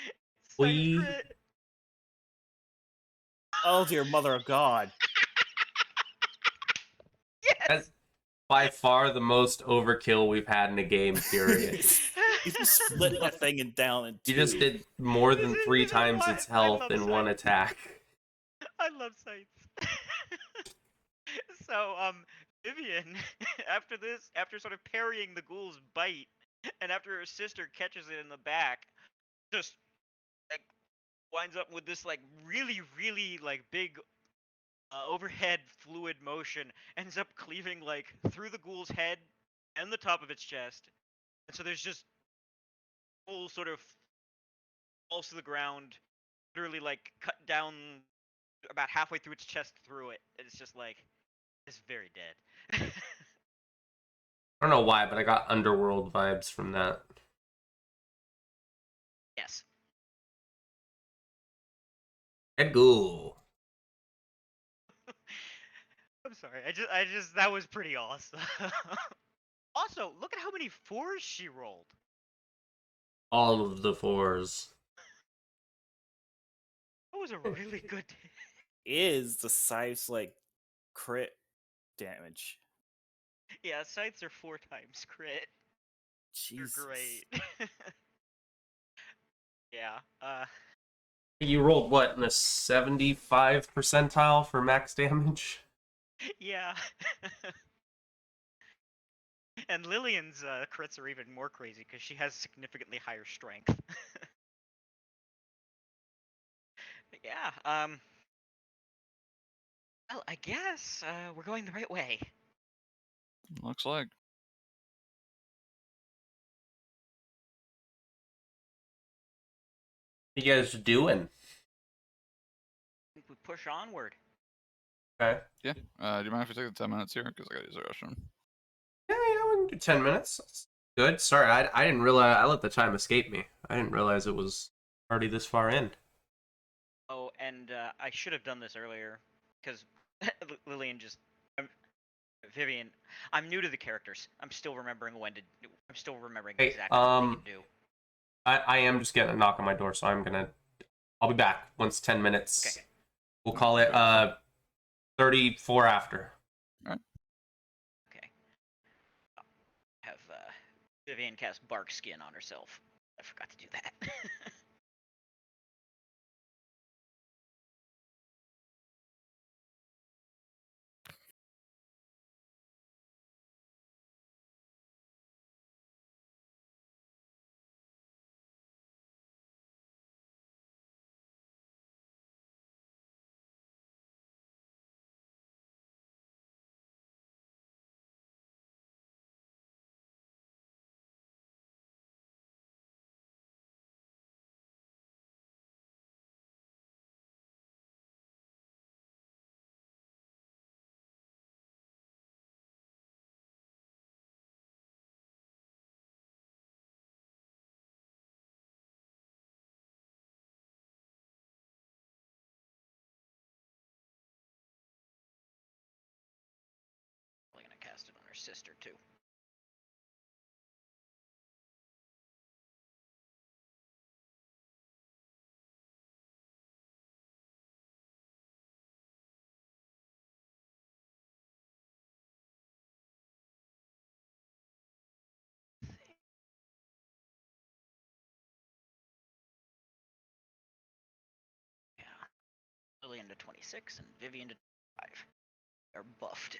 Scythe
we
crit.
Oh dear mother of God.
Yes.
that's by far the most overkill we've had in a game, period.
You just split that thing down in two.
You just did more than
This is-
3
this is
times
why
its
I
health
love
in one
Scythe.
attack.
I love scythes. So Vivian, after sort of parrying the ghoul's bite, and after her sister catches it in the back, just like winds up with this like really like big overhead fluid motion, ends up cleaving like through the ghoul's head and the top of its chest, and so there's just ghoul sort of falls to the ground, literally like cut down about halfway through its chest through it. It's just like it's very dead.
I don't know why, but I got Underworld vibes from that.
Yes.
Dead ghoul.
I'm sorry. I just that was pretty awesome. Also, look at how many 4s she rolled.
All of the 4s.
That was a really good.
Is the scythe's like crit damage.
Yeah, scythes are 4 times crit. They're
Jesus.
great. Yeah.
You rolled what in a 75 percentile for max damage?
Yeah. And Lillian's crits are even more crazy because she has significantly higher strength. Yeah. Well, I guess we're going the right way.
Looks like.
you guys doing?
I think we push onward.
Okay.
Yeah. Do you mind if we take the 10 minutes here? Because I gotta use the restroom.
Yeah, we can do 10 minutes. That's good. Sorry, I didn't realize. I let the time escape me. I didn't realize it was already this far in.
Oh, and I should have done this earlier, because Lillian just... Vivian, I'm new to the characters. I'm still remembering I'm still remembering
Hey,
exactly what they can do.
I am just getting a knock on my door, so I'll be back once 10 minutes.
Okay.
We'll call it 34 after.
Okay. Have Vivian cast Bark Skin on herself. I forgot to do that. Probably gonna cast it on her sister too. Yeah. Lillian to 26 and Vivian to 5. They're buffed.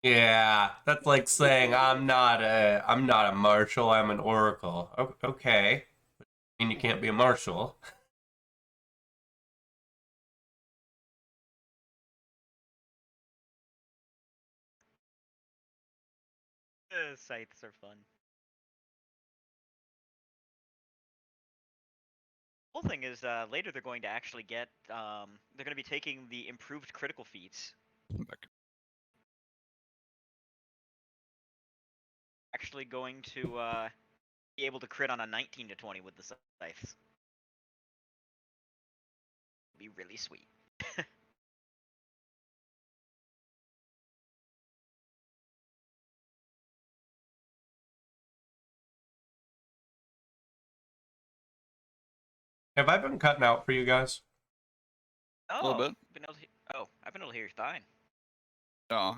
Yeah, that's like saying I'm not a marshal, I'm an oracle. Okay. I mean, you can't be a marshal.
Scythes are fun. Whole thing is later they're going to actually get they're going to be taking the improved critical feats. Actually going to be able to crit on a 19 to 20 with the scythes. Be really sweet.
Have I been cutting out for you guys?
little bit.
I've been able to hear you fine.
No,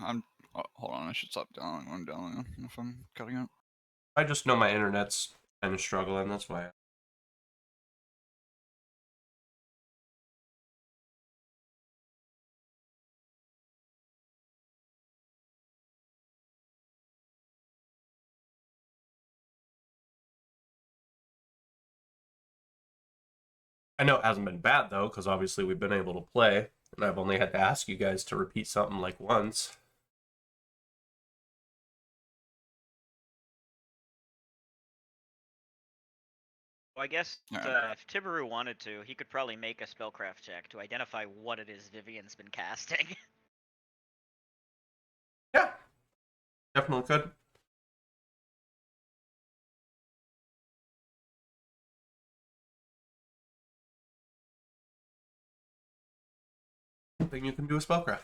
hold on, I should stop dialing when I'm dialing if I'm cutting out.
I just know my internet's kind of struggling, that's why. I know it hasn't been bad, though, because obviously we've been able to play, and I've only had to ask you guys to repeat something like once.
Well, I guess
Alright.
if Tibaru wanted to, he could probably make a spellcraft check to identify what it is Vivian's been casting.
Yeah, definitely could. Then you can do a spellcraft.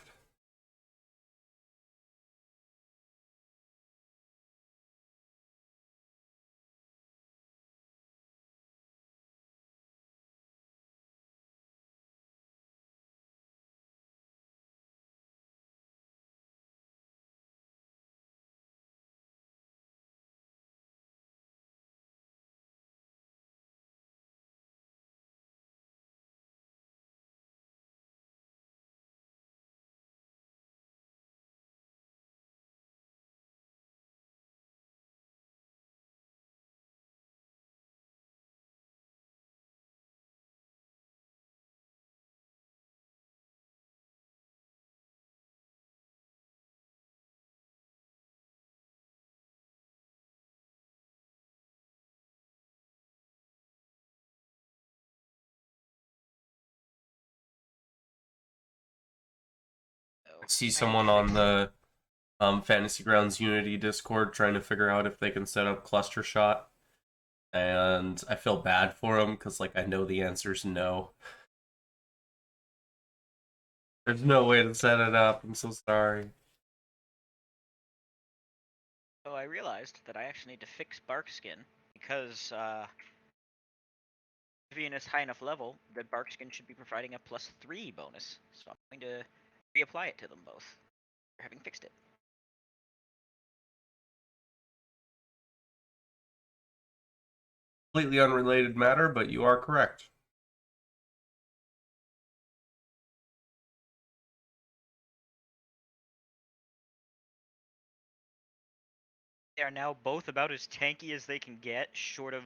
I see someone on the Fantasy Grounds Unity Discord trying to figure out if they can set up cluster shot, and I feel bad for them because like I know the answer's no. There's no way to set it up. I'm so sorry.
So I realized that I actually need to fix Barkskin because Vivian is high enough level that Barkskin should be providing a +3 bonus. So I'm going to reapply it to them both for having fixed it.
Completely unrelated matter, but you are correct.
They are now both about as tanky as they can get, short of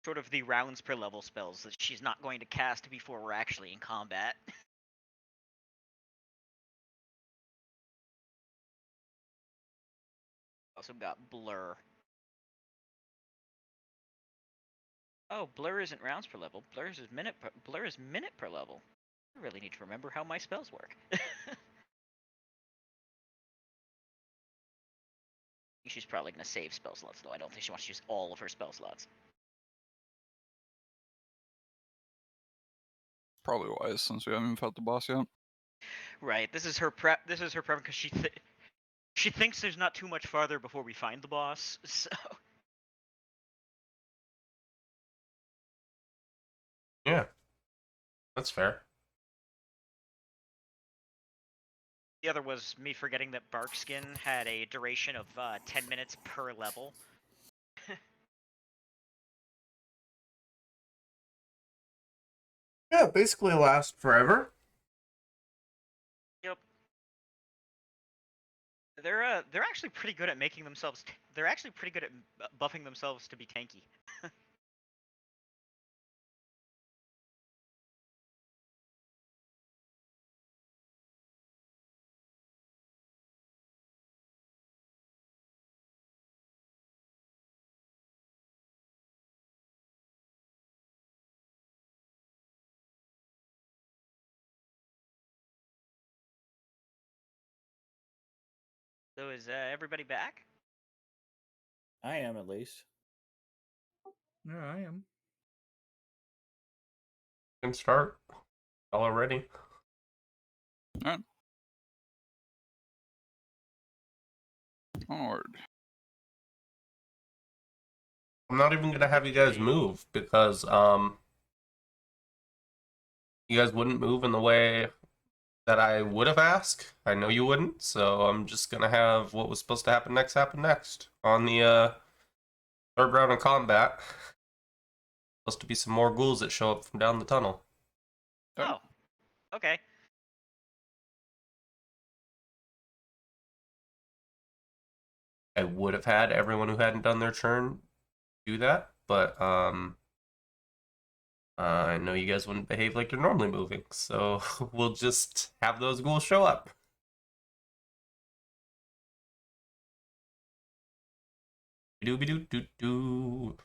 short of the rounds per level spells that she's not going to cast before we're actually in combat. Also got Blur. Oh, Blur isn't rounds per level. Blur is minute per level. I really need to remember how my spells work. She's probably going to save spell slots, though. I don't think she wants to use all of her spell slots.
Probably wise since we haven't even fought the boss yet.
Right. This is her prep. This is her prep because she thinks there's not too much farther before we find the boss. So
Yeah, that's fair.
the other was me forgetting that Barkskin had a duration of 10 minutes per level.
Yeah, basically lasts forever.
Yep. They're actually pretty good at making themselves. They're actually pretty good at buffing themselves to be tanky. So is everybody back?
I am at least.
Yeah, I am.
Can start. Y'all are ready.
Alright. Onward.
I'm not even gonna have you guys move because you guys wouldn't move in the way that I would have asked. I know you wouldn't, so I'm just gonna have what was supposed to happen next on the third round of combat. Supposed to be some more ghouls that show up from down the tunnel.
Okay.
Oh, okay.
I would have had everyone who hadn't done their turn do that, but I know you guys wouldn't behave like you're normally moving, so we'll just have those ghouls show up. Doobie doo doo doo.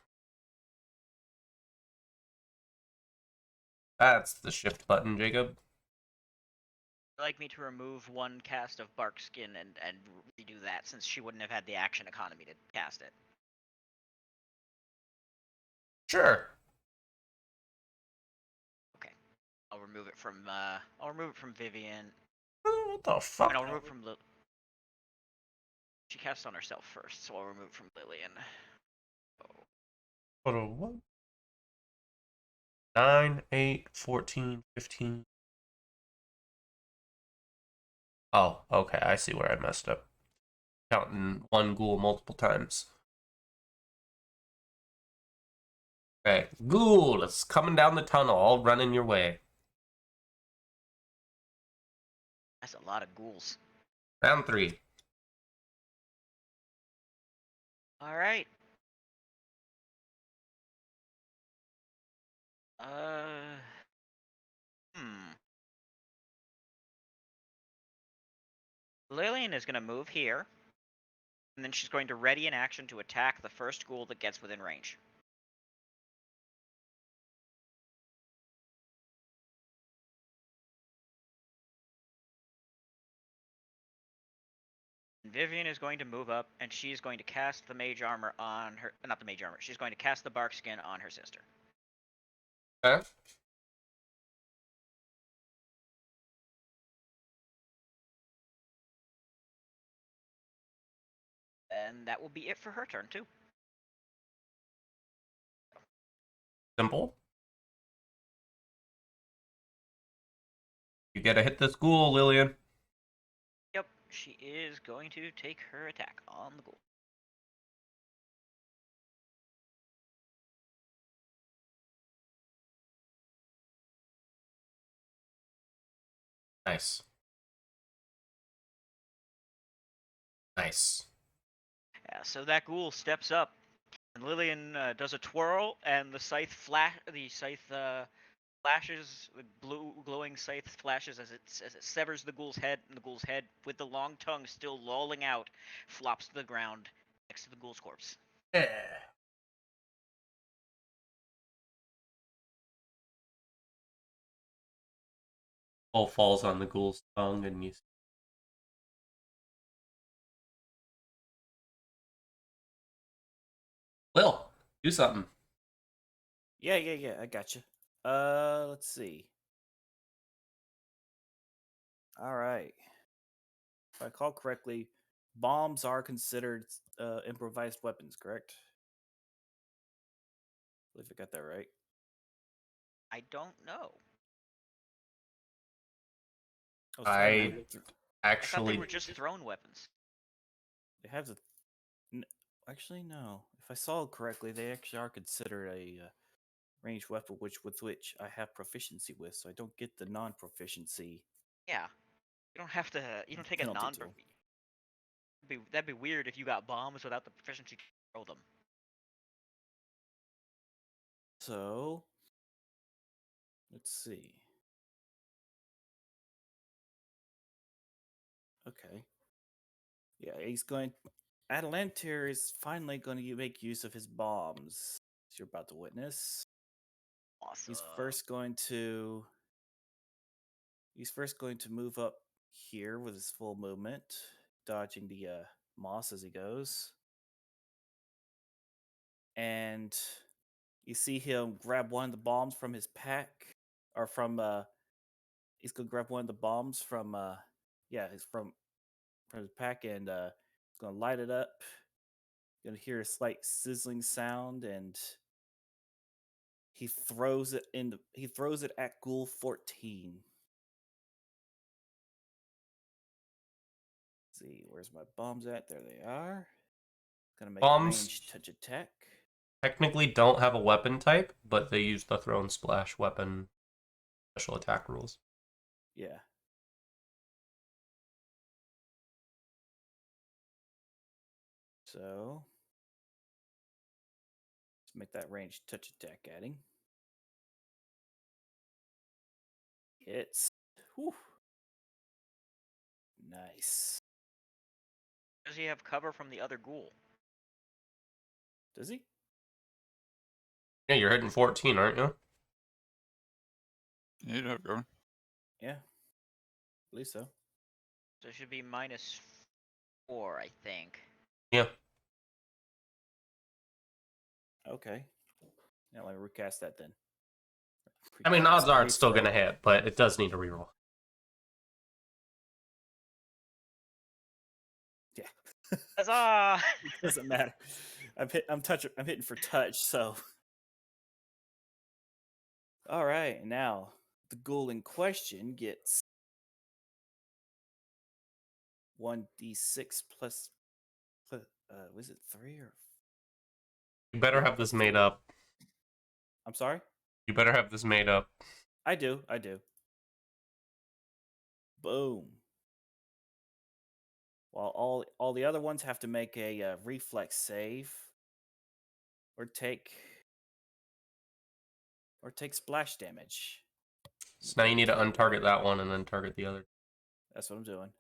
That's the shift button, Jacob.
Like me to remove one cast of Barkskin and redo that since she wouldn't have had the action economy to cast it.
Sure.
Okay. I'll remove it from Vivian.
What the
And
fuck?
I'll remove it from She cast on herself first, so I'll remove it from Lillian. Oh.
What a what? 9, 8, 14, 15. Oh, okay, I see where I messed up. Counting one ghoul multiple times. Okay, ghoul, it's coming down the tunnel, all running your way.
That's a lot of ghouls.
Round 3.
Alright. Hmm. Lillian is going to move here, and then she's going to ready an action to attack the first ghoul that gets within range. Vivian is going to move up, and she's going to cast the mage armor on her. Not the mage armor. She's going to cast the bark skin on her sister.
Okay.
And that will be it for her turn, too.
Simple. You gotta hit this ghoul, Lillian.
Yep, she is going to take her attack on the ghoul.
Nice. Nice.
Yeah, so that ghoul steps up, and Lillian does a twirl, and the scythe flashes. The glowing scythe flashes as it severs the ghoul's head, and the ghoul's head, with the long tongue still lolling out, flops to the ground next to the ghoul's corpse.
Yeah. All falls on the ghoul's tongue, and you. Will, do something.
Yeah. I got you. Let's see. All right. If I recall correctly, bombs are considered improvised weapons, correct? I believe I got that right.
I don't know.
I
I thought
actually
they were just thrown weapons.
They have the. Actually, no. If I saw it correctly, they actually are considered a ranged weapon, with which I have proficiency with, so I don't get the non-proficiency.
Yeah, you don't have to. You don't take a
Penalty
non.
tool.
That'd be weird if you got bombs without the proficiency to throw them.
So, let's see. Okay. Yeah, he's going. Atalantir is finally going to make use of his bombs, as you're about to witness.
Awesome.
He's first going to. He's first going to move up here with his full movement, dodging the moss as he goes. And you see him grab one of the bombs from his pack, or from he's gonna grab one of the bombs from he's from his pack, and he's gonna light it up. You're gonna hear a slight sizzling sound, and he throws it at Ghoul 14. Let's see, where's my bombs at? There they are. Gonna make a
Bombs
ranged touch attack.
technically don't have a weapon type, but they use the throw and splash weapon special attack rules.
Yeah. So let's make that ranged touch attack at him. Hits. Whew. Nice.
Does he have cover from the other ghoul?
Does he?
Yeah, you're hitting 14, aren't you?
Yeah, you'd have go.
Yeah. I believe so.
So it should be -4, I think.
Yeah.
Okay. Now let me recast that then.
I mean, odds are it's still
Refresh.
going to hit, but it does need a reroll.
Yeah.
Huzzah!
It doesn't matter. I'm hitting for touch, so. All right, now the ghoul in question gets 1d6 plus was it 3 or?
You better
Yeah,
have this
plus
made
3.
up.
I'm sorry?
You better have this made up.
I do. Boom. While all the other ones have to make a reflex save or take splash damage.
So now you need to untarget that one and then target the other.
That's what I'm doing.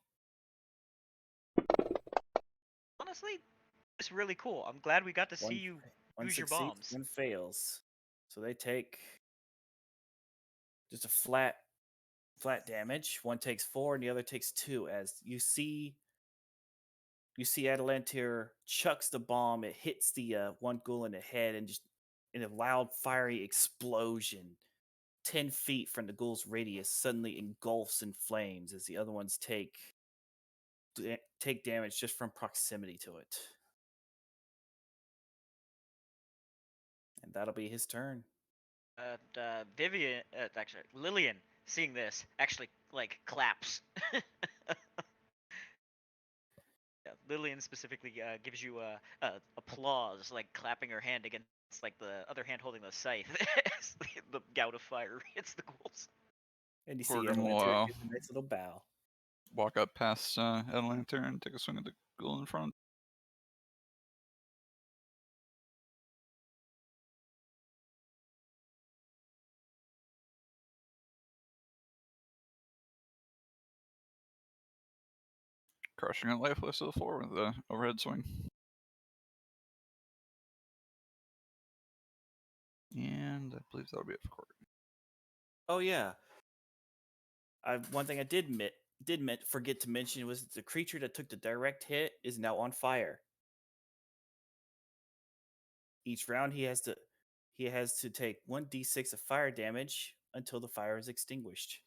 Honestly, it's really cool. I'm glad we got to see
One-
you
One
use your
succeeds,
bombs.
one fails. So they take just a flat damage. One takes 4 and the other takes 2. As you see Atalantir chucks the bomb. It hits the one ghoul in the head, and just in a loud, fiery explosion, 10 feet from the ghoul's radius suddenly engulfs in flames as the other ones take damage just from proximity to it. And that'll be his turn.
Vivian, actually, Lillian, seeing this, actually, like, claps. Yeah, Lillian specifically gives you applause, like clapping her hand against like the other hand holding the scythe as the gout of fire hits the ghouls.
And you see
Corgan will
Atalantir gives a nice little bow.
walk up past Atalantir and take a swing at the ghoul in front. Crushing it lifeless to the floor with the overhead swing. And I believe that'll be it for Corgan.
Oh yeah. One thing I did forget to mention was that the creature that took the direct hit is now on fire. Each round he has to take 1d6 of fire damage until the fire is extinguished.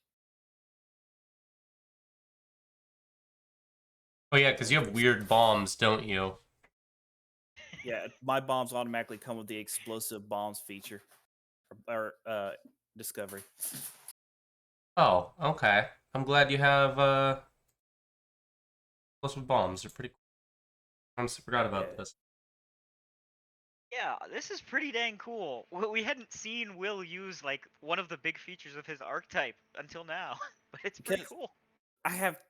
Oh yeah, because you have weird bombs, don't you?
Yeah, my bombs automatically come with the explosive bombs feature or discovery.
Oh, okay. I'm glad you have explosive bombs. They're pretty cool. I forgot about
Yeah.
this.
Yeah, this is pretty dang cool. We hadn't seen Will use like one of the big features of his archetype until now, but it's pretty
Because
cool.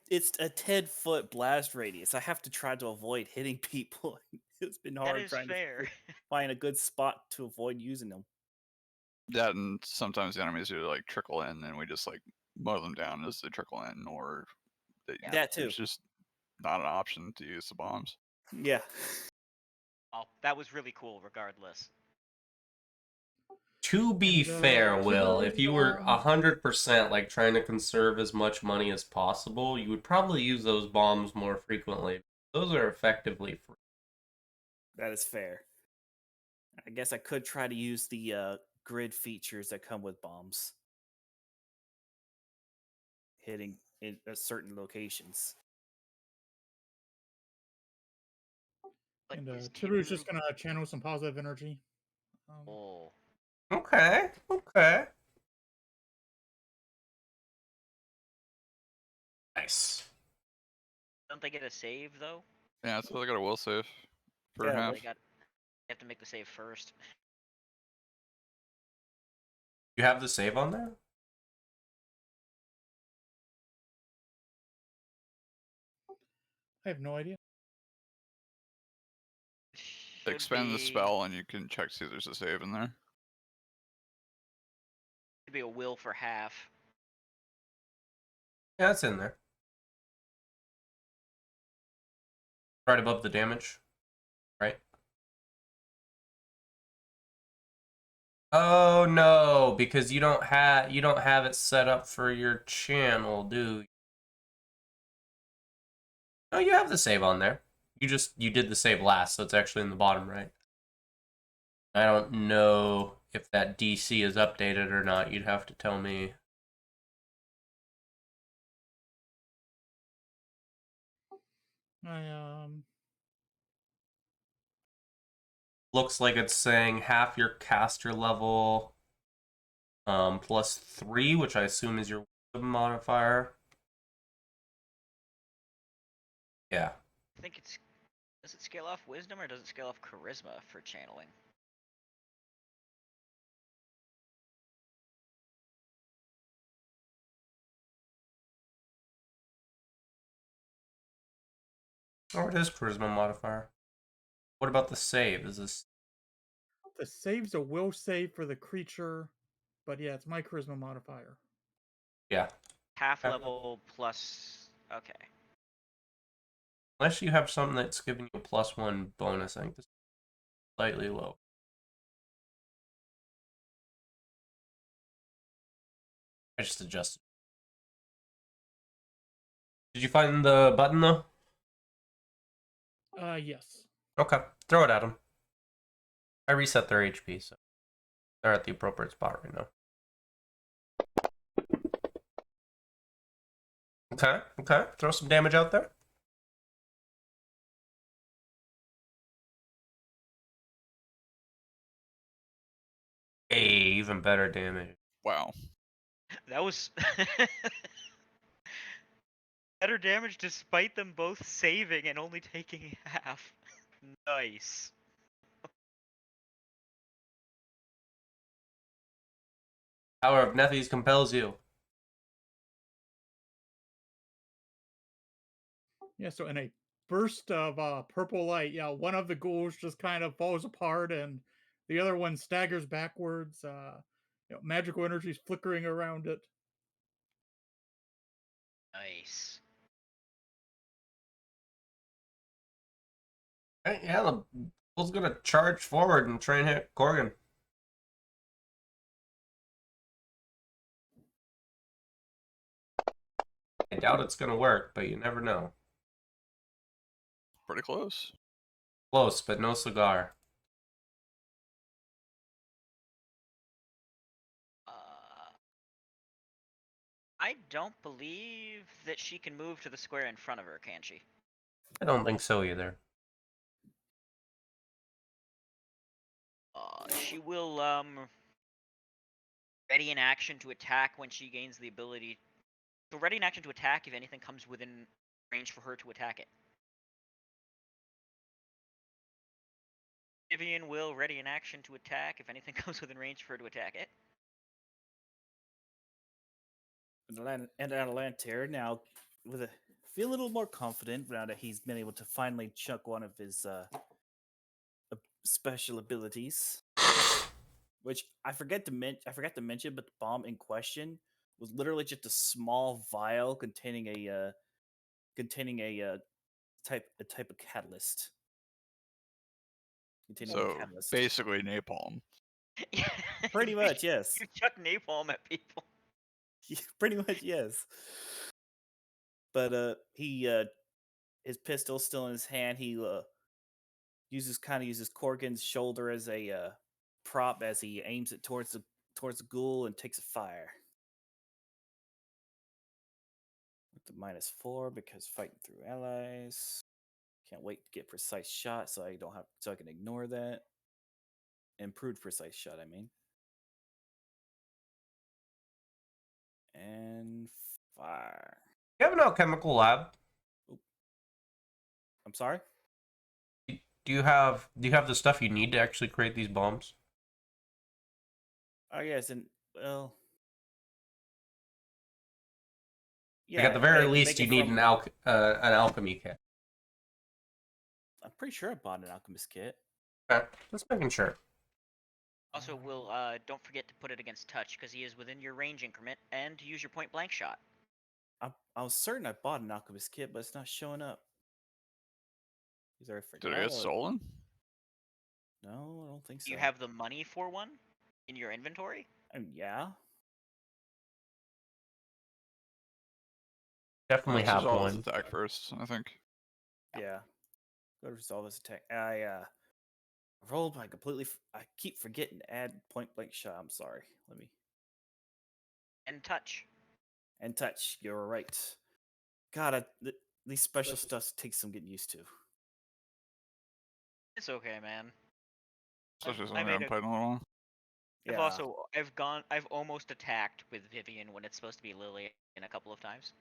it's a 10-foot blast radius. I have to try to avoid hitting people. It's been
That
hard
is
trying
fair.
to find a good spot to avoid using them.
That and sometimes the enemies do like trickle in, and we just like mow them down as they trickle in, or
Yeah.
That too.
there's just not an option to use the bombs.
Yeah.
Oh, that was really cool regardless.
To be
And,
fair, Will,
Killer,
if you were 100% like trying to conserve as much money as possible, you would probably use those bombs more frequently. Those are effectively free.
That is fair. I guess I could try to use the grid features that come with bombs. Hitting in certain locations.
But
and
is
Tiru's just
Tiru...
gonna channel some positive energy.
Oh.
Okay, okay. Nice.
Don't they get a save though?
Yeah, so they got a will save for
Yeah,
half.
They have to make the save first.
You have the save on there?
I have no idea.
Should
Expand the
be...
spell, and you can check to see if there's a save in there.
Should be a will for half.
Yeah, it's in there. Right above the damage. Right? Oh no, because you don't have it set up for your channel, do you? No, you have the save on there. You did the save last, so it's actually in the bottom right. I don't know if that DC is updated or not. You'd have to tell me.
I
Looks like it's saying half your caster level plus 3, which I assume is your wisdom modifier. Yeah.
I think it's... Does it scale off wisdom or does it scale off charisma for channeling?
Or it is charisma modifier. What about the save? Is this...
the save's a will save for the creature, but yeah, it's my charisma modifier.
Yeah.
Half
Yeah.
level plus... Okay.
Unless you have something that's giving you a +1 bonus, I think this is slightly low. I just adjusted. Did you find the button though?
Yes.
Okay, throw it at them. I reset their HP, so they're at the appropriate spot right now. Okay, okay. Throw some damage out there. Hey, even better damage.
Wow.
That was... Better damage despite them both saving and only taking half. Nice.
Power of Nephis compels you.
Yeah, so in a burst of purple light, yeah, one of the ghouls just kind of falls apart and the other one staggers backwards. Magical energy's flickering around it.
Nice.
Hey, yeah, the bull's gonna charge forward and try and hit Corgan. I doubt it's gonna work, but you never know.
Pretty close.
Close, but no cigar.
I don't believe that she can move to the square in front of her, can she?
I don't think so either.
She will, ready in action to attack when she gains the ability... So ready in action to attack if anything comes within range for her to attack it. Vivian will ready in action to attack if anything comes within range for her to attack it.
And Atalanta now feel a little more confident now that he's been able to finally chuck one of his special abilities, which I forgot to mention, but the bomb in question was literally just a small vial containing a type of catalyst. Containing a
So
catalyst.
basically napalm.
Pretty much, yes.
You chuck napalm at people.
Pretty much, yes. But his pistol still in his hand. He uses Corgan's shoulder as a prop as he aims it towards the ghoul and takes a fire. With the -4 because fighting through allies. Can't wait to get precise shot so I can ignore that. Improved precise shot, I mean. And fire.
You have an alchemical lab?
I'm sorry?
Do you have the stuff you need to actually create these bombs?
Oh yes, and well,
Like at the very least, you need an alchemy kit.
I'm pretty sure I bought an alchemist kit.
Okay, just making sure.
Also, will don't forget to put it against touch because he is within your range increment, and use your point blank shot.
I was certain I bought an alchemist kit, but it's not showing up. Either I forgot.
Did it get stolen?
No, I don't think so.
Do you have the money for one in your inventory?
Yeah.
Definitely
Let's
have
resolve
one.
this attack first, I think.
Yeah. Go to resolve this attack. I rolled my I keep forgetting to add point blank shot. I'm sorry. Let me.
And touch.
And touch. You're right. God, these special stuff takes some getting used to.
It's okay, man.
Especially since
I
we
made
haven't played in a little while.
Yeah.
I've almost attacked with Vivian when it's supposed to be Lily in a couple of times.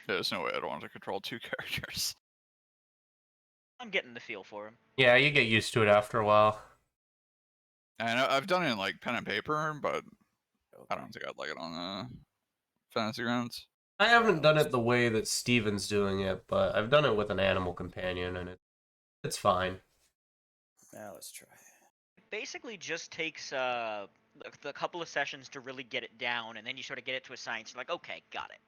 There's no way I'd want to control two characters.
I'm getting the feel for him.
Yeah, you get used to it after a while.
And I've done it in like pen and paper, but I don't think I'd like it on fantasy grounds.
I haven't done it the way that Steven's doing it, but I've done it with an animal companion, and it's fine.
Now let's try.
It basically just takes a couple of sessions to really get it down, and then you sort of get it to a science. You're like, okay, got it.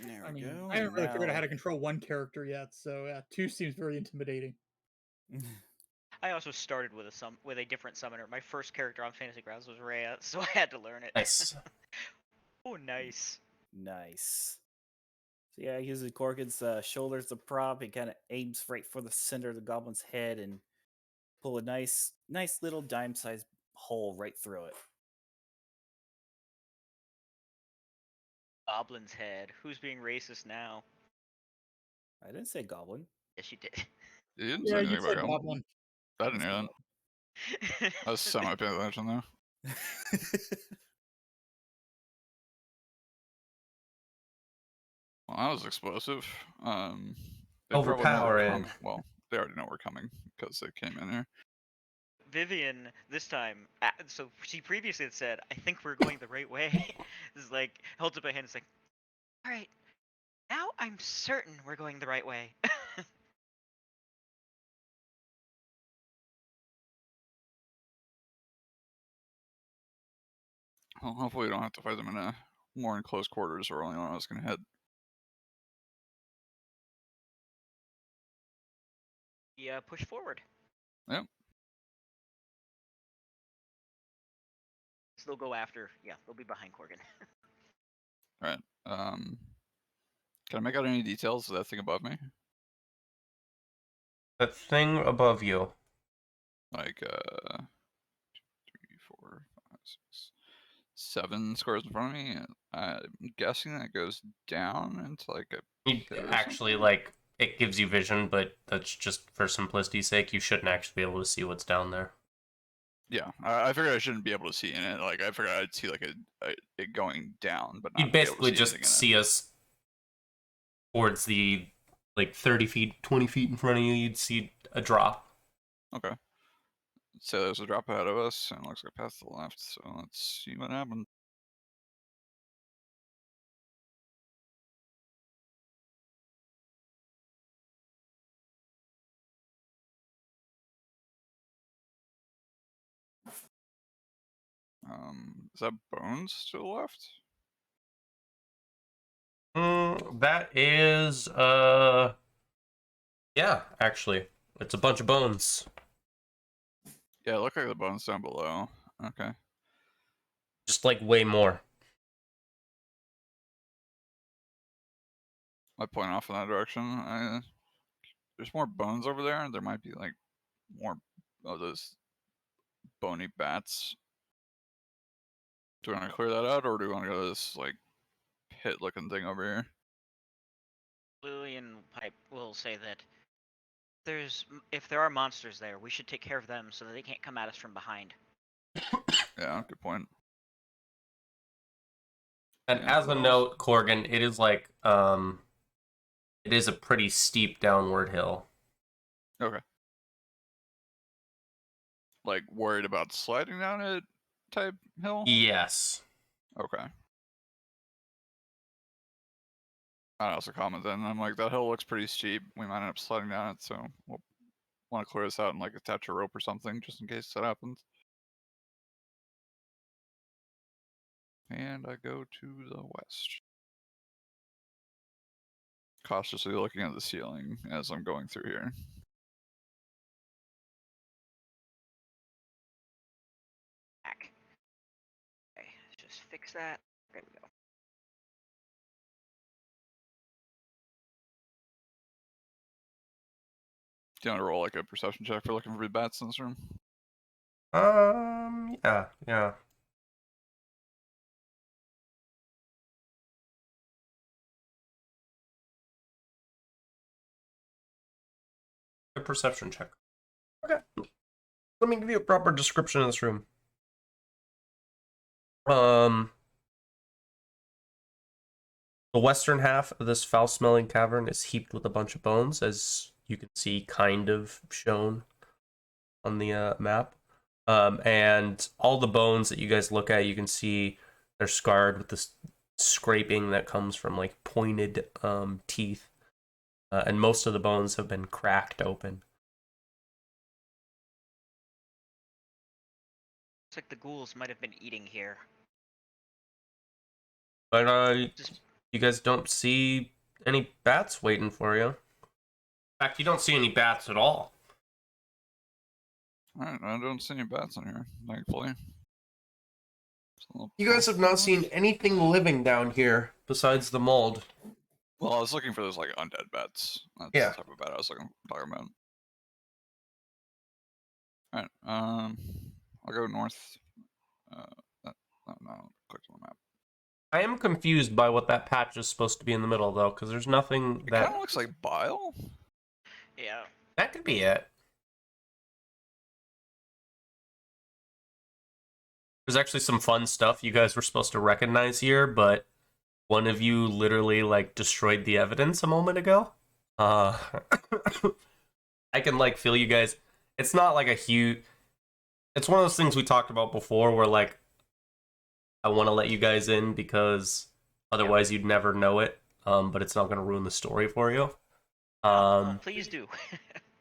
There we
I mean,
go.
I haven't really figured out how
now-
to control one character yet, so yeah, 2 seems very intimidating.
I also started with a different summoner. My first character on Fantasy Grounds was Rhea, so I had to learn it.
Nice.
Oh, nice.
Nice. So yeah, he uses Corgan's shoulders as a prop. He kind of aims right for the center of the goblin's head and pull a nice little dime-sized hole right through it.
Goblin's head. Who's being racist now?
I didn't say goblin.
Yes, you did.
You didn't
Yeah,
say
you
anything
said
about
goblin.
I didn't hear that. I was semi-paying attention though. Well, that was explosive. They probably know we're
Overpowering.
coming. Well, they already know we're coming because they came in here.
Vivian, this time, so she previously had said, I think we're going the right way. Is like, holds up a hand, it's like, alright, now I'm certain we're going the right way.
Well, hopefully we don't have to fight them in a more in close quarters, or only one of us can hit.
Yeah, push forward.
Yep.
So they'll go after, they'll be behind Corgan.
Right. Can I make out any details of that thing above me?
That thing above you.
Like 3, 4, 5, 6, 7 squares in front of me. I'm guessing that goes down into like a
You
pit or
actually,
something?
like, it gives you vision, but that's just for simplicity's sake. You shouldn't actually be able to see what's down there.
Yeah, I figured I shouldn't be able to see in it. Like I figured I'd see like it going down, but not
You'd
be able to
basically
see
just
anything in
see us towards the, like, 30 feet, 20 feet in front of you. You'd see a drop.
it. Okay. So there's a drop ahead of us, and it looks like a path to the left. So let's see what happens. Is that bones to the left?
That is, yeah, actually. It's a bunch of bones.
Yeah, it looked like the bones down below. Okay.
Just like way more.
I point off in that direction. There's more bones over there, and there might be like more of those bony bats. Do we want to clear that out, or do we want to go to this like pit-looking thing over here?
Lillian Pipe will say that if there are monsters there, we should take care of them so that they can't come at us from behind.
Yeah, good point.
And
Yeah,
as a
what else?
note, Corgan, it is like, it is a pretty steep downward hill.
Okay. Like worried about sliding down it type hill?
Yes.
Okay. I also comment then. I'm like, that hill looks pretty steep. We might end up sliding down it, so we'll want to clear this out and like attach a rope or something just in case that happens. And I go to the west. Cautiously looking at the ceiling as I'm going through here.
Back. Okay, just fix that. There we go.
Do you want to roll like a perception check for looking for bats in this room?
Yeah. A perception check. Okay. Let me give you a proper description of this room. The western half of this foul-smelling cavern is heaped with a bunch of bones, as you can see kind of shown on the map. And all the bones that you guys look at, you can see they're scarred with this scraping that comes from like pointed teeth. And most of the bones have been cracked open.
Looks like the ghouls might have been eating here.
But
Just
you guys don't see any bats waiting for you. In fact, you don't see any bats at all.
Alright, I don't see any bats in here, thankfully.
You guys have not seen anything living down here besides the mold.
Well, I was looking for those like undead bats. That's
Yeah.
the type of bat I was talking about. Alright, I'll go north. No, click on the map.
I am confused by what that patch is supposed to be in the middle, though, because there's nothing
It
that...
kind of looks like bile.
yeah.
That could be it. There's actually some fun stuff you guys were supposed to recognize here, but one of you literally, like, destroyed the evidence a moment ago. I can, like, feel you guys... It's not, like, a huge... It's one of those things we talked about before where, like, I want to let you guys in because otherwise you'd never know it, but it's not going to ruin the story for you.
Please do.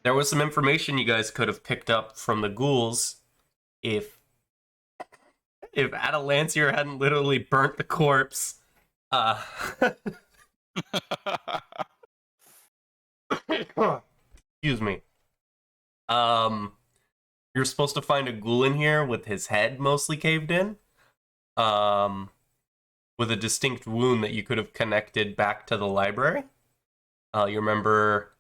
There was some information you guys could have picked up from the ghouls if Adalancier hadn't literally burnt the corpse. Excuse me. You're supposed to find a ghoul in here with his head mostly caved in. With a distinct wound that you could have connected back to the library. You remember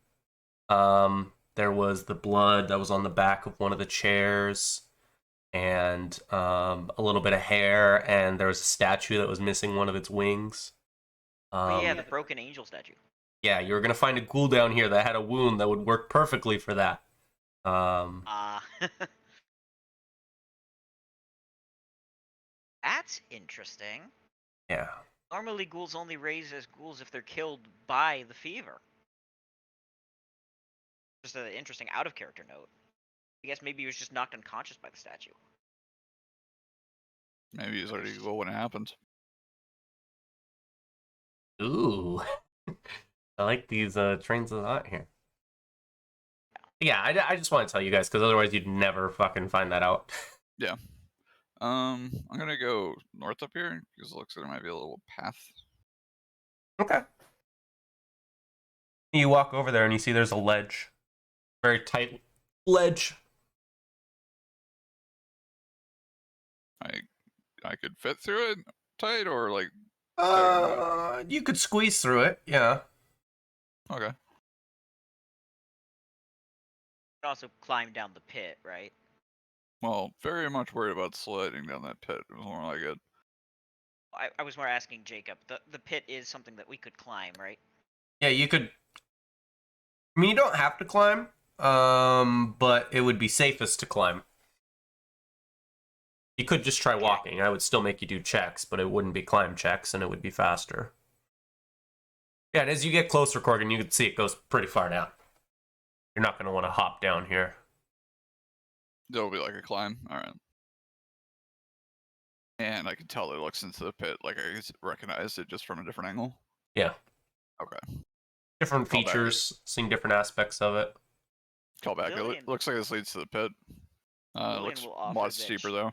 there was the blood that was on the back of one of the chairs, and a little bit of hair, and there was a statue that was missing one of its wings.
Oh, yeah, the broken angel statue.
Yeah, you were going to find a ghoul down here that had a wound that would work perfectly for that.
That's interesting.
Yeah.
Normally, ghouls only raise as ghouls if they're killed by the fever. Just an interesting out-of-character note. I guess maybe he was just knocked unconscious by the statue.
Maybe he's already go when it happened.
Ooh. I like these trains of thought here. Yeah, I just want to tell you guys, because otherwise you'd never fucking find that out.
Yeah. I'm gonna go north up here because it looks like there might be a little path.
Okay. You walk over there and you see there's a ledge. Very tight ledge.
I could fit through it tight or like.
You could squeeze through it, yeah.
Okay.
You can also climb down the pit, right?
Well, very much worried about sliding down that pit. It was more like it.
I was more asking Jacob. The pit is something that we could climb, right?
Yeah, you could. I mean, you don't have to climb, but it would be safest to climb. You could just try walking. I would still make you do checks, but it wouldn't be climb checks, and it would be faster. Yeah, and as you get closer, Corgan, you can see it goes pretty far down. You're not going to want to hop down here.
There'll be like a climb. All right. And I can tell it looks into the pit. Like I recognized it just from a different angle.
Yeah.
Okay.
Different
Call back.
features, seeing different aspects of it.
Call back.
Lillian-
It looks like this leads to the pit.
Lillian
Looks
will
a
offer
lot
that
steeper
she-
though.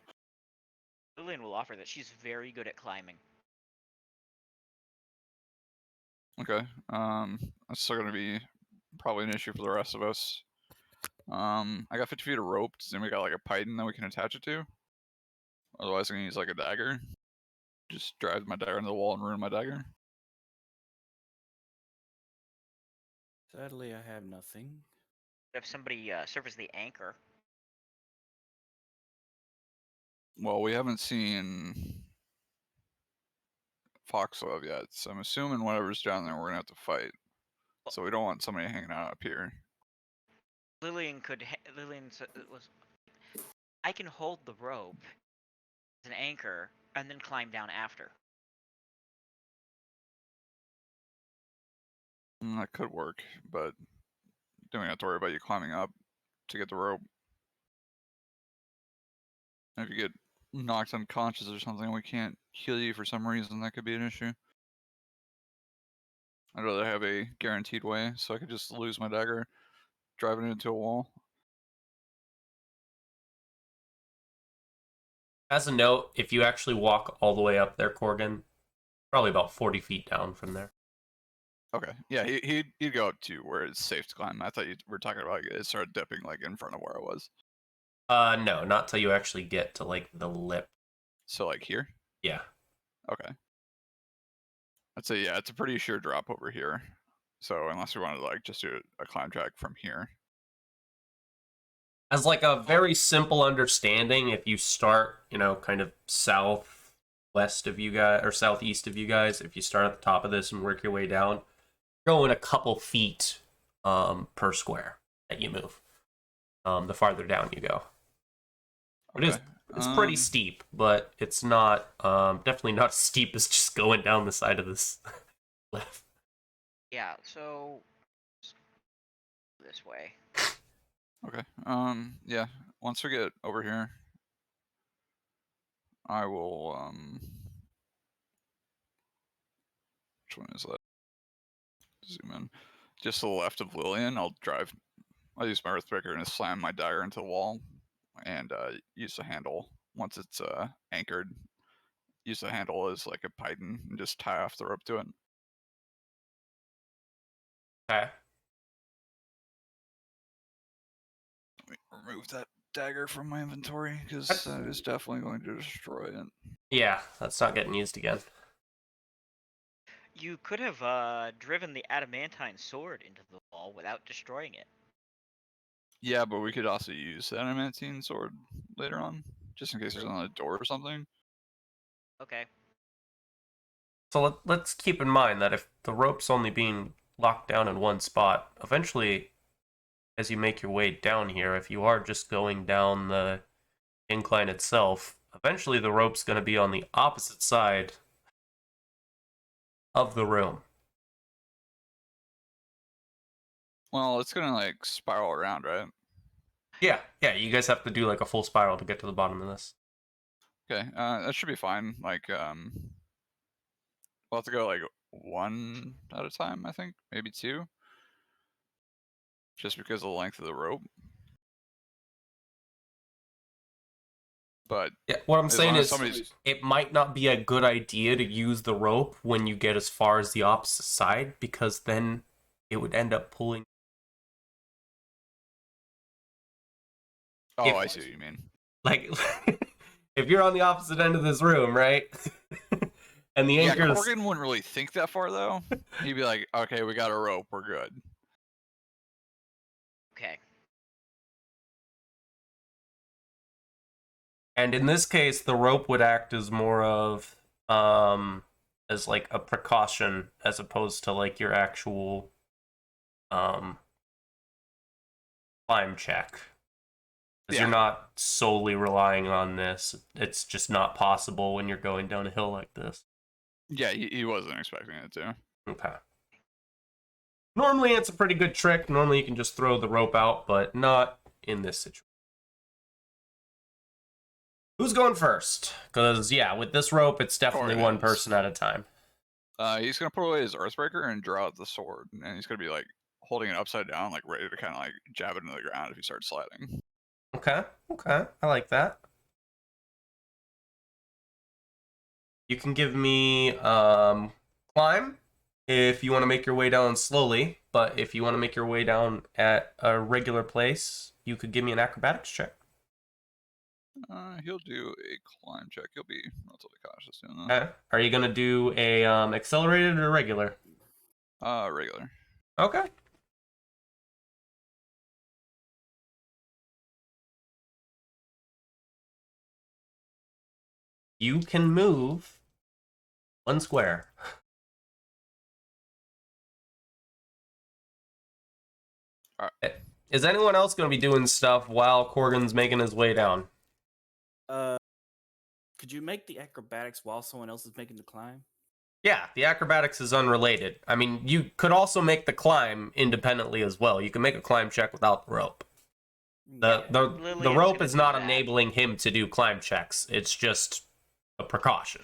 Lillian will offer that she's very good at climbing.
Okay. That's still gonna be probably an issue for the rest of us. I got 50 feet of rope. Then we got like a python that we can attach it to. Otherwise, I'm gonna use like a dagger. Just drive my dagger into the wall and ruin my dagger.
Sadly, I have nothing.
If somebody serve as the anchor,
Well, we haven't seen Foxglove yet, so I'm assuming whatever's down there, we're gonna have to fight. So we don't want somebody hanging out up here.
Lillian could. Lillian was. I can hold the rope as an anchor and then climb down after.
That could work, but don't have to worry about you climbing up to get the rope. If you get knocked unconscious or something, we can't heal you for some reason, that could be an issue. I'd rather have a guaranteed way, so I could just lose my dagger driving it into a wall.
As a note, if you actually walk all the way up there, Corgan, probably about 40 feet down from there.
Okay, yeah, he'd go up to where it's safe to climb. I thought you were talking about it started dipping like in front of where I was.
No, not till you actually get to like the lip.
So like here?
Yeah.
Okay. I'd say yeah, it's a pretty sure drop over here. So unless we wanted to like just do a climb track from here.
As like a very simple understanding, if you start, kind of southwest of you guys or southeast of you guys, if you start at the top of this and work your way down, going a couple feet per square that you move. The farther down you go.
Okay.
It's pretty steep, but it's not definitely not as steep as just going down the side of this cliff.
Yeah. So this way.
Okay. Yeah. Once we get over here, I will which one is that? Zoom in. Just to the left of Lillian, I'll use my Earthbreaker and slam my dagger into the wall and use the handle. Once it's anchored, use the handle as like a python and just tie off the rope to it.
Okay.
Let me remove that dagger from my inventory because that is definitely going to destroy it.
Yeah, that's not getting used again.
You could have driven the adamantine sword into the wall without destroying it.
Yeah, but we could also use the adamantine sword later on, just in case there's another door or something.
Okay.
So let's keep in mind that if the rope's only being locked down in one spot, eventually, as you make your way down here, if you are just going down the incline itself, eventually the rope's going to be on the opposite side of the room.
Well, it's gonna like spiral around, right?
Yeah, you guys have to do like a full spiral to get to the bottom of this.
Okay, that should be fine. Like, we'll have to go like one at a time, I think, maybe two, just because of the length of the rope. But
Yeah, what I'm
as
saying
long as
is,
somebody's
it might not be a good idea to use the rope when you get as far as the opposite side, because then it would end up pulling.
oh,
If-
I see what you mean.
Like, if you're on the opposite end of this room, right? And the
Yeah,
anchor's
Corgan wouldn't really think that far though. He'd be like, "Okay, we got a rope, we're good."
Okay.
and in this case, the rope would act as more of as like a precaution as opposed to like your actual climb check. Because
Yeah.
you're not solely relying on this. It's just not possible when you're going down a hill like this.
Yeah, he wasn't expecting it to.
Okay. Normally it's a pretty good trick. Normally you can just throw the rope out, but not in this situation. Who's going first? Because, yeah, with this rope, it's definitely one
Corgan's.
person at a time.
He's gonna put away his Earthbreaker and draw out the sword, and he's gonna be like holding it upside down, like ready to kind of like jab it into the ground if he starts sliding.
Okay, I like that. You can give me climb if you want to make your way down slowly, but if you want to make your way down at a regular place, you could give me an acrobatics check.
He'll do a climb check. He'll be relatively cautious doing that.
Okay. Are you gonna do a accelerated or regular?
Regular.
Okay. You can move one square.
Alright.
Is anyone else going to be doing stuff while Corgan's making his way down?
Could you make the acrobatics while someone else is making the climb?
Yeah, the acrobatics is unrelated. I mean, you could also make the climb independently as well. You can make a climb check without the rope. The
Lillian's
rope
gonna
is
do
not
that.
enabling him to do climb checks. It's just a precaution.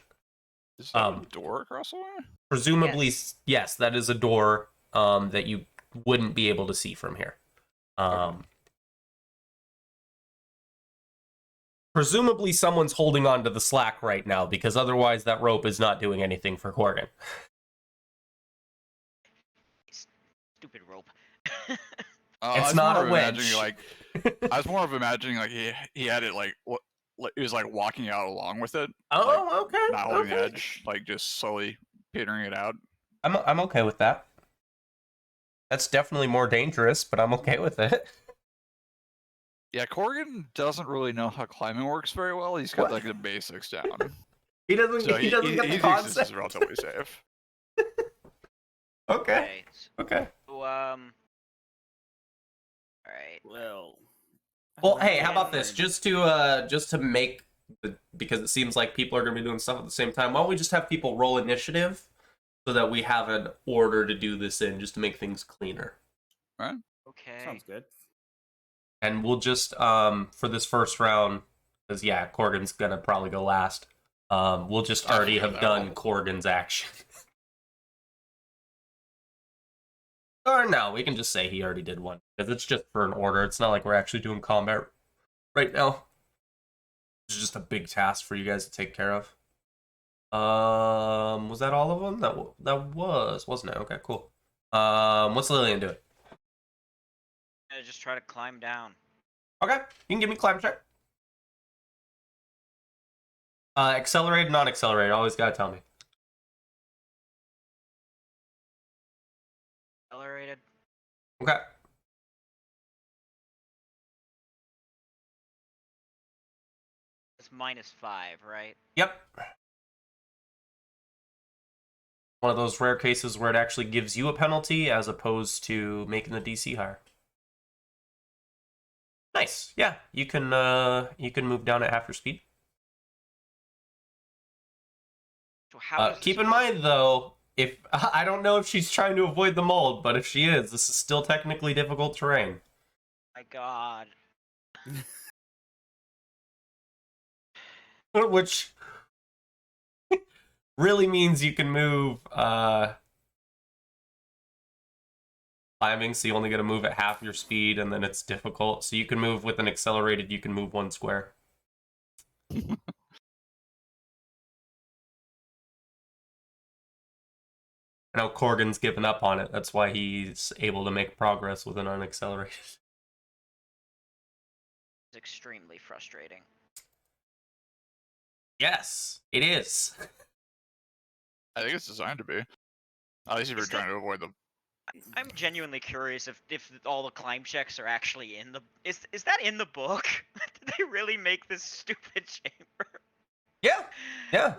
Is that a door across the way?
Presumably, yes, that is a door that you wouldn't be able to see from here. Presumably someone's holding on to the slack right now, because otherwise that rope is not doing anything for Corgan.
Stupid rope.
It's not a wedge.
I was more of imagining like he had it like what he was like walking out along with it.
Oh, okay.
Not holding the
Okay.
edge, like just slowly petering it out.
I'm okay with that. That's definitely more dangerous, but I'm okay with it.
Yeah, Corgan doesn't really know how climbing works very well. He's got
What?
like the basics down.
He doesn't.
So
he doesn't get the
thinks this
concept.
is relatively safe.
Okay. Okay.
So, all right.
Well,
Well, hey, how about
Yeah.
this? Just to make because it seems like people are going to be doing stuff at the same time. Why don't we just have people roll initiative so that we have an order to do this in, just to make things cleaner.
Okay.
sounds good.
And we'll just for this first round, because yeah, Corgan's gonna probably go last. We'll just already have done Corgan's action. Or no, we can just say he already did one, because it's just for an order. It's not like we're actually doing combat right now. It's just a big task for you guys to take care of. Was that all of them? That was, wasn't it? Okay, cool. What's Lillian doing?
Just try to climb down.
Okay, you can give me a climb check. Accelerated, non-accelerated. Always gotta tell me.
Accelerated.
Okay.
It's -5, right?
Yep. One of those rare cases where it actually gives you a penalty as opposed to making the DC higher. Nice. Yeah, you can move down at half your speed.
So how is
Keep
this
in
work?
mind though, if I don't know if she's trying to avoid the mold, but if she is, this is still technically difficult terrain.
My God.
Which really means you can move climbing, so you only get to move at half your speed, and then it's difficult. So you can move with an accelerated, you can move one square. I know Corgan's given up on it. That's why he's able to make progress with an unaccelerated.
It's extremely frustrating.
Yes, it is.
I think it's designed to be. At least if you're
Is
trying to avoid the.
I'm genuinely curious if all the climb checks are actually in the is that in the book? Did they really make this stupid chamber?
Yeah, yeah.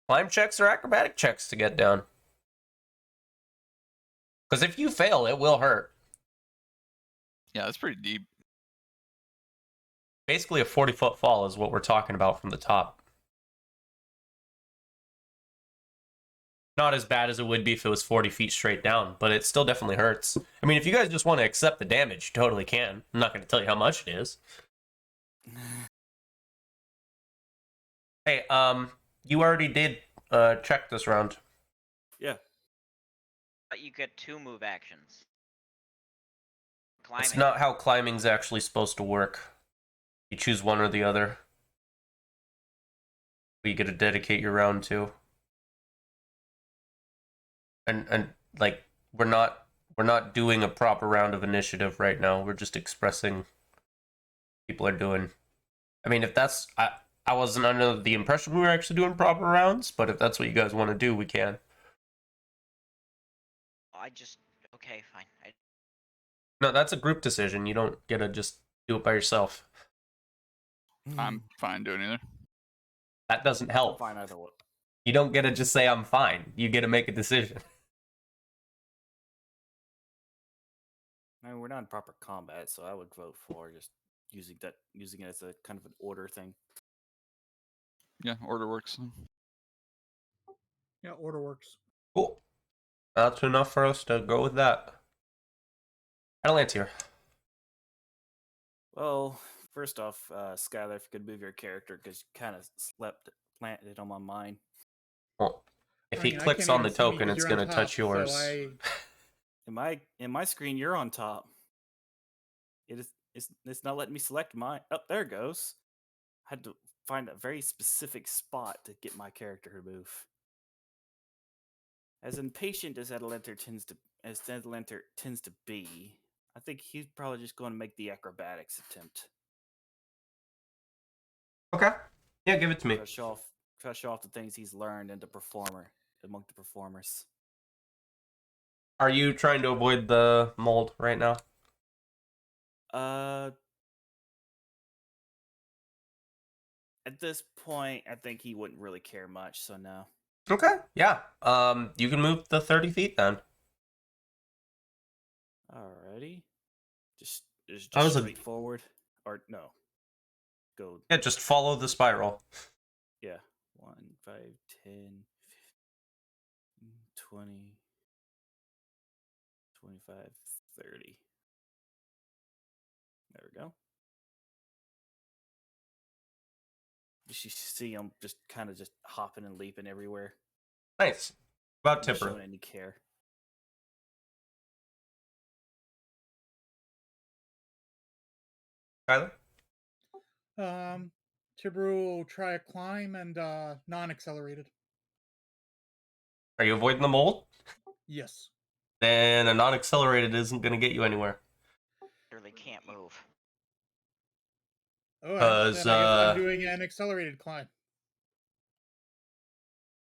Climb checks or acrobatic checks to get down. Because if you fail, it will hurt.
Yeah, that's pretty deep.
Basically, a 40-foot fall is what we're talking about from the top. Not as bad as it would be if it was 40 feet straight down, but it still definitely hurts. I mean, if you guys just want to accept the damage, you totally can. I'm not going to tell you how much it is. Hey, you already did check this round.
Yeah.
But you get 2 move actions. Climbing.
It's not how climbing's actually supposed to work. You choose one or the other. But you get to dedicate your round to. And like we're not doing a proper round of initiative right now. We're just expressing people are doing. I mean, if that's I wasn't under the impression we were actually doing proper rounds, but if that's what you guys want to do, we can.
Okay, fine.
No, that's a group decision. You don't get to just do it by yourself.
I'm fine doing either.
That doesn't
I'm
help.
fine either way.
You don't get to just say I'm fine. You get to make a decision.
I mean, we're not in proper combat, so I would vote for just using it as a kind of an order thing.
Yeah, order works.
Yeah, order works.
Cool. That's enough for us to go with that. Atlantir.
Well, first off, Skylar, if you could move your character, because you kind of planted it on my mind.
Well, if
I
he
mean, I
clicks
can't
on
even
the
see me
token,
'cause
it's
you're on
going to
top,
touch yours.
So
In my screen, you're on top. It's not letting me select mine. Oh, there it goes. I had to find a very specific spot to get my character to move. As impatient as Adelanter tends to be, I think he's probably just going to make the acrobatics attempt.
Okay. Yeah, give it to me.
Try to show off the things he's learned among the performers.
Are you trying to avoid the mold right now?
At this point, I think he wouldn't really care much, so no.
Okay. Yeah. You can move the 30 feet then.
Alrighty. Just
That was
straight forward. Or no. Go.
Yeah, just follow the spiral.
Yeah. 1, 5, 10, 20, 25, 30. There we go. You see him just kind of just hopping and leaping everywhere.
Nice. About
Not
Tipper.
showing any care.
Tyler?
Tibru will try a climb and non-accelerated.
Are you avoiding the mold?
Yes.
Then a non-accelerated isn't going to get you anywhere.
Literally can't move.
Oh, then I
Because,
guess I'm doing an accelerated climb.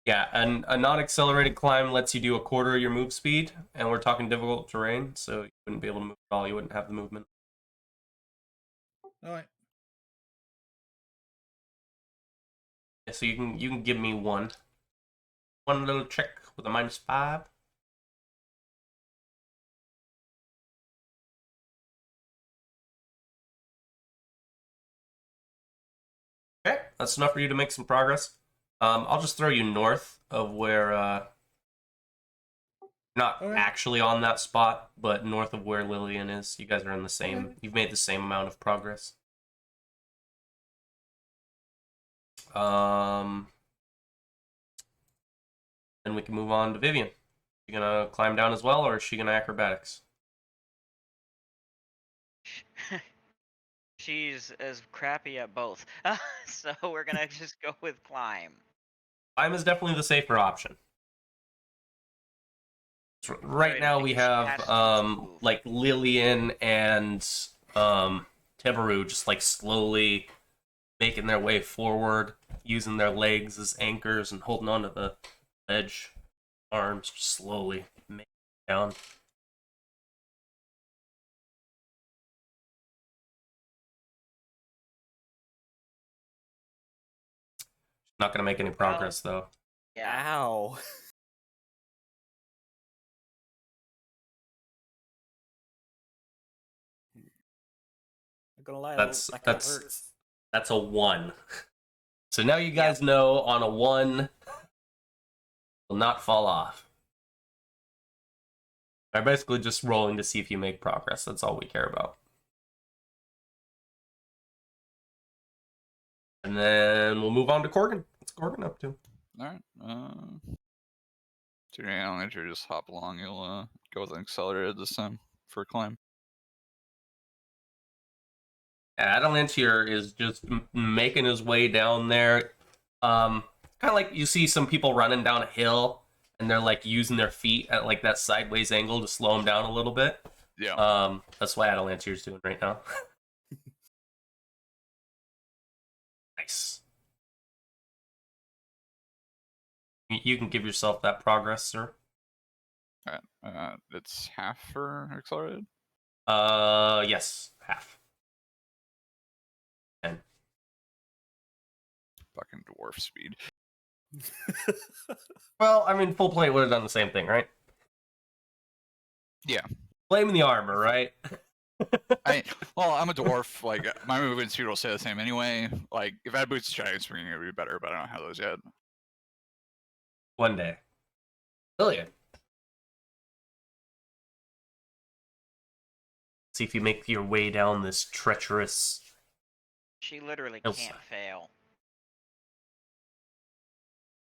Yeah, and a non-accelerated climb lets you do a quarter of your move speed, and we're talking difficult terrain, so you wouldn't be able to move at all. You wouldn't have the movement.
All right.
Yeah, so you can give me one little check with a -5. Okay, that's enough for you to make some progress. I'll just throw you north of where, not
Okay.
actually on that spot, but north of where Lillian is. You guys are in the same,
Okay.
you've made the same amount of progress. Then we can move on to Vivian. She gonna climb down as well, or is she gonna acrobatics?
She's as crappy at both. So we're gonna just go with climb.
Climb is definitely the safer option. Right
Alright,
now we
because she
have
has to move.
like Lillian and Tebaru just like slowly making their way forward, using their legs as anchors and holding onto the ledge, arms slowly making it down. Not gonna make any progress though.
Yeah.
Ow. Not gonna lie,
That's
that kind of hurts.
that's a 1. So now you guys know on a 1 will not fall off. I'm basically just rolling to see if you make progress. That's all we care about. And then we'll move on to Corgan. What's Corgan up to?
Alright. So I'll let you just hop along. You'll go with an accelerated this time for climb.
Adalantier is just making his way down there. Kind of like you see some people running down a hill and they're like using their feet at like that sideways angle to slow them down a little bit.
Yeah.
That's what Adalantier's doing right now. Nice. You can give yourself that progress, sir.
Alright. It's half for accelerated?
Yes, half. 10.
Fucking dwarf speed.
Well, I mean, full plate would have done the same thing, right?
Yeah.
Blaming the armor, right?
Well, I'm a dwarf. Like, my movement speed will stay the same anyway. Like, if I had boots of giant swinging, it would be better, but I don't have those yet.
One day. Brilliant. See if you make your way down this treacherous...
She literally
Hillside.
can't fail.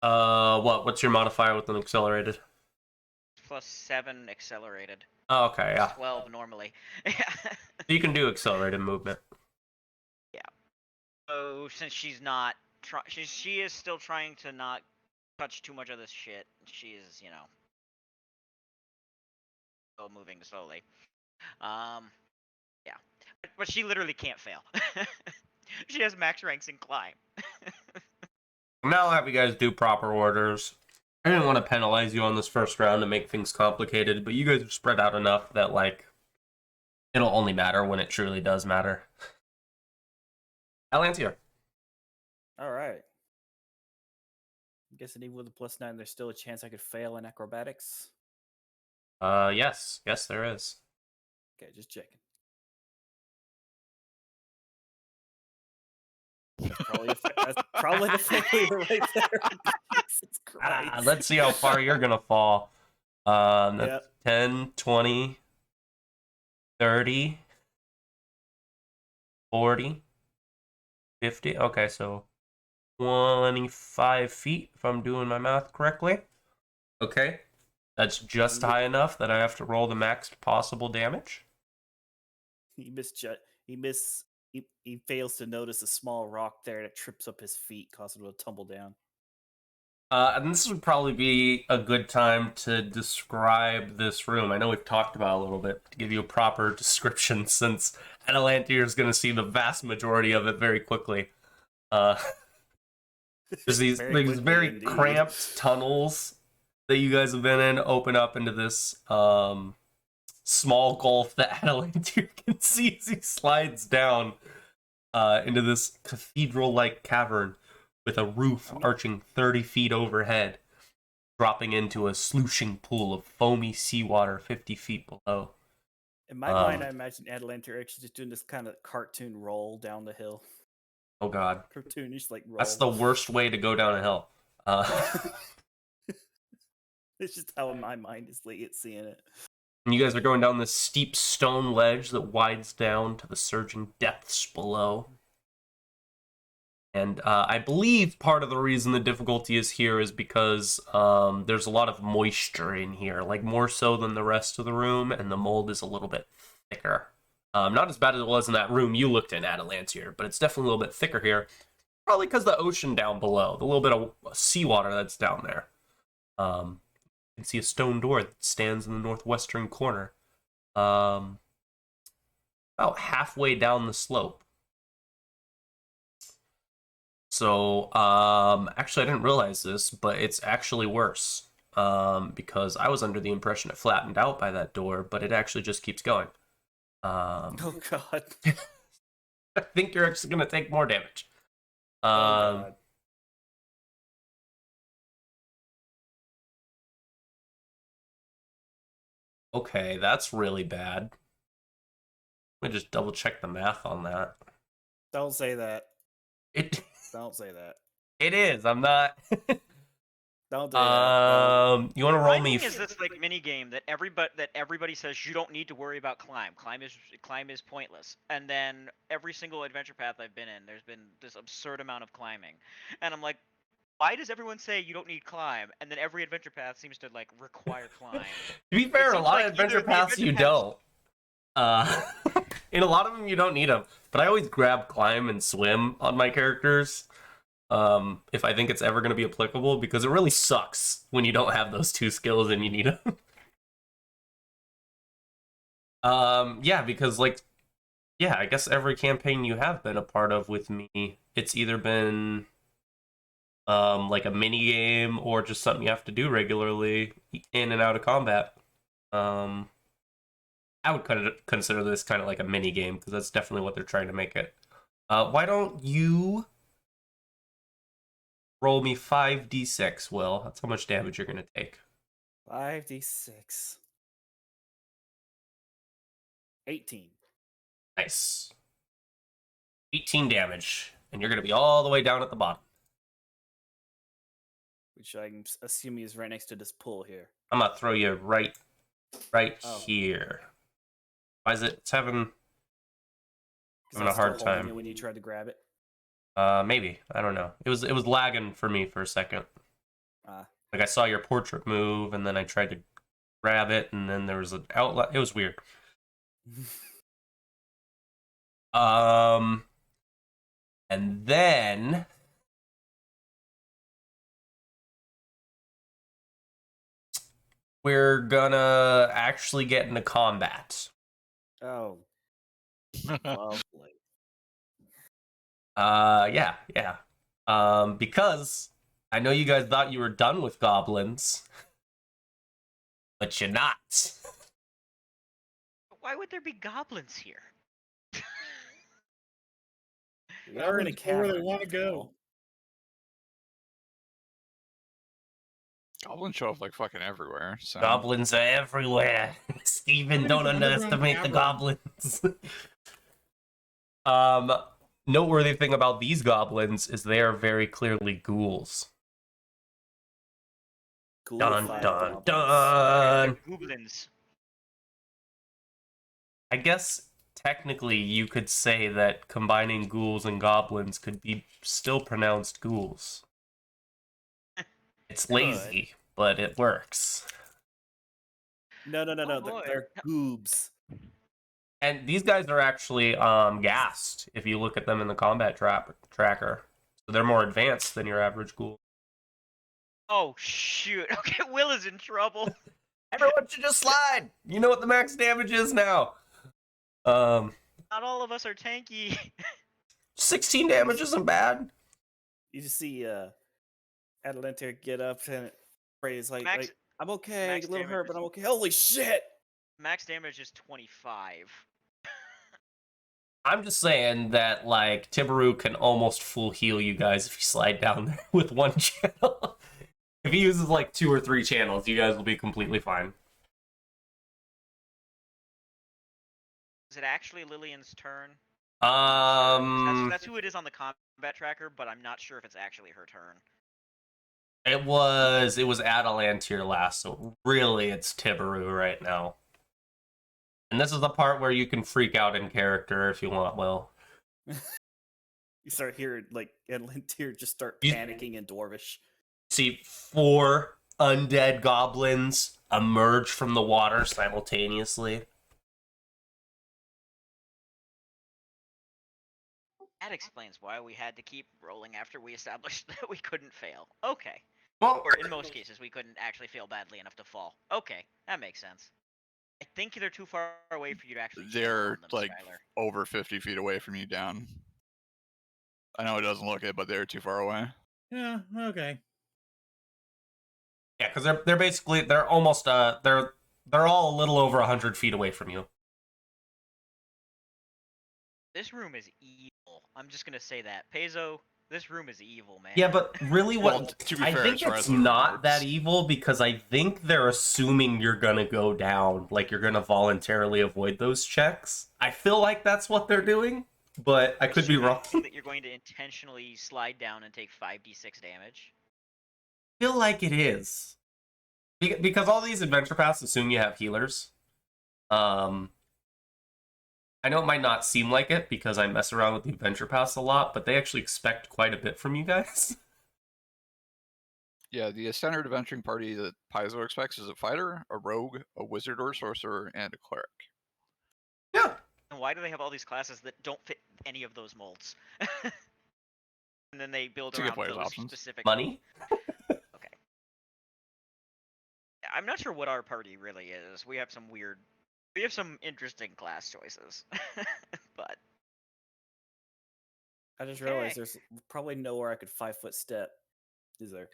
What's your modifier with an accelerated?
+7 accelerated.
Oh, okay, yeah.
12 normally. Yeah.
You can do accelerated movement.
Yeah. So since she's not, she is still trying to not touch too much of this shit. She is, still moving slowly. Yeah. But she literally can't fail. She has max ranks in climb.
Now I'll have you guys do proper orders. I didn't want to penalize you on this first round to make things complicated, but you guys are spread out enough that, like, it'll only matter when it truly does matter. Alantier.
Alright. I'm guessing even with a +9, there's still a chance I could fail in acrobatics.
Yes. Yes, there is.
Okay, just checking. That's probably the failure right there. Jesus Christ.
Let's see how far you're going to fall. That's
Yep.
10, 20, 30, 40, 50. Okay, so 25 feet, if I'm doing my math correctly. Okay. That's just high enough that I have to roll the max possible damage.
He fails to notice a small rock there that trips up his feet, causing him to tumble down.
And this would probably be a good time to describe this room. I know we've talked about it a little bit, to give you a proper description, since Atalantier is going to see the vast majority of it very quickly. There's these very cramped tunnels that you guys have been in, open up into this small gulf that Atalantier can see as he slides down into this cathedral-like cavern with a roof arching 30 feet overhead, dropping into a slushing pool of foamy seawater 50 feet below.
In my mind, I imagine Atalantier actually just doing this kind of cartoon roll down the hill.
Oh god.
Cartoonish, like, roll.
That's the worst way to go down a hill.
It's just how my mind is seeing it.
And you guys are going down this steep stone ledge that wides down to the surging depths below. And I believe part of the reason the difficulty is here is because there's a lot of moisture in here, like more so than the rest of the room, and the mold is a little bit thicker Not as bad as it was in that room you looked in, Atalantier, but it's definitely a little bit thicker here. Probably because the ocean down below, the little bit of seawater that's down there. You can see a stone door that stands in the northwestern corner. About halfway down the slope. So, actually, I didn't realize this, but it's actually worse. Because I was under the impression it flattened out by that door, but it actually just keeps going.
Oh god.
I think you're actually going to take more damage.
Oh god.
Okay, that's really bad. Let me just double check the math on that.
Don't say that.
It
Don't say that.
it is. I'm not.
Don't do that.
You want to roll me?
Climbing is this like mini game that everybody says you don't need to worry about climb. Climb is pointless. And then every single adventure path I've been in, there's been this absurd amount of climbing, and I'm like, why does everyone say you don't need climb? And then every adventure path seems to like require climb.
To be fair, a
seems
lot
like
of adventure
either the
paths
adventure
you
paths-
don't. In a lot of them you don't need them, but I always grab climb and swim on my characters. If I think it's ever going to be applicable, because it really sucks when you don't have those two skills and you need them. Yeah, because I guess every campaign you have been a part of with me, it's either been like a mini game or just something you have to do regularly in and out of combat. I would kind of consider this kind of like a mini game because that's definitely what they're trying to make it. Why don't you roll me 5d6, Will? That's how much damage you're gonna take.
5d6. 18.
Nice. 18 damage, and you're gonna be all the way down at the bottom.
Which I'm assuming is right next to this pool here.
I'm gonna throw you right
Oh.
here. Why is it? It's having
'Cause
a
I was still
hard
holding
time.
it when you tried to grab it.
Maybe, I don't know. It was lagging for me for a second. Like I saw your portrait move, and then I tried to grab it, and then there was an outlet. It was weird. And then we're gonna actually get into combat.
Oh. Lovely.
Yeah. Because I know you guys thought you were done with goblins, but you're not.
Why would there be goblins here?
We are in a
Goblins go where they
cavern.
wanna
after
go.
all.
Goblins show up like fucking everywhere. So
Goblins are everywhere. Steven, don't
Goblins
underestimate the
underground
goblins. Noteworthy thing about these goblins is they are very clearly ghouls. Dun,
Ghoulified
dun,
goblins.
dun.
Goblins.
I guess technically you could say that combining ghouls and goblins could be still pronounced ghouls. It's lazy, but it works.
No.
Oh, boy.
They're goobs.
And these guys are actually gassed if you look at them in the combat tracker. So they're more advanced than your average ghoul.
Oh shoot! Okay, Will is in trouble.
Everyone should just slide! You know what the max damage is now.
Not all of us are tanky.
16 damage isn't bad.
You just see Atalantir get up and praise like,
Max-
I'm okay,
max
a little
damage
hurt,
is-
but I'm okay. Holy shit!
Max damage is 25.
I'm just saying that, like, Tibaru can almost full heal you guys if you slide down there with one channel. If he uses, like, 2 or 3 channels, you guys will be completely fine.
Is it actually Lillian's turn?
That's
who it is on the combat tracker, but I'm not sure if it's actually her turn.
It was Atalantir last, so really it's Tibaru right now. And this is the part where you can freak out in character if you want, Will.
You start hearing like Atalantir just start
You-
panicking in Dwarvish.
See 4 undead goblins emerge from the water simultaneously.
That explains why we had to keep rolling after we established that we couldn't fail. Okay.
Well,
Or in most cases, we couldn't actually fail badly enough to fall. Okay, that makes sense. I think they're too far away for you to actually channel
They're
on them,
like
Skylar.
over 50 feet away from you down. I know it doesn't look it, but they're too far away.
Yeah, okay.
yeah, because they're basically they're almost they're all a little over 100 feet away from you.
This room is evil. I'm just gonna say that. Peso, this room is evil, man.
Yeah, but really, what
Well, to be
I
fair,
think
as far
it's
as the
not
rewards-
that evil because I think they're assuming you're gonna go down, like you're gonna voluntarily avoid those checks. I feel like that's what they're doing, but I could be
Assuming
wrong.
that you're going to intentionally slide down and take 5d6 damage.
I feel like it is because all these adventure paths assume you have healers. I know it might not seem like it because I mess around with the adventure paths a lot, but they actually expect quite a bit from you guys.
Yeah, the standard adventuring party that Paizo expects is a fighter, a rogue, a wizard or sorcerer, and a cleric.
Yeah.
And why do they have all these classes that don't fit any of those molds? And then they build
To give
around
players
those
options.
specific
Money?
Okay. Yeah, I'm not sure what our party really is. We have some interesting class choices. But
I just realized
Okay.
there's probably nowhere I could 5-foot step. Is there?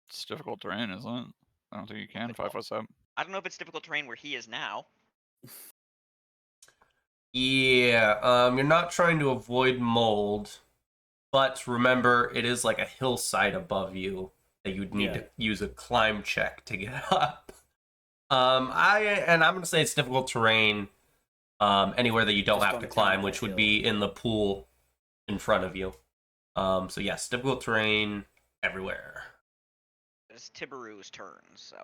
It's difficult terrain, isn't it? I don't think you can 5 foot step.
I don't know if it's difficult terrain where he is now.
Yeah, you're not trying to avoid mold, but remember, it is like a hillside above you that you'd need to use a climb check to get up. I'm gonna say it's difficult terrain, anywhere that you don't
Just
have
on
to
account of
climb,
that
which would
hill.
be in the pool in front of you. So yes, difficult terrain everywhere.
It's Tibaru's turn, so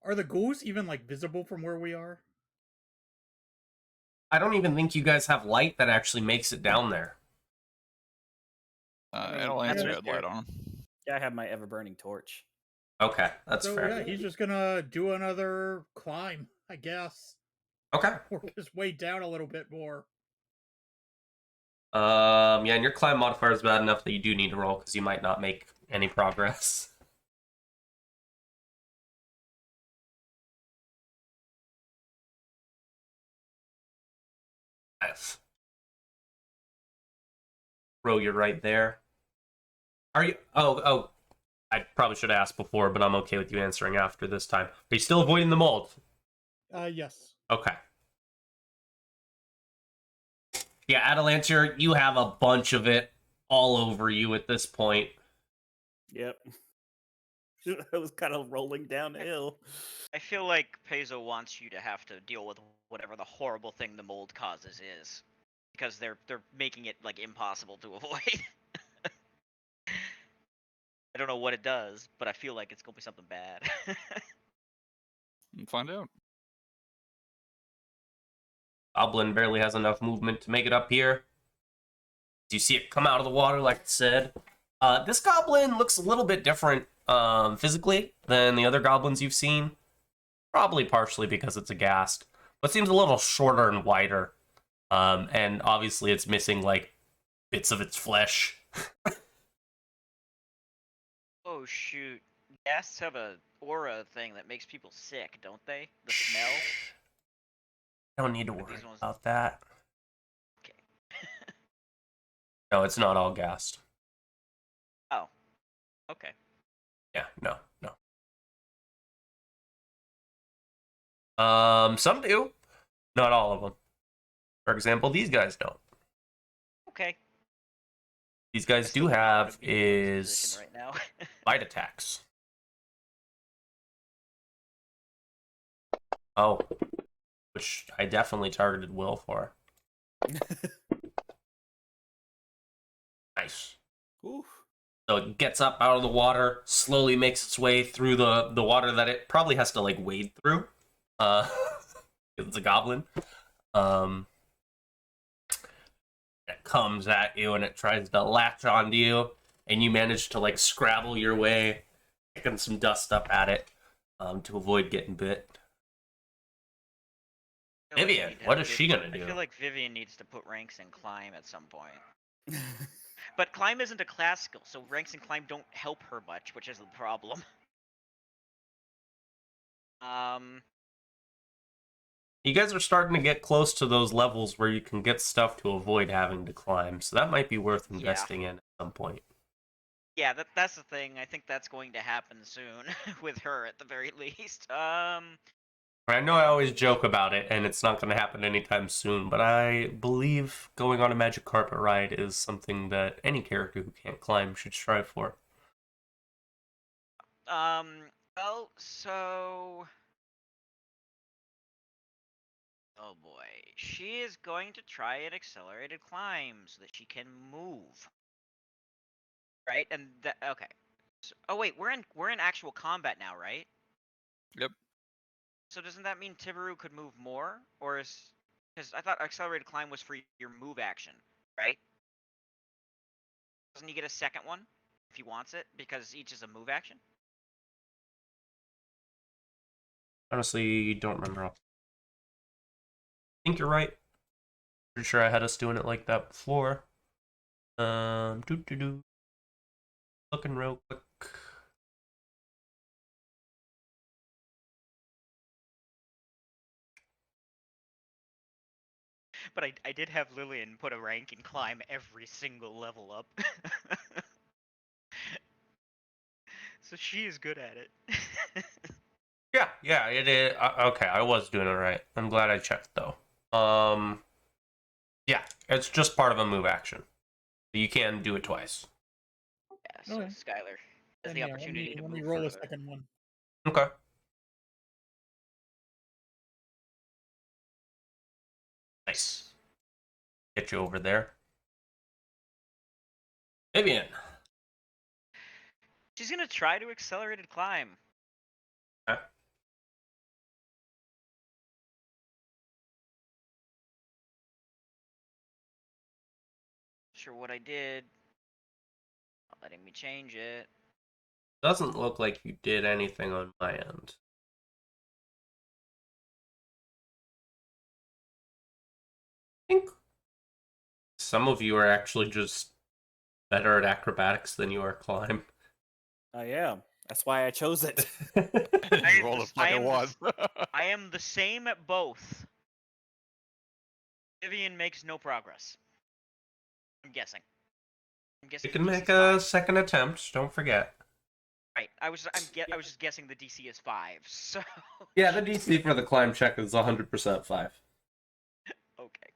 Are the ghouls even like visible from where we are?
I don't even think you guys have light that actually makes it down there.
I mean,
It'll
I
answer
don't
you had light on.
Yeah, I have my ever burning torch.
Okay, that's
So
fair.
yeah, he's just gonna do another climb, I guess.
Okay.
Work his way down a little bit more.
Yeah, and your climb modifier is bad enough that you do need to roll because you might not make any progress. Nice. Ro, you're right there. Are you? Oh. I probably should have asked before, but I'm okay with you answering after this time. Are you still avoiding the mold?
Yes.
Okay. Yeah, Atalantir, you have a bunch of it all over you at this point.
Yep. I was kind of rolling downhill.
I feel like Peso wants you to have to deal with whatever the horrible thing the mold causes is, because they're making it like impossible to avoid. I don't know what it does, but I feel like it's gonna be something bad.
We'll find out.
Goblin barely has enough movement to make it up here. You see it come out of the water, like I said. This goblin looks a little bit different physically than the other goblins you've seen. Probably partially because it's a ghast, but seems a little shorter and wider. And obviously it's missing like bits of its flesh.
Oh shoot. Ghasts have a aura thing that makes people sick, don't they? The smell?
Don't need to
But
worry
these ones-
about that.
Okay.
No, it's not all ghast.
Oh. Okay.
Yeah, no. Some do. Not all of them. For example, these guys don't.
Okay.
These
I
guys
still
do
don't wanna
have
be in this
is
position right now.
bite attacks. Oh. Which I definitely targeted Will for. Nice.
Oof.
So it gets up out of the water, slowly makes its way through the water that it probably has to like wade through. It's a goblin. It comes at you and it tries to latch onto you, and you manage to like scrabble your way, picking some dust up at it, to avoid getting bit.
I feel like we
Vivian,
need to
what
have
is she gonna
I
do?
feel like Vivian needs to put ranks in climb at some point. But climb isn't a class skill, so ranks in climb don't help her much, which is the problem.
You guys are starting to get close to those levels where you can get stuff to avoid having to climb, so that might be worth
Yeah.
investing in at some point.
Yeah, that's the thing. I think that's going to happen soon with her at the very least.
I know I always joke about it, and it's not going to happen anytime soon, but I believe going on a magic carpet ride is something that any character who can't climb should strive for.
Well, so oh boy, she is going to try an accelerated climb so that she can move. Right? And that okay. So, oh wait, we're in actual combat now, right?
Yep.
So doesn't that mean Tibaru could move more, or is because I thought accelerated climb was for your move action, right? Doesn't he get a second one if he wants it because each is a move action?
Honestly, don't remember. I think you're right. Pretty sure I had us doing it like that before. Looking real quick.
But I did have Lillian put a rank and climb every single level up. So she is good at it.
Yeah, it is. Okay, I was doing it right. I'm glad I checked though. Yeah, it's just part of a move action. You can do it twice.
Yeah, so
Okay.
Skylar has
Then
the
yeah,
opportunity to
let
move
me roll a
further.
second one.
Okay. Nice. Get you over there. Vivian.
She's gonna try to accelerated climb.
Okay.
Sure what I did. Not letting me change it.
Doesn't look like you did anything on my end. I think some of you are actually just better at acrobatics than you are climb.
I am. That's why I chose it.
You rolled a fucking one.
I am the same at both. Vivian makes no progress. I'm guessing. I'm guessing
You can
the
make
DC's
a
5.
second attempt, don't forget.
Right. I was just guessing the DC is 5. So
Yeah, the DC for the climb check is 100% 5.
okay.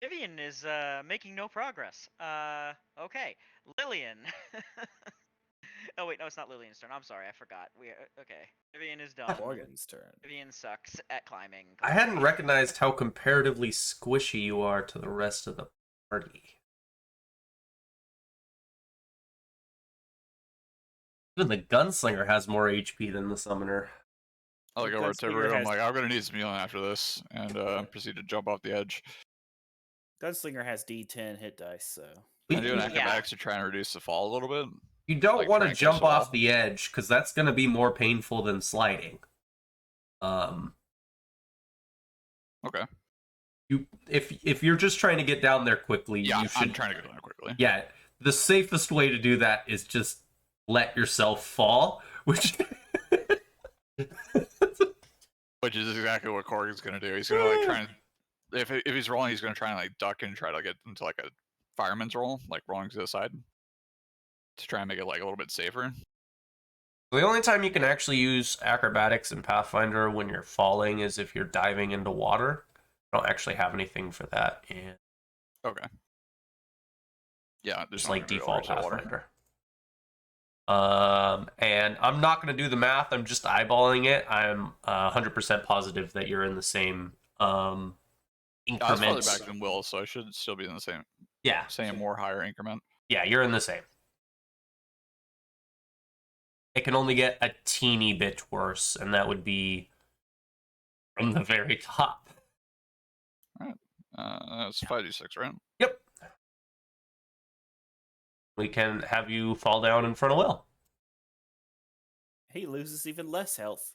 Vivian is making no progress. Okay. Lillian. Oh wait, no, it's not Lillian's turn. I'm sorry, I forgot. Okay. Vivian is done.
Morgan's turn.
Vivian sucks at climbing.
I hadn't
clearly.
recognized how comparatively squishy you are to the rest of the party. Even the gunslinger has more HP than the summoner.
I look over at
Gunslinger
Tibaru, I'm
has-
like, I'm gonna need some healing after this, and proceed to jump off the edge.
Gunslinger has D10 hit dice, so
I do an
Yeah.
acrobatics to try and reduce the fall a little bit.
You don't
Like
want to
trying to catch
jump
the
off
wall.
the edge because that's going to be more painful than sliding.
Okay.
If you're just trying to get down there quickly,
Yeah,
you should.
I'm trying to go down quickly.
Yeah, the safest way to do that is just let yourself fall, which.
Which is exactly what Corey's gonna do. He's gonna like try and if he's rolling, he's gonna try and like duck and try to get into like a fireman's roll, like rolling to the side, to try and make it like a little bit safer.
The only time you can actually use acrobatics in Pathfinder when you're falling is if you're diving into water. I don't actually have anything for that in
Okay. Yeah,
just
not
like
gonna be
default
over to water.
Pathfinder. And I'm not going to do the math. I'm just eyeballing it. I'm 100% positive that you're in the same
Yeah, I was farther
increments.
back than Will, so I should still be in the same
Yeah,
or higher increment.
yeah, you're in the same. It can only get a teeny bit worse, and that would be from the very top.
That's 5d6, right?
Yep. We can have you fall down in front of Will.
he loses even less health.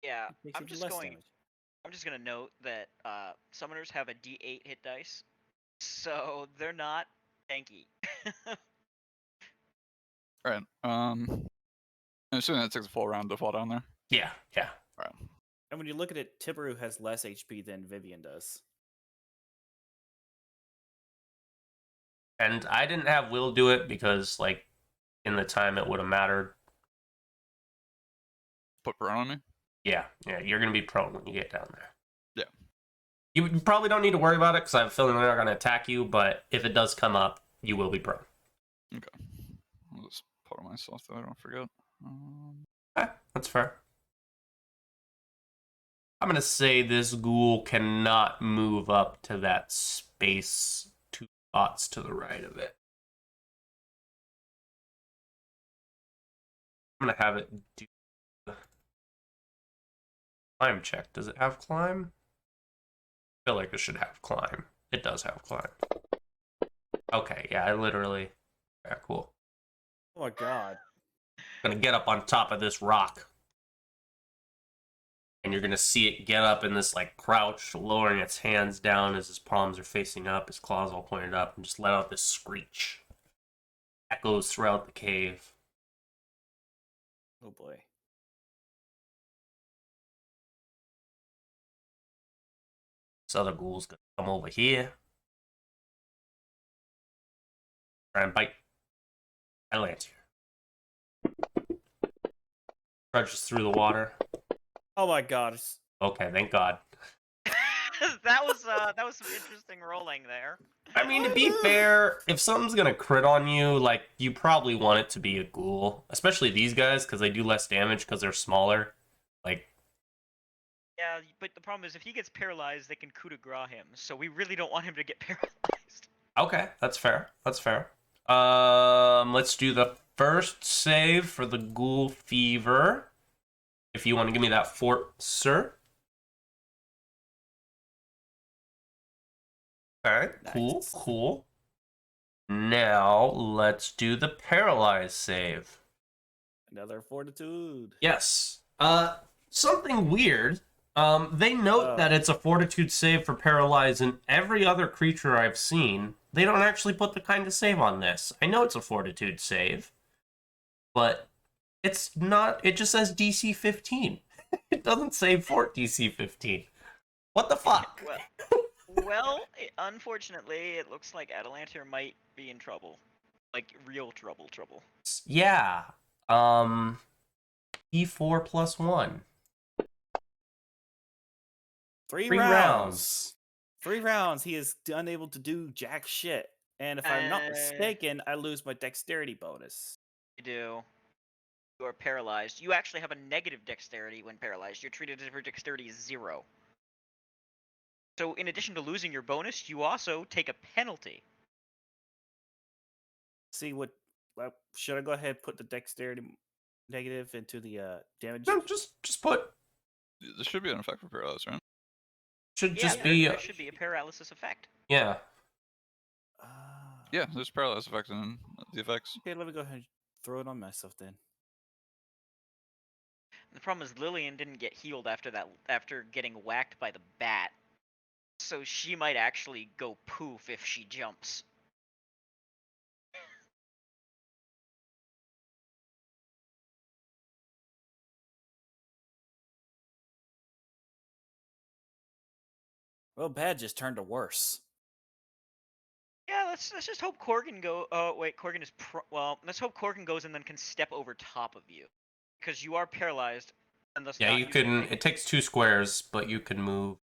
Yeah,
He takes even less damage.
I'm just gonna note that summoners have a D8 hit dice, so they're not tanky.
Alright, I'm assuming that takes a full round to fall down there.
Yeah.
Alright.
And when you look at it, Tibaru has less HP than Vivian does.
And I didn't have Will do it because, like, in the time it would have mattered.
Put prone on me?
Yeah, you're going to be prone when you get down there.
Yeah.
You probably don't need to worry about it because I have a feeling they're not going to attack you, but if it does come up, you will be prone.
Okay. I'll just put on myself so I don't forget.
That's fair. I'm going to say this ghoul cannot move up to that space 2 spots to the right of it. I'm going to have it do the climb check. Does it have climb? I feel like it should have climb. It does have climb. Okay, yeah, I literally... Yeah, cool.
Oh my god.
I'm going to get up on top of this rock. And you're going to see it get up in this, like, crouch, lowering its hands down as his palms are facing up, his claws all pointed up, and just let out this screech. Echoes throughout the cave.
Oh boy.
This other ghoul's going to come over here. Try and bite. I land here. Trudges through the water.
Oh my god.
Okay, thank God.
that was some interesting rolling there.
I mean, to be fair, if something's gonna crit on you, like, you probably want it to be a ghoul. Especially these guys, because they do less damage because they're smaller. Like...
Yeah, but the problem is if he gets paralyzed, they can coup de grace him. So we really don't want him to get paralyzed.
Okay, that's fair. That's fair. Let's do the first save for the ghoul fever. If you want to give me that fort, sir. Alright, cool,
Nice.
cool. Now, let's do the paralyzed save.
Another fortitude.
Yes. Something weird. They note that it's a fortitude save for paralyze in every other creature I've seen. They don't actually put the kind of save on this. I know it's a fortitude save, but it's not. It just says DC 15. It doesn't say fort DC 15. What the fuck?
Well, unfortunately, it looks like Atalantir might be in trouble. Like, real trouble.
Yeah. E4 +1.
3
3 rounds.
3 rounds. He is unable to do jack shit. And if I'm not mistaken, I lose my dexterity bonus.
You do. You are paralyzed. You actually have a negative dexterity when paralyzed. You're treated as if your dexterity is 0. So in addition to losing your bonus, you also take a penalty.
See what? Should I go ahead and put the dexterity negative into the damage?
No, just put.
This should be an effect for paralysis, right?
Should
Yeah,
just be.
there should be a paralysis effect.
Yeah.
Yeah, there's paralysis effect in the effects.
Okay, let me go ahead and throw it on myself then.
The problem is Lillian didn't get healed after getting whacked by the bat. So she might actually go poof if she jumps.
Well, bad just turned to worse.
Yeah, let's just hope Corgan go. Oh wait, Corgan is well. Let's hope Corgan goes and then can step over top of you, because you are paralyzed. And thus
Yeah,
not
you
using
can.
any-
It takes 2 squares, but you can move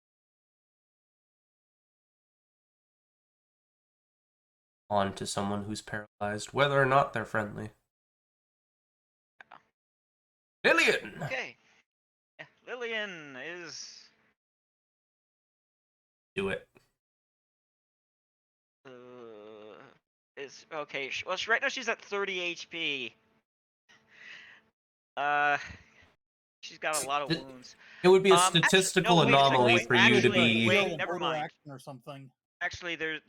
onto someone who's paralyzed, whether or not they're friendly. Lillian!
Okay. Yeah, Lillian is.
Do it.
Is okay. Well, right now she's at 30 HP. She's got a lot of wounds.
It would be a
Actually,
statistical
no, wait a second,
anomaly
wait,
for you to
actually,
be.
wait, never
Order
mind.
action or something.
Actually, there's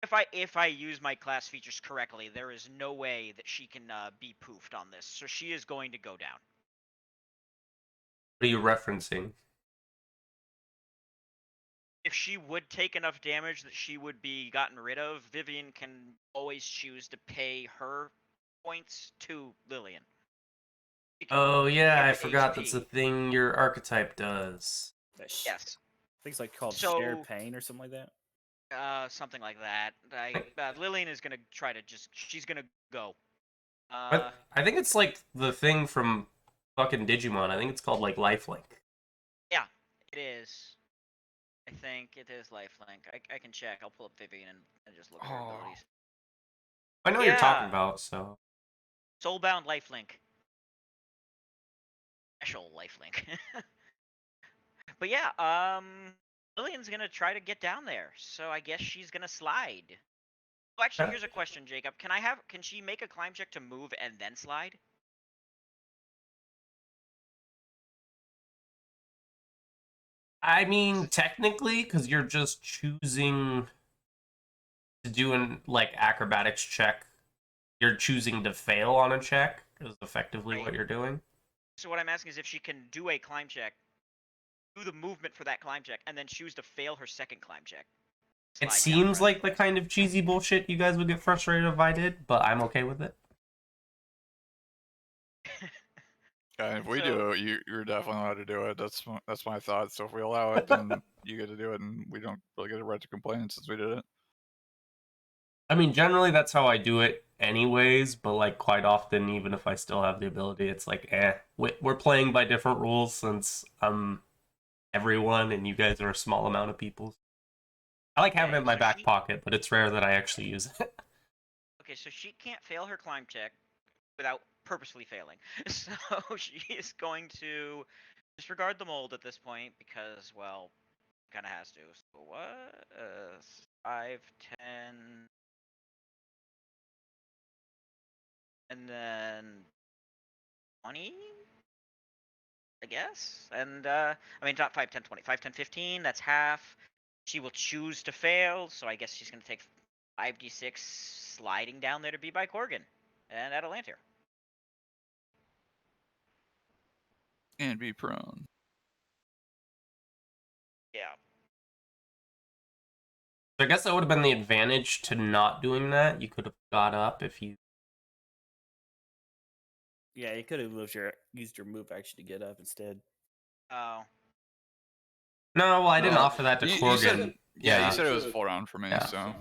if I use my class features correctly, there is no way that she can be poofed on this. So she is going to go down.
What are you referencing?
If she would take enough damage that she would be gotten rid of, Vivian can always choose to pay her points to Lillian. She can
Oh yeah, I
get
forgot that's a
HP.
thing your archetype does.
Yes.
Things like called
So-
shared pain or something like that.
Something like that. Lillian is gonna try to she's gonna go.
But I think it's like the thing from fucking Digimon. I think it's called like Lifelink.
Yeah, it is. I think it is lifelink. I can check. I'll pull up Vivian and just look at her
Oh.
abilities.
I know what you're talking
Yeah.
about, so
Soulbound lifelink. Special lifelink. But yeah, Lillian's gonna try to get down there, so I guess she's gonna slide. Oh, actually,
Yeah.
here's a question, Jacob. Can she make a climb check to move and then slide?
I mean technically, because you're just choosing to do an like acrobatics check. You're choosing to fail on a check is effectively
Right.
what you're doing.
So what I'm asking is if she can do a climb check, do the movement for that climb check, and then choose to fail her second climb check.
It
Slide
seems
down,
like the kind of cheesy bullshit you guys would get frustrated if I did, but I'm okay with it.
Yeah, if we
So-
do it, you're definitely allowed to do it. That's my thought. So if we allow it, then you get to do it, and we don't really get a right to complain since we did it.
I mean, generally that's how I do it anyways, but like quite often, even if I still have the ability, it's like, we're playing by different rules since I'm everyone and you guys are a small amount of people. I like having it in my
so
back
she-
pocket, but it's rare that I actually use it.
Okay, so she can't fail her climb check without purposely failing. So she is going to disregard the mold at this point because, well, kind of has to. So what? 5, 10, and then 20, I guess. And I mean, not 5, 10, 20. 5, 10, 15. That's half. She will choose to fail, so I guess she's going to take 5d6 sliding down there to be by Corgan and Atalantir.
And be prone.
Yeah.
So I guess that would have been the advantage to not doing that. You could have got up if you.
Yeah, you could have used your move action to get up instead.
Oh.
No, well, I didn't
No,
offer that to
you
Corgan.
said, yeah,
Yeah.
you said it was a full round for me,
Yeah.
so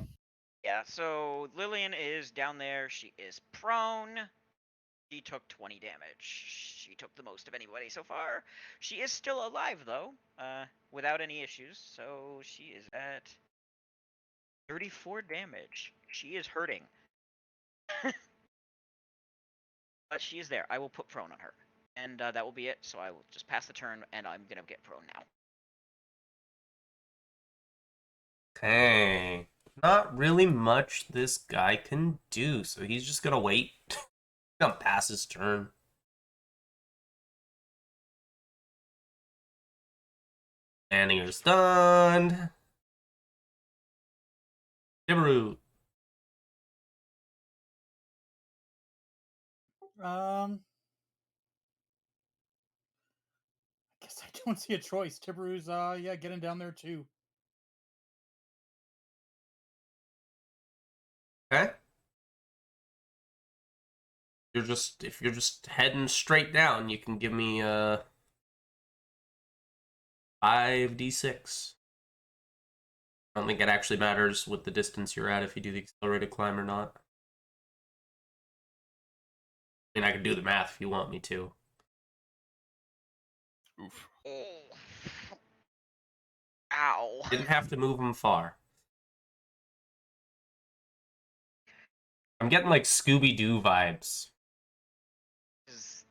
Yeah, so Lillian is down there. She is prone. She took 20 damage. She took the most of anybody so far. She is still alive, though, without any issues. So she is at 34 damage. She is hurting. But she is there. I will put prone on her. And that will be it. So I will just pass the turn, and I'm going to get prone now.
Okay. Not really much this guy can do, so he's just gonna wait. Gonna pass his turn. And he is done. Tibaru.
I guess I don't see a choice. Tibaru's yeah, getting down there too.
Okay. If you're just heading straight down, you can give me 5d6. I don't think it actually matters what the distance you're at if you do the accelerated climb or not. I mean, I can do the math if you want me to.
oof.
Oh. Ow.
Didn't have to move him far. I'm getting like Scooby-Doo vibes.
This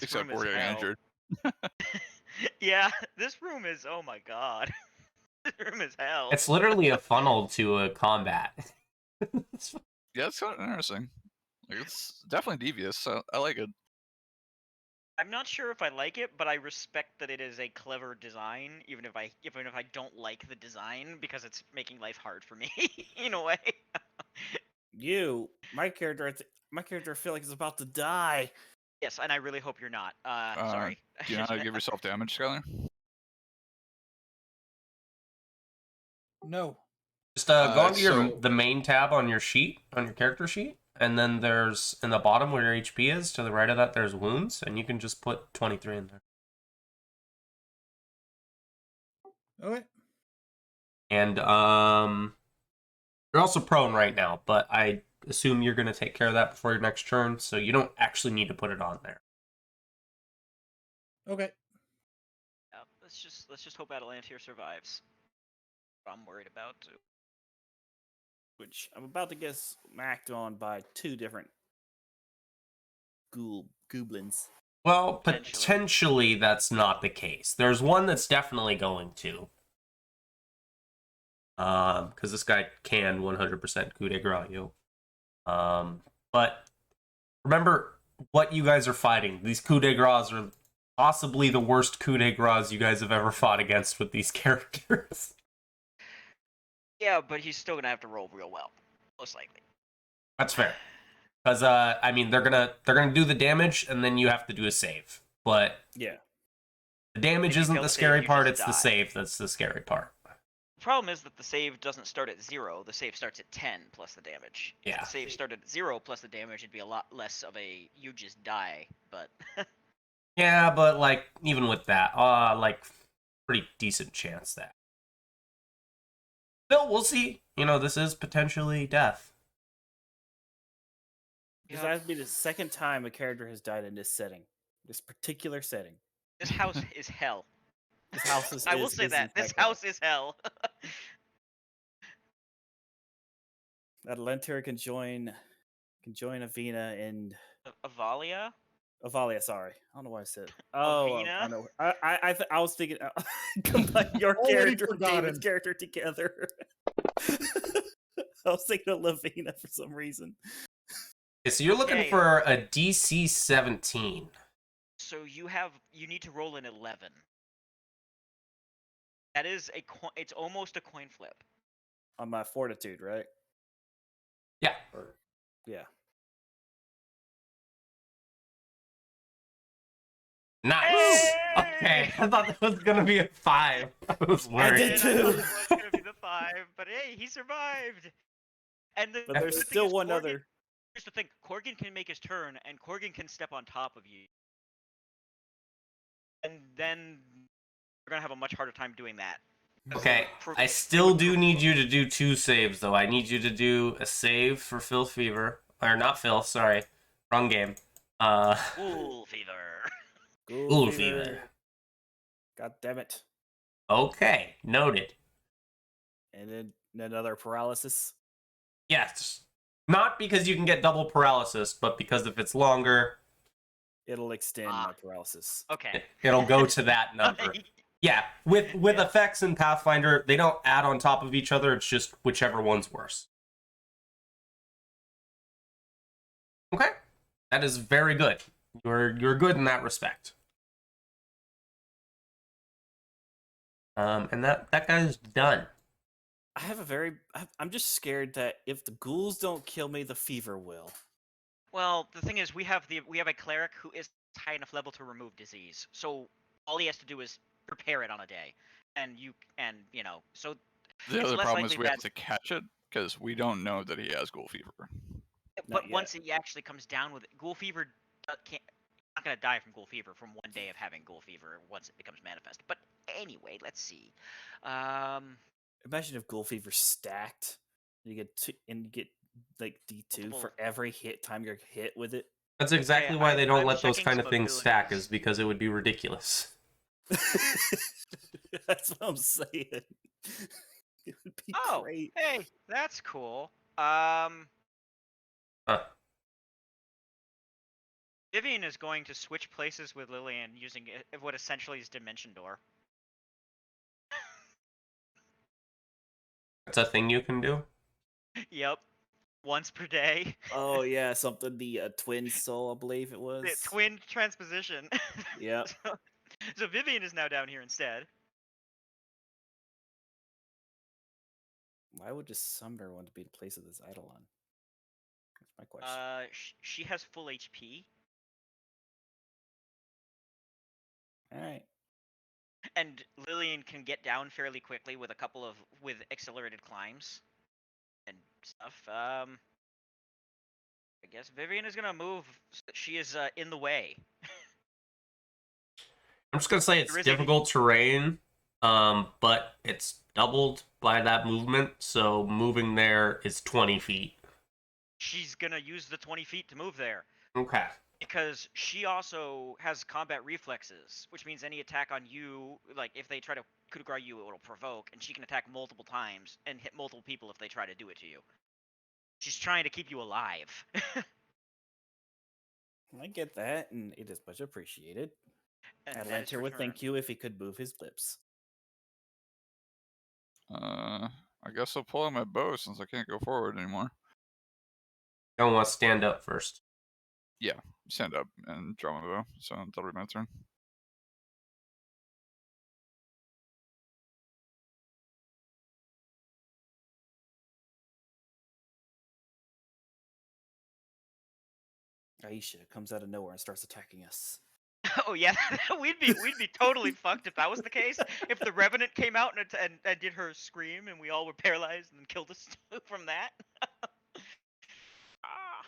Except
room is
we're getting
hell.
injured.
Yeah, this room is, oh my god. This room is hell.
It's literally a funnel to a combat.
Yeah, it's kind of interesting. Like, it's definitely devious. So I like it.
I'm not sure if I like it, but I respect that it is a clever design, even if I don't like the design, because it's making life hard for me in a way.
My character, I feel like is about to die.
Yes, and I really hope you're not. Sorry.
Do you know how to give yourself damage, Skylar?
No.
Just go onto
so-
the main tab on your sheet, on your character sheet, and then there's in the bottom where your HP is, to the right of that, there's wounds, and you can just put 23 in there.
Okay.
And you're also prone right now, but I assume you're going to take care of that before your next turn, so you don't actually need to put it on there.
Okay.
Yeah, let's just hope Atalantir survives. I'm worried about too.
Which I'm about to get smacked on by 2 different goblins.
Well,
Potentially.
potentially that's not the case. There's one that's definitely going to. Because this guy can 100% coup de grace you. But remember what you guys are fighting. These coup de grace are possibly the worst coup de grace you guys have ever fought against with these characters.
Yeah, but he's still gonna have to roll real well, most likely.
That's fair. Because I mean, they're gonna do the damage, and then you have to do a save. But
Yeah.
the damage
If you
isn't
fail
the
to save,
scary
you
part;
just
it's the
die.
save that's the scary part.
The problem is that the save doesn't start at 0. The save starts at 10 plus the damage. If
Yeah.
the save started at 0 plus the damage, it'd be a lot less of a you just die. But
Yeah, but like even with that, like pretty decent chance that. Still, we'll see. You know, this is potentially death.
Because
Yep.
that'd be the second time a character has died in this setting. This particular setting.
this house is hell.
This house is
I will say
is
that
in
this
fact hell.
house is hell.
Atalantir can join Avina and
Avalia?
Avalia, sorry. I don't know why I said. Oh,
Avina?
I know. I was thinking combine your
Already
character and
forgotten.
David's character together. I was thinking of Lavina for some reason.
Okay, so you're looking
Yeah.
for a DC 17.
So you need to roll an 11. That is it's almost a coin flip.
On my fortitude, right?
Yeah.
Yeah.
Nice.
Hey!
Okay, I thought that was gonna be a 5. I was worried.
did
I
too.
thought it was gonna be the 5, but hey, he survived. And
But there's
good thing
still
is
one
Corgan-
other.
Here's the thing: Corgan can make his turn, and Corgan can step on top of you, and then you're gonna have a much harder time doing that.
Okay, I still do need you to do 2 saves, though. I need you to do a save for Phil Fever. Or not Phil, sorry. Wrong game.
Ghoul fever.
Ghoul Fever.
God damn it.
Okay, noted.
And then another paralysis.
Yes. Not because you can get double paralysis, but because if it's longer,
It'll extend my paralysis.
Okay.
it'll go to that number. Yeah, with effects in Pathfinder, they don't add on top of each other. It's just whichever one's worse. Okay, that is very good. You're good in that respect. And that guy's done.
I'm just scared that if the ghouls don't kill me, the fever will.
Well, the thing is, we have a cleric who is high enough level to remove disease. So all he has to do is prepare it on a day, and so
The
It's
other
less
problem is
likely
we have
that-
to catch it because we don't know that he has ghoul fever.
but
yet.
once he actually comes down with it, ghoul fever can't. Not gonna die from ghoul fever from one day of having ghoul fever once it becomes manifest. But anyway, let's see.
Imagine if ghoul fever stacked. You get like D2
Multiple-
for every time you're hit with it.
That's exactly why they
I'm
don't let those
checking
kind of
some
things stack,
abilities.
is because it would be ridiculous.
That's what I'm saying. It would be
Oh,
great.
hey, that's cool.
Huh.
Vivian is going to switch places with Lillian using what essentially is Dimension Door.
That's a thing you can do.
Yep. once per day.
Oh yeah, something the twin soul, I believe it was.
The twin transposition.
Yep.
So Vivian is now down here instead.
Why would just Sumner want to be in place of this Eidolon? That's my question.
She has full HP,
All right.
and Lillian can get down fairly quickly with with accelerated climbs and stuff. I guess Vivian is gonna move. She is in the way.
I'm just gonna say it's
There is a-
difficult terrain, but it's doubled by that movement, so moving there is 20 feet.
She's gonna use the 20 feet to move there.
Okay.
Because she also has combat reflexes, which means any attack on you, like if they try to coup de grace you, it'll provoke, and she can attack multiple times and hit multiple people if they try to do it to you. She's trying to keep you alive.
I get that, and it is much appreciated.
And that is
Atlanter
her
would
turn.
thank you if he could move his lips.
I guess I'll pull out my bow since I can't go forward anymore.
I want to stand up first.
Stand up and draw my bow, so that'll be my turn.
Aisha comes out of nowhere and starts attacking us.
Oh yeah, we'd be totally fucked if that was the case. If the Revenant came out and did her scream and we all were paralyzed and killed us from that. Ah.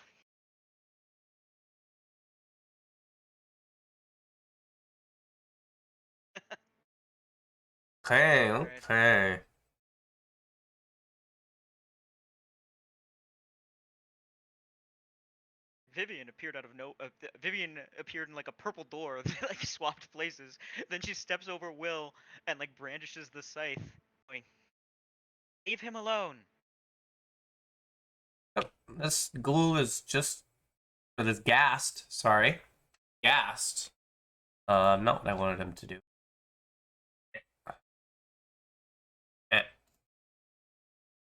Okay,
Alright.
okay.
Vivian appeared out of Vivian appeared in like a purple door, like swapped places. Then she steps over Will and like brandishes the scythe, going, "Leave him alone."
This ghoul is just... It is gassed. Sorry. Gassed. Not what I wanted him to do.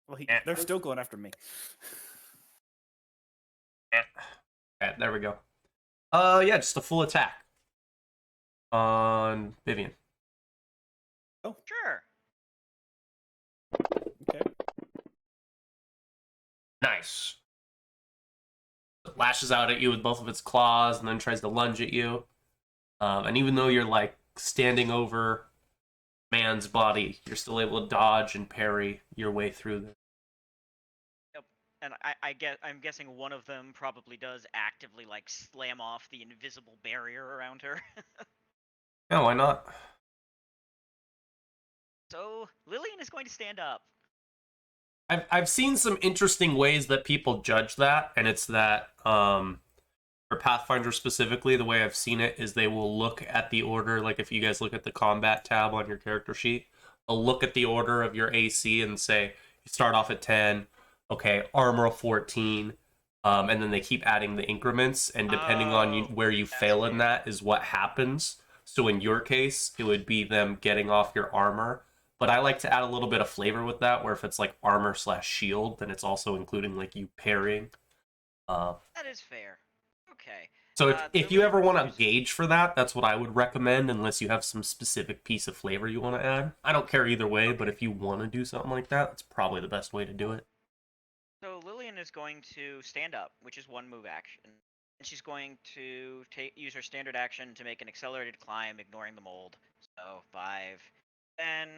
Well, they're still going after me.
Okay, there we go. Yeah, just a full attack on Vivian.
Oh,
Sure.
okay.
Nice. It lashes out at you with both of its claws and then tries to lunge at you. And even though you're like standing over man's body, you're still able to dodge and parry your way through this.
Yep. And I'm guessing one of them probably does actively like slam off the invisible barrier around her.
Yeah, why not?
So Lillian is going to stand up.
I've seen some interesting ways that people judge that, and it's that for Pathfinder specifically, the way I've seen it is they will look at the order, like if you guys look at the combat tab on your character sheet, they'll look at the order of your AC and say, you start off at 10, okay, armor 14, and then they keep adding the increments, and depending on where you fail in that is what happens. So in your case, it would be them getting off your armor. But I like to add a little bit of flavor with that, where if it's like armor / shield, then it's also including like you parrying.
That is fair. Okay.
So if you
Lillian
ever want to
moves-
gauge for that, that's what I would recommend, unless you have some specific piece of flavor you want to add. I don't care either way, but if you want to do something like that, that's probably the best way to do it.
So Lillian is going to stand up, which is one move action. And she's going to use her standard action to make an accelerated climb, ignoring the mold. So 5, 10,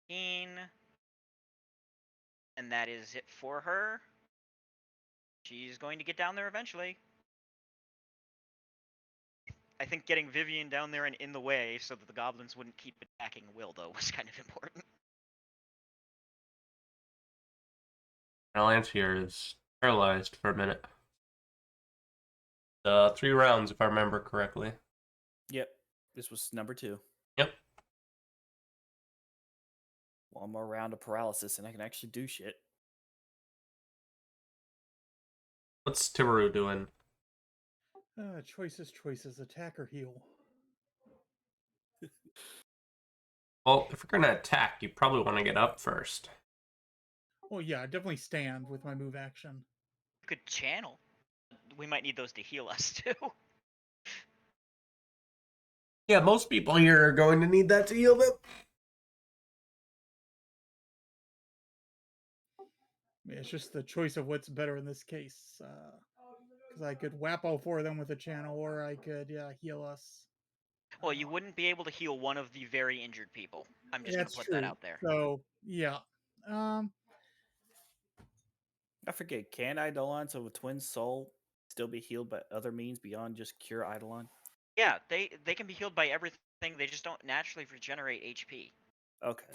15, and that is it for her. She's going to get down there eventually. I think getting Vivian down there and in the way so that the goblins wouldn't keep attacking Will, though, was kind of important.
Palantir is paralyzed for a minute. 3 rounds, if I remember correctly.
Yep. This was number 2.
Yep.
One more round of paralysis, and I can actually do shit.
What's Timaru doing?
Choices. Attack or heal.
Well, if you're gonna attack, you probably want to get up first.
Oh yeah, definitely stand with my move action.
You could channel. We might need those to heal us too.
Yeah, most people here are going to need that to heal them.
It's just the choice of what's better in this case. Because I could whap all four of them with a channel, or I could heal us.
Well, you wouldn't be able to heal one of the very injured people. I'm just gonna
That's
put
true.
that out there.
So yeah,
I forget. Can Eidolons of a twin soul still be healed by other means beyond just cure Eidolon?
Yeah, they can be healed by everything. They just don't naturally regenerate HP.
Okay.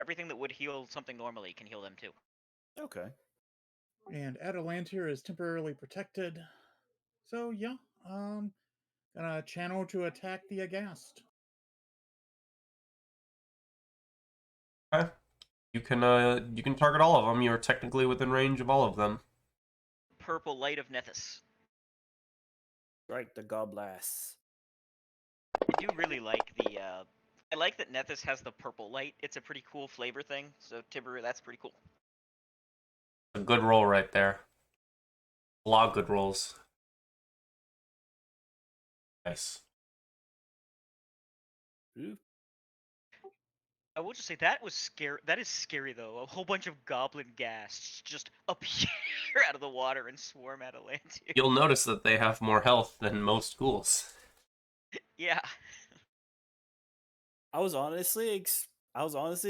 Everything that would heal something normally can heal them too.
Okay.
and Atalantir is temporarily protected. So yeah, gonna channel to attack the Aghast.
Okay. You can target all of them. You're technically within range of all of them.
Purple light of Nethys.
Strike the Goblas.
I do really like the. I like that Nethys has the purple light. It's a pretty cool flavor thing. So Tiberu, that's pretty cool.
A good roll right there. A lot of good rolls. Nice.
Ooh.
I will just say that was scary. That is scary though. A whole bunch of goblin ghasts just appear out of the water and swarm Atalantir.
You'll notice that they have more health than most schools.
Yeah.
I was honestly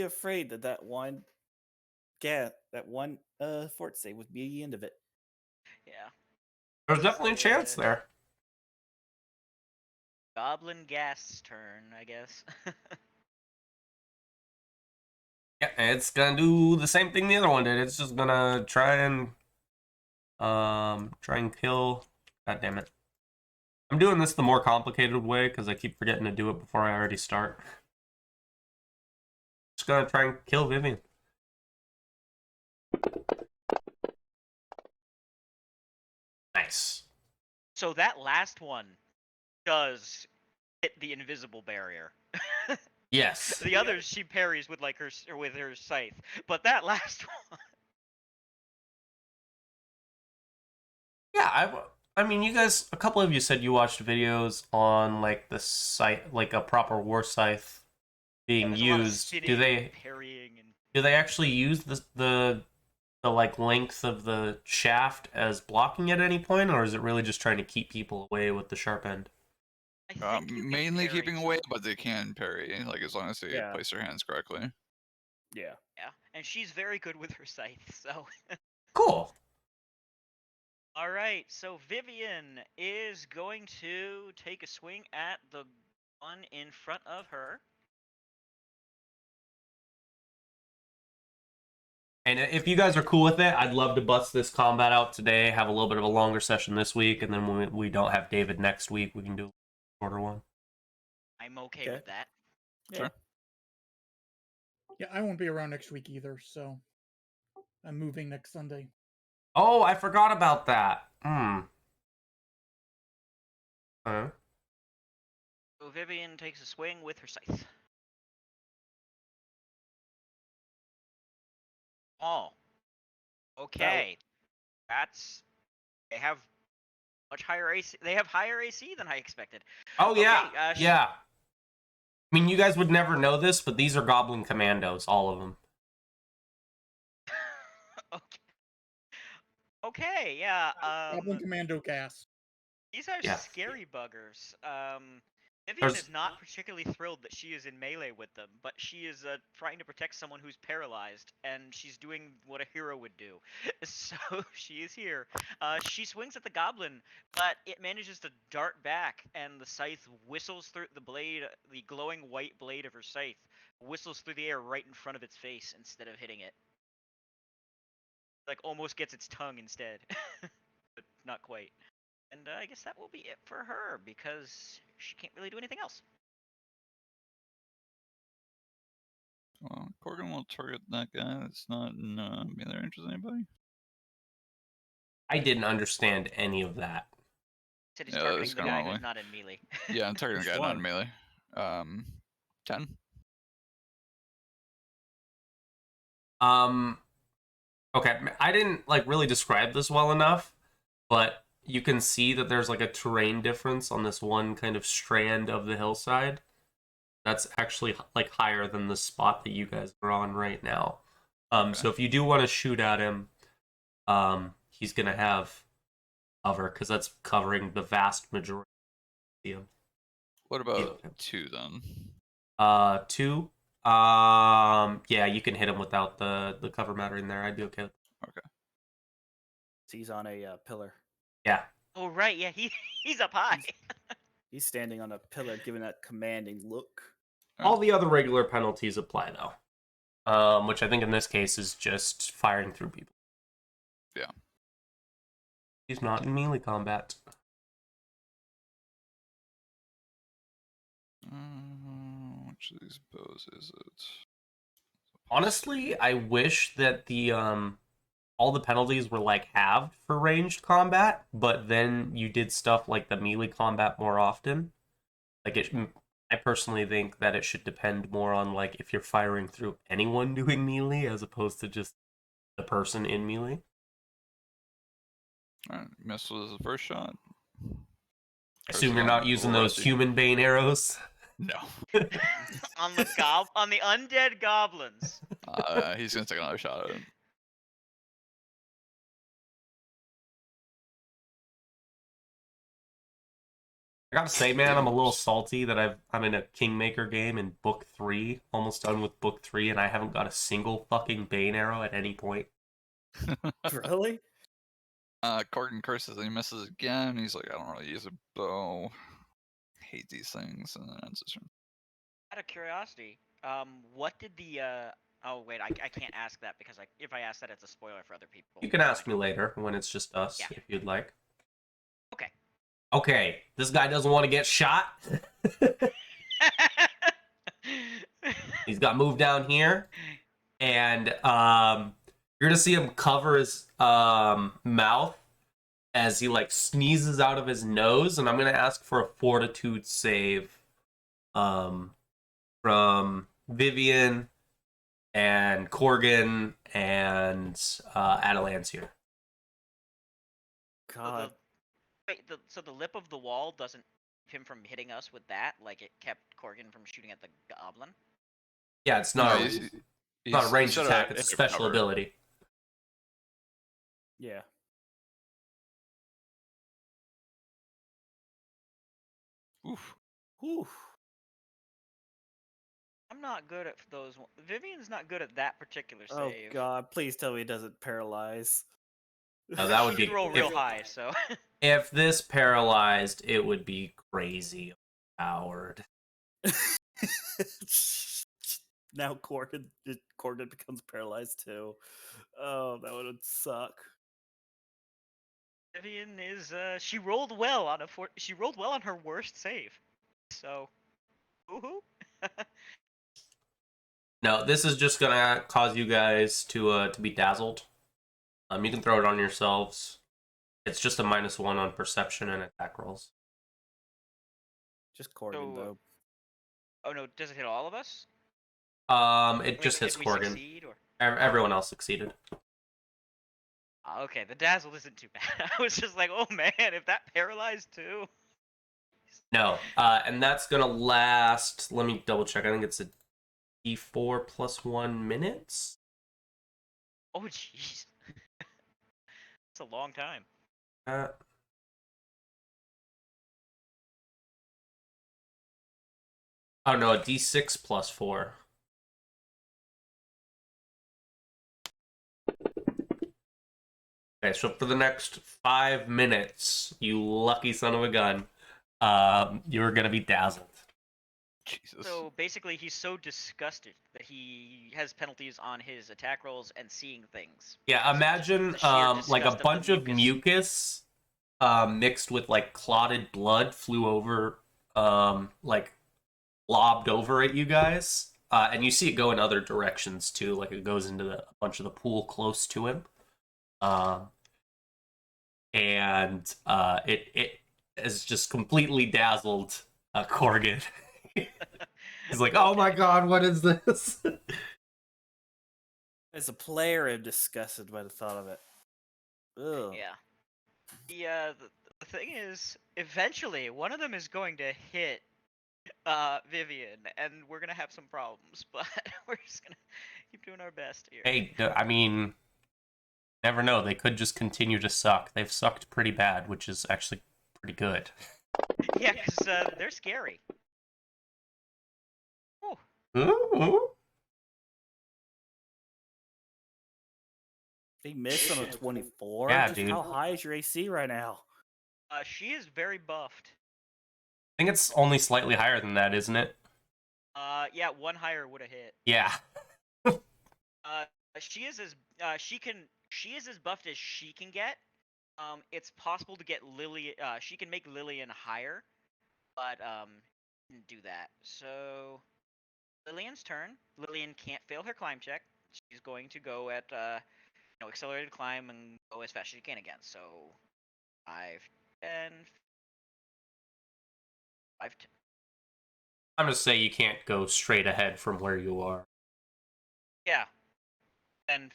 afraid that one fort save would be the end of it.
Yeah.
There's definitely a chance there.
Goblin ghast's turn, I guess.
Yeah, it's gonna do the same thing the other one did. It's just gonna try and kill. God damn it! I'm doing this the more complicated way because I keep forgetting to do it before I already start. Just gonna try and kill Vivian. Nice.
So that last one does hit the invisible barrier.
Yes.
The others she parries with like her scythe, but that last one.
Yeah, I mean, you guys, a couple of you said you watched videos on like the scythe, like a proper war scythe being
There's a lot of
used.
spinning
Do
and parrying and
they actually use the like length of the shaft as blocking at any point, or is it really just trying to keep people away with the sharp end?
I think you can
Mainly
parry
keeping away, but they can parry, like as long as they
Yeah.
place their hands correctly.
Yeah.
Yeah, and she's very good with her scythe. So.
Cool.
All right, so Vivian is going to take a swing at the one in front of her.
And if you guys are cool with it, I'd love to bust this combat out today, have a little bit of a longer session this week, and then when we don't have David next week, we can do a shorter one.
I'm okay
Okay.
with that.
Yeah.
Sure.
Yeah, I won't be around next week either, so I'm moving next Sunday.
Oh, I forgot about that. Huh?
So Vivian takes a swing with her scythe. Oh. Okay. That's they have much higher AC. They have higher AC than I expected.
Oh yeah,
Okay,
yeah. I mean, you guys would never know this, but these are Goblin Commandos, all of them.
Okay. Okay, yeah.
Goblin Commando gas.
These are
Yeah.
scary buggers. Vivian
There's-
is not particularly thrilled that she is in melee with them, but she is trying to protect someone who's paralyzed, and she's doing what a hero would do. So she is here. She swings at the goblin, but it manages to dart back, and the scythe whistles through the blade. The glowing white blade of her scythe whistles through the air right in front of its face instead of hitting it. Like almost gets its tongue instead, but not quite. And I guess that will be it for her, because she can't really do anything else.
Well, Corgan will target that guy that's not in melee range with anybody.
I didn't understand any of that.
Said he's
Yeah,
targeting
that's
the
kinda
guy
lonely.
who's not in melee.
Yeah, I'm targeting the
Which
guy not
one?
in melee. 10.
Okay, I didn't like really describe this well enough, but you can see that there's like a terrain difference on this one kind of strand of the hillside. That's actually like higher than the spot that you guys are on right now. So if you do want to shoot at him, he's gonna have cover because that's covering the vast majority of him.
What about 2 then?
2. Yeah, you can hit him without the cover matter in there. I'd be okay with that.
Okay.
He's on a pillar.
Yeah.
Oh right, yeah, he's up high.
He's standing on a pillar, giving that commanding look.
All the other regular penalties apply though, which I think in this case is just firing through people.
Yeah.
He's not in melee combat.
Which of these bows is it?
Honestly, I wish that the all the penalties were like halved for ranged combat, but then you did stuff like the melee combat more often. Like I personally think that it should depend more on like if you're firing through anyone doing melee as opposed to just the person in melee.
Alright, missed with the first shot.
Assume you're not using those human bane arrows.
No.
on the on the undead goblins.
He's gonna take another shot at it.
I gotta say, man, I'm a little salty that I'm in a Kingmaker game in Book 3, almost done with Book 3, and I haven't got a single fucking Bane arrow at any point.
Really?
Corgan curses and he misses again. He's like, I don't really use a bow. Hate these things, and then ends his turn.
Out of curiosity, what did the oh wait, I can't ask that because if I ask that, it's a spoiler for other people.
You can ask me later when it's just us,
Yeah.
if you'd like.
Okay.
Okay, this guy doesn't want to get shot. He's got moved down here, and you're gonna see him cover his mouth as he like sneezes out of his nose, and I'm gonna ask for a fortitude save from Vivian and Corgan and Adelance here.
God.
Wait, so the lip of the wall doesn't keep him from hitting us with that, like it kept Corgan from shooting at the goblin?
Yeah, it's not,
No,
not a ranged
he's
attack, it's a special
cover.
ability.
Yeah.
Oof.
Whew.
I'm not good at those. Vivian's not good at that particular
Oh
save.
God! Please tell me it doesn't paralyze.
No, that would
She'd
be
roll real high, so.
if this paralyzed, it would be crazy powered.
Now Corgan becomes paralyzed too. Oh, that would suck.
Vivian is she rolled well on she rolled well on her worst save. So, woohoo.
No, this is just gonna cause you guys to be dazzled. You can throw it on yourselves. It's just a -1 on perception and attack rolls.
Just Corgan
So-
though.
Oh no, does it hit all of us?
It just hits
Did we
Corgan.
succeed, or?
Everyone else succeeded.
Okay, the dazzle isn't too bad. I was just like, oh man, if that paralyzed too.
No, and that's gonna last. Let me double check. I think it's a D4 plus 1 minutes.
Oh jeez. It's a long time.
Oh no, a D6 plus 4. Okay, so for the next 5 minutes, you lucky son of a gun, you're gonna be dazzled.
Jesus.
So basically, he's so disgusted that he has penalties on his attack rolls and seeing things.
Yeah, imagine
The sheer
like a
disgust of the
bunch of mucus mixed with like clotted blood flew over, like lobbed over at you guys, and you see it go in other directions too. Like it goes into a bunch of the pool close to him, and it is just completely dazzled Corgan. He's like, "Oh my god, what is this?"
As a player, I'm disgusted by the thought of it. Ugh.
Yeah. The thing is, eventually, one of them is going to hit Vivian, and we're gonna have some problems. But we're just gonna keep doing our best here.
Hey, I mean, never know. They could just continue to suck. They've sucked pretty bad, which is actually pretty good.
Yeah, because they're scary. Oh,
Ooh.
They missed on a 24.
Yeah,
Just
dude.
how high is your AC right now?
she is very buffed.
I think it's only slightly higher than that, isn't it?
Yeah, one higher would have hit.
Yeah.
She is as buffed as she can get. It's possible to get Lily. She can make Lillian higher, but didn't do that. So Lillian's turn. Lillian can't fail her climb check. She's going to go at accelerated climb and go as fast as she can again. So 5, 10, 5, 10.
I'm just saying you can't go straight ahead from where you are.
Yeah. Then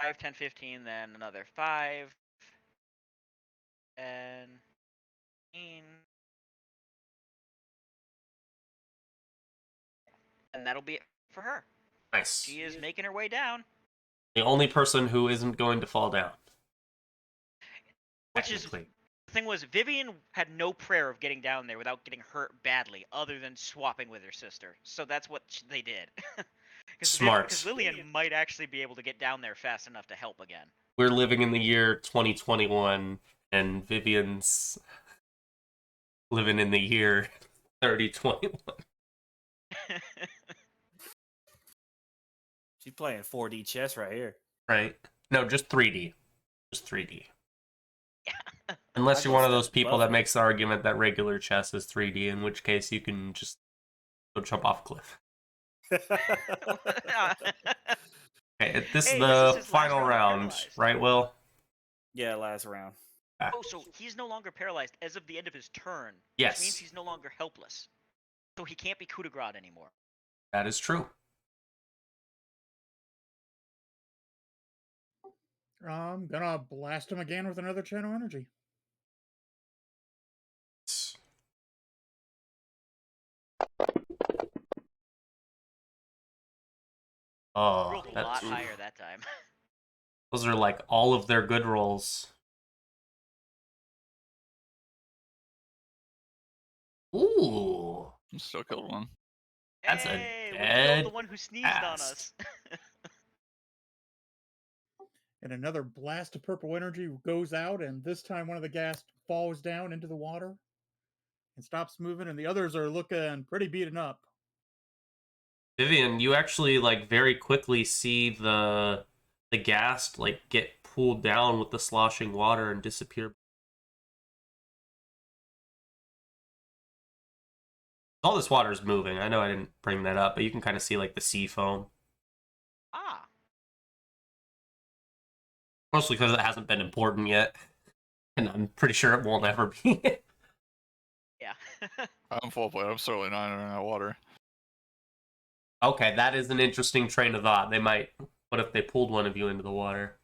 5, 10, 15, then another 5, 10, 15. And that'll be it for her.
Nice.
She is making her way down.
The only person who isn't going to fall down.
Which is, the thing was, Vivian had no prayer of getting down there without getting hurt badly, other than swapping with her sister. So that's what they did.
Smart.
Because Lillian might actually be able to get down there fast enough to help again.
We're living in the year 2021, and Vivian's living in the year 3021.
She's playing 4D chess right here.
Right? No, just 3D. Just 3D.
Yeah.
Unless you're one of those people that
above
makes the argument that regular chess is 3D, in which case you can just go jump off a cliff. Okay, this is the
his
final
last
round,
paralyzed.
right, Will?
Yeah, last round.
Oh, so he's no longer paralyzed as of the end of his turn.
Yes.
Which means he's no longer helpless. So he can't be coup de grace anymore.
That is true.
I'm gonna blast him again with another channel energy.
Oh,
Rolled a
that's
lot higher that time.
Those are like all of their good rolls. Ooh.
Still killed one.
That's
hey,
a
we
dead
killed the one who sneezed on us.
And another blast of purple energy goes out, and this time one of the gas falls down into the water and stops moving, and the others are looking pretty beaten up.
Vivian, you actually like very quickly see the gas like get pulled down with the sloshing water and disappear. All this water is moving. I know I didn't bring that up, but you can kind of see like the sea foam.
Ah.
Mostly because it hasn't been important yet. And I'm pretty sure it won't ever be.
Yeah.
I'm full plate. I'm certainly not in that water.
Okay, that is an interesting train of thought. They might. What if they pulled one of you into the water?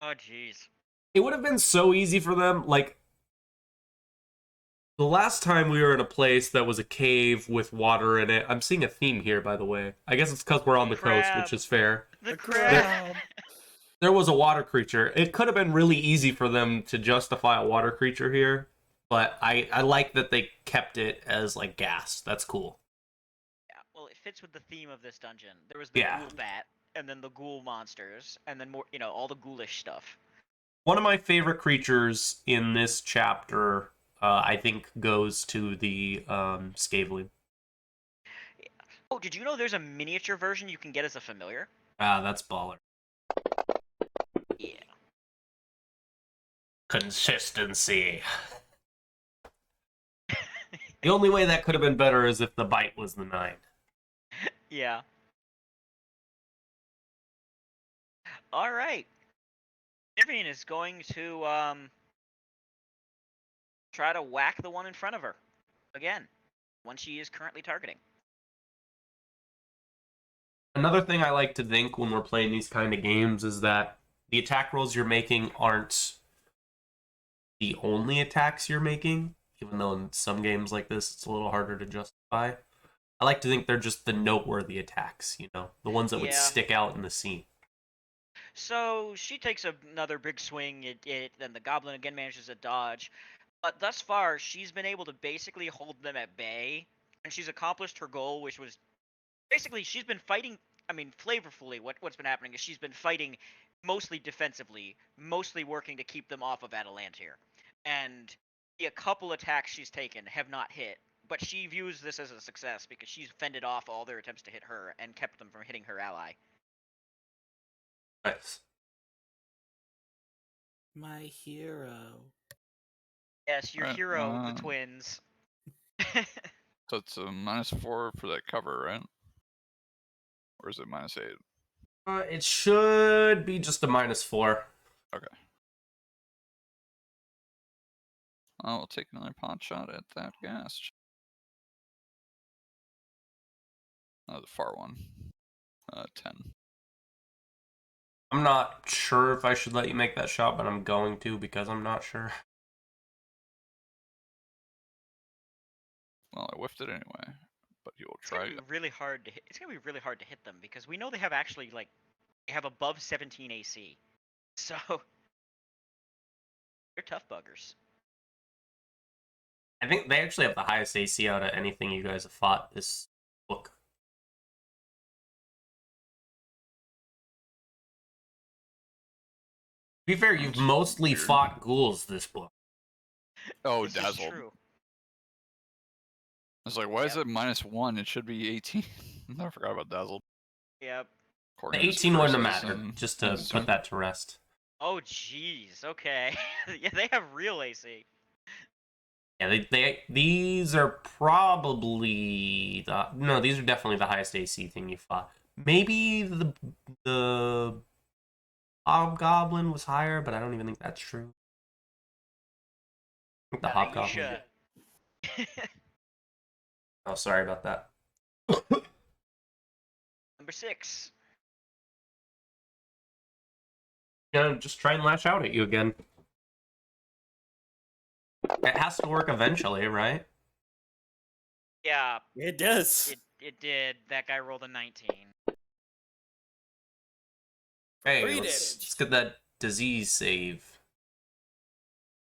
Oh, jeez.
It would have been so easy for them. Like, the last time we were in a place that was a cave with water in it. I'm seeing a theme here, by the way. I guess it's because we're on the coast, which is fair.
The
crab.
There was a water creature. It could have been really easy for them to justify a water creature here, but I like that they kept it as, like, gas. That's cool.
Yeah, well, it fits with the theme of this dungeon. There was the ghoul bat, and then the ghoul monsters, and then more, all the ghoulish stuff.
One of my favorite creatures in this chapter, I think, goes to the Skaveling.
Yeah. Oh, did you know there's a miniature version you can get as a familiar?
That's baller.
Yeah.
Consistency. The only way that could have been better is if the bite was the 9.
Yeah. All right. Vivian is going to try to whack the one in front of her again, one she is currently targeting.
Another thing I like to think when we're playing these kind of games is that the attack rolls you're making aren't the only attacks you're making, even though in some games like this it's a little harder to justify. I like to think they're just the noteworthy attacks, the ones that would
Yeah.
stick out in the scene.
So she takes another big swing at it, then the goblin again manages to dodge. But thus far, she's been able to basically hold them at bay, and she's accomplished her goal, which was basically she's been fighting. I mean, flavorfully, what's been happening is she's been fighting mostly defensively, mostly working to keep them off of Atalantir. And a couple attacks she's taken have not hit, but she views this as a success because she's fended off all their attempts to hit her and kept them from hitting her ally.
Nice.
My hero.
Yes, your
Right,
hero, the twins.
So it's a -4 for that cover, right? Or is it -8?
It should be just a -4.
Okay. I'll take another pot shot at that gas. Oh, the far one. 10.
I'm not sure if I should let you make that shot, but I'm going to because I'm not sure.
Well, I whiffed it anyway, but he will
It's
try
gonna
it.
be really hard to hit. It's gonna be really hard to hit them because we know they have actually they have above 17 AC, so they're tough buggers.
I think they actually have the highest AC out of anything you guys have fought this book. To be fair, you've
That's
mostly
weird.
fought ghouls this book.
Oh,
This is
dazzled.
true.
I was like, why is
Yep.
it -1? It should be 18. I forgot about dazzled.
Yep.
The
According to his
18 wouldn't have
curses
mattered,
and-
just to
and
put
some-
that to rest.
Oh jeez. Okay. Yeah, they have real AC.
Yeah, these are probably these are definitely the highest AC thing you fought. Maybe the Hobgoblin was higher, but I don't even think that's true. I think the Hobgoblin.
Aisha.
Oh, sorry about that.
Number 6.
Yeah, just try and lash out at you again. It has to work eventually, right?
Yeah,
It does.
it did. That guy rolled a 19.
Hey,
3
let's
damage.
get that disease save.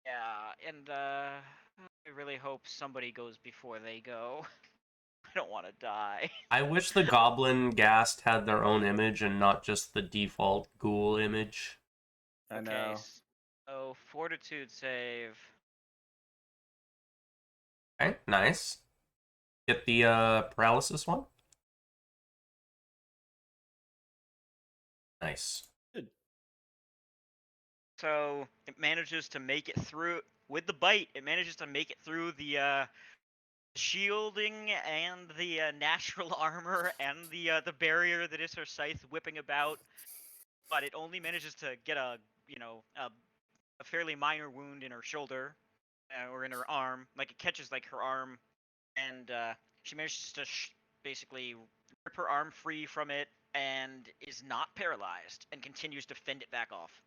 Yeah, and I really hope somebody goes before they go. I don't want to die.
I wish the Goblin Ghast had their own image and not just the default ghoul image.
I know.
So fortitude save.
Okay, nice. Get the paralysis one. Nice.
So it manages to make it through with the bite. It manages to make it through the shielding and the natural armor and the barrier that is her scythe whipping about. But it only manages to get a fairly minor wound in her shoulder or in her arm. Like it catches like her arm, and she manages to basically rip her arm free from it and is not paralyzed and continues to fend it back off.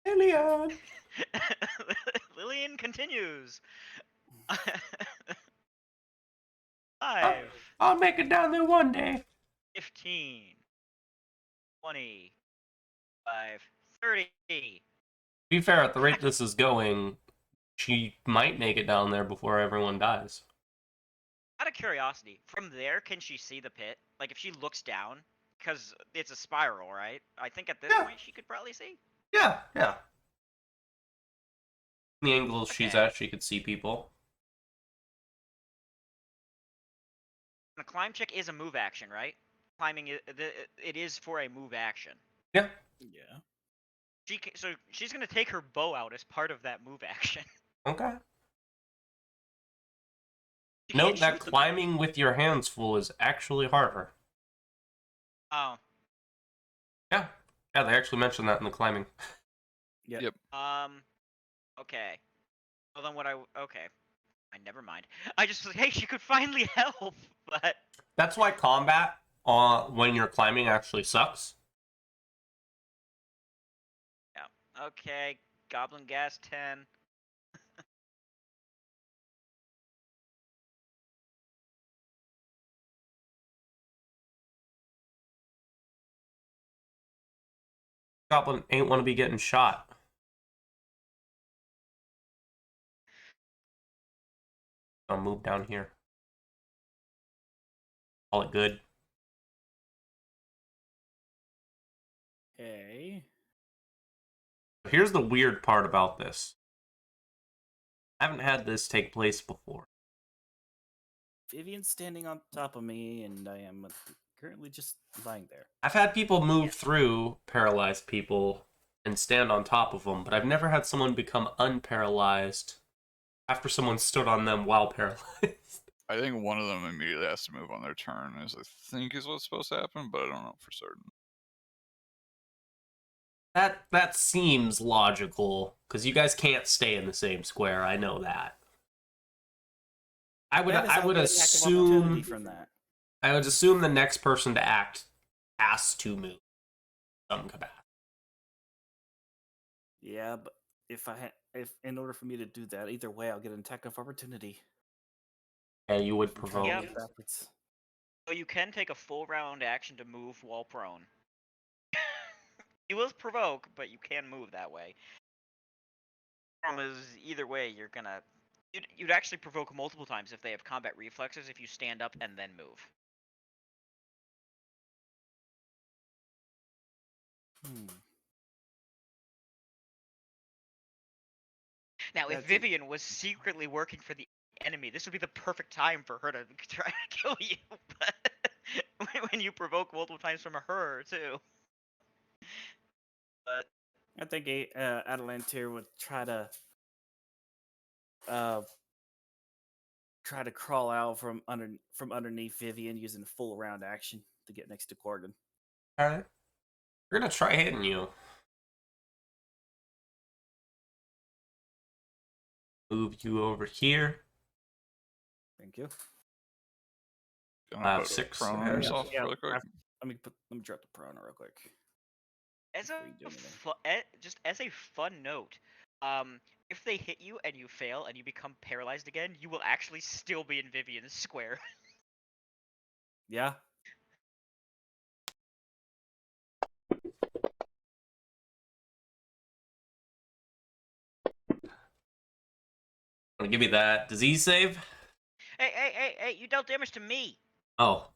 Lillian!
Lillian continues. 5,
I'll make it down there one day.
15, 20, 30.
To be fair, at the rate this is going, she might make it down there before everyone dies.
Out of curiosity, from there, can she see the pit? Like, if she looks down, because it's a spiral, right? I think at this point she could probably see.
Yeah. The angles she's
Okay.
at, she could see people.
The climb check is a move action, right? Climbing, it is for a move action.
Yeah.
Yeah.
So she's gonna take her bow out as part of that move action.
Okay.
She
Note
can't
that
shoot them.
climbing with your hands full is actually harder.
Oh,
Yeah, they actually mentioned that in the climbing.
Yep.
Yep.
Okay. Well, then okay. Never mind. I just was like, hey, she could finally help, but
That's why combat when you're climbing actually sucks.
yeah. Okay. Goblin gas 10.
Goblin ain't want to be getting shot. I'll move down here. Call it good.
Okay.
Here's the weird part about this. I haven't had this take place before.
Vivian's standing on top of me, and I am currently just lying there.
I've had people move through paralyzed people and stand on top of them, but I've never had someone become unparalyzed after someone stood on them while paralyzed.
I think one of them immediately has to move on their turn, I think is what's supposed to happen, but I don't know for certain.
That seems logical, because you guys can't stay in the same square. I know that. I would
That is how we get attack of opportunity
assume
from that.
I would assume the next person to act has to move some capacity.
Yeah, but if in order for me to do that, either way, I'll get an attack of opportunity.
And you would
I'm trying to
provoke.
Yep.
get backwards.
So you can take a full round action to move while prone. You will provoke, but you can move that way. Problem is, either way, you're gonna. You'd actually provoke multiple times if they have combat reflexes if you stand up and then move. Now, if
That's it.
Vivian was secretly working for the enemy, this would be the perfect time for her to try to kill you. But when you provoke multiple times from her too. But
I think Atalantir would try to crawl out from underneath Vivian using full round action to get next to Corgan.
Alright. We're gonna try hitting you. Move you over here.
Thank you.
Gonna put
6.
prone on
Yeah.
yourself really quick.
Let me drop the prone real quick.
as
Before you do
a
anything.
just as a fun note, if they hit you and you fail and you become paralyzed again, you will actually still be in Vivian's square.
Yeah.
I'm gonna give you that disease save.
Hey! You dealt damage to me.
Oh.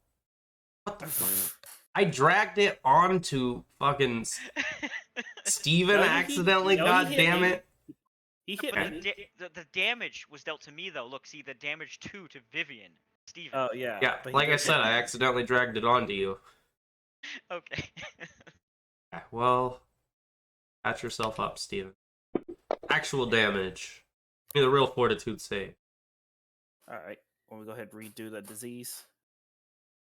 What the fuck? I dragged it onto fucking Steven
No,
accidentally, god damn it.
He hit
But
me.
the damage was dealt to me though. Look, see the damage 2 to Vivian. Steven.
Oh yeah.
Yeah,
but he
like I
did
said,
hit
I
me.
accidentally dragged it onto you.
Okay.
Okay, well, patch yourself up, Steven. Actual damage. Give me the real fortitude save.
All right. Want me to go ahead and redo the disease?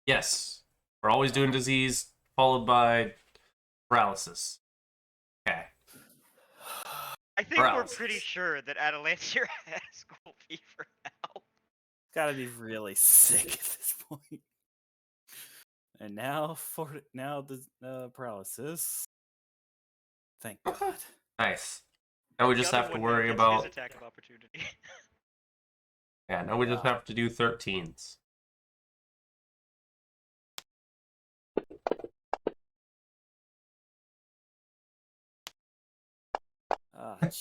Yes. We're always doing disease, followed by paralysis. Okay.
I think we're pretty sure that Atalantir has school fever now.
Gotta be really sick at this point. And now the paralysis. Thank God.
Nice. Now we
The
just
other
have to
one
worry
gets
about...
his attack of opportunity.
Yeah, now we just have to do 13s.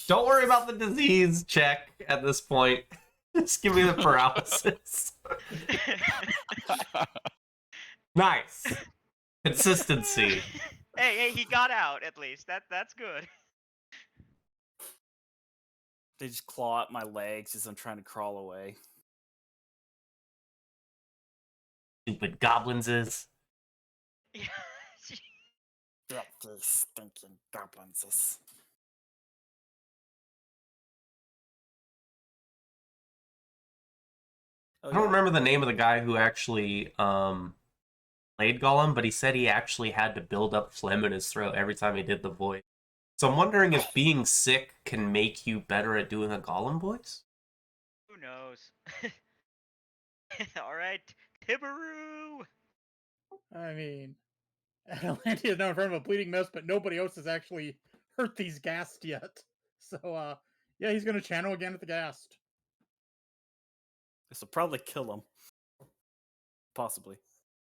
Don't worry about the disease check at this point. Just give me the paralysis. Nice. Consistency.
Hey, he got out at least. That's good.
They just claw at my legs as I'm trying to crawl away.
Stupid goblins is.
Yeah.
Get these stinking goblins. Oh,
I don't remember the name of the guy who actually played Gollum, but he said he actually had to build up phlegm in his throat every time he did the voice. So I'm wondering if being sick can make you better at doing a golem voice?
Who knows? All right, Tibaru.
I mean, Atlantea is now in front of a bleeding mess, but nobody else has actually hurt these Ghast yet. So, yeah, he's going to channel again at the Ghast.
This will probably kill him. Possibly.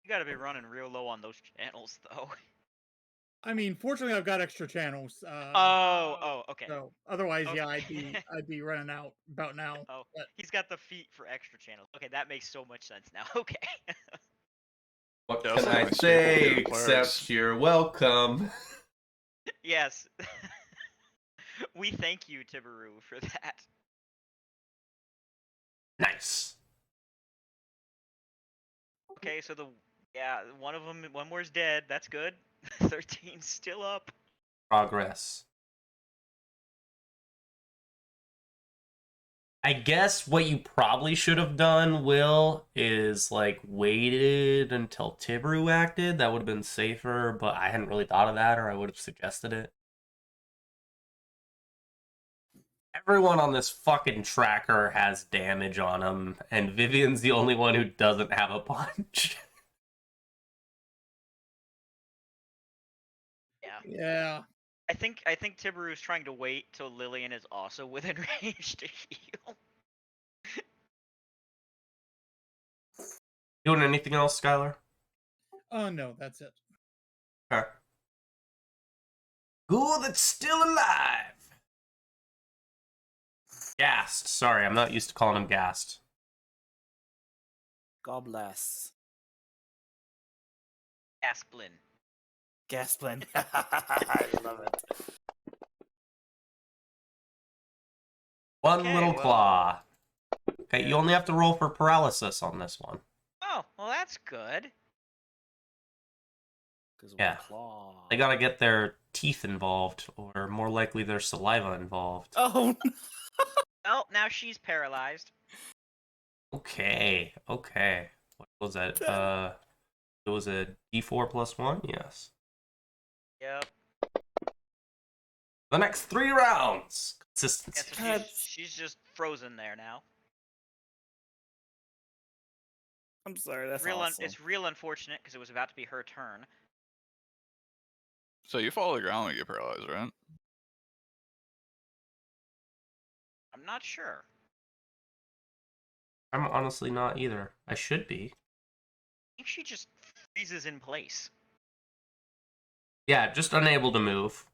You gotta be running real low on those channels, though.
I mean, fortunately, I've got extra channels.
Okay.
So otherwise, yeah,
Okay.
I'd be running out about now.
Oh,
But
he's got the feet for extra channels. Okay, that makes so much sense now. Okay.
What
Yeah,
can
that's
I
like staple
say
game
except
players.
you're welcome?
Yes. We thank you, Tibaru, for that.
Nice.
Okay, so one more's dead. That's good. 13's still up.
Progress. I guess what you probably should have done, Will, is like waited until Tibaru acted. That would have been safer, but I hadn't really thought of that, or I would have suggested it. Everyone on this fucking tracker has damage on them, and Vivian's the only one who doesn't have a punch.
Yeah.
yeah,
I think Tibaru's trying to wait till Lillian is also within range to heal.
Doing anything else, Skylar?
oh no, that's it.
Okay. Ghoul that's still alive! Gassed. Sorry, I'm not used to calling him gassed.
God bless.
Asplin.
Gasplin. I love it.
One
Okay,
little
well-
claw. Okay, you
Yeah.
only have to roll for paralysis on this one.
Oh, well that's good.
Yeah.
Claw.
They gotta get their teeth involved, or more likely their saliva involved.
Oh no.
Well, now she's paralyzed.
Okay. What was that? It was a D4 plus 1? Yes.
Yep.
The next 3 rounds.
Yeah,
Consistency.
so she's just frozen there now.
I'm sorry, that's
Real
awesome.
it's real unfortunate because it was about to be her turn.
So you follow the ground when you get paralyzed, right?
I'm not sure.
I'm honestly not either. I should be.
I think she just freezes in place.
Yeah, just unable to move.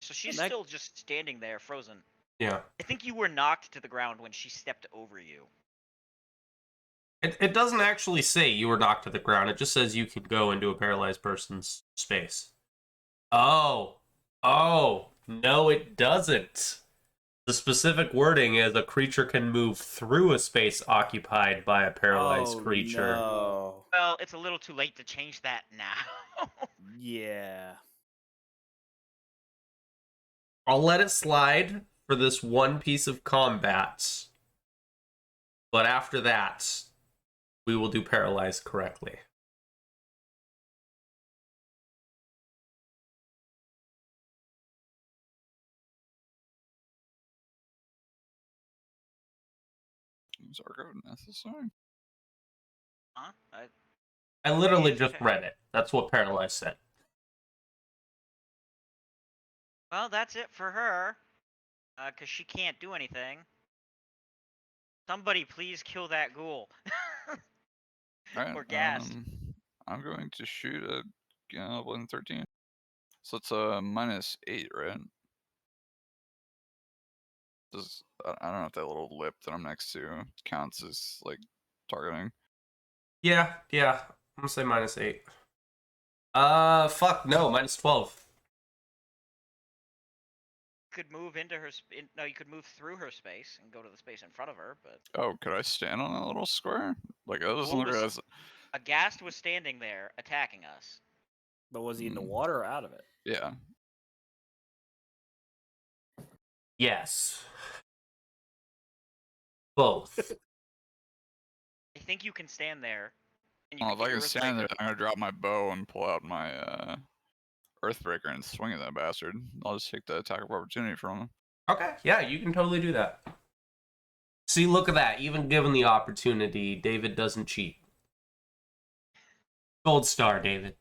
So she's
that-
still just standing there, frozen.
Yeah.
I think you were knocked to the ground when she stepped over you.
It doesn't actually say you were knocked to the ground. It just says you can go into a paralyzed person's space. Oh. No, it doesn't. The specific wording is a creature can move through a space occupied by a paralyzed creature.
No.
Well, it's a little too late to change that now.
Yeah.
I'll let it slide for this one piece of combat. But after that, we will do paralyzed correctly.
Is our code necessary?
Huh?
I literally
It's
just
okay.
read it. That's what paralyzed said.
Well, that's it for her. Because she can't do anything. Somebody please kill that ghoul.
Alright.
Or gassed.
I'm going to shoot a Goblin 13. So it's a -8, right? I don't know if that little lip that I'm next to counts as like targeting.
Yeah. I'm gonna say -8. Fuck, no, -12.
Could move into her. No, you could move through her space and go to the space in front of her. But
Oh, could I stand on that little square? Like that doesn't
Ghoul
look
was-
as
a ghast was standing there attacking us.
But was he in the water or out of it?
yeah.
Yes. Both.
I think you can stand there. And
Well,
can
if I
get
can
your
stand there,
Earthbreaker-
I'm gonna drop my bow and pull out my Earthbreaker and swing at that bastard. I'll just take the attack of opportunity from him.
Okay, yeah, you can totally do that. See, look at that. Even given the opportunity, David doesn't cheat. Gold star, David.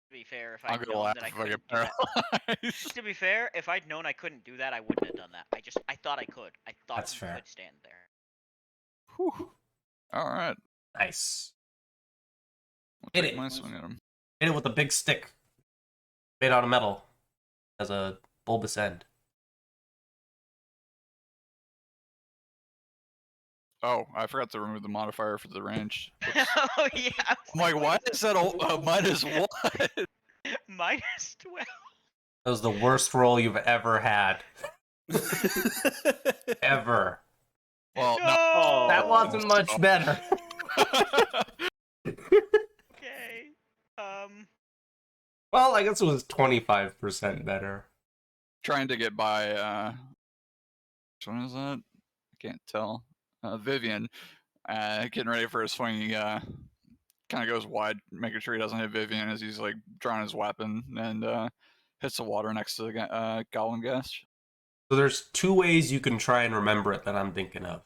To be fair, if
I'm
I'd
gonna
known
laugh
that I
if I
couldn't
get
do that.
paralyzed.
To be fair, if I'd known I couldn't do that, I wouldn't have done that. I thought I could. I thought
That's
you
fair.
could stand there.
Whew. All right.
Nice.
I'll
Hit
take
it.
my swing at him.
Hit it with a big stick. Made out of metal. Has a bulbous end.
Oh, I forgot to remove the modifier for the range.
Oh yeah. I was
I'm like, why is that minus what?
minus 12.
That was the worst roll you've ever had. Ever.
Well,
No!
That wasn't much better.
Okay.
Well, I guess it was 25% better.
Trying to get by, which one is that? I can't tell. Vivian, getting ready for a swing, he, kind of goes wide, making sure he doesn't hit Vivian as he's, like, drawing his weapon, and, hits the water next to the, Goblin Guest.
So there's two ways you can try and remember it that I'm thinking of.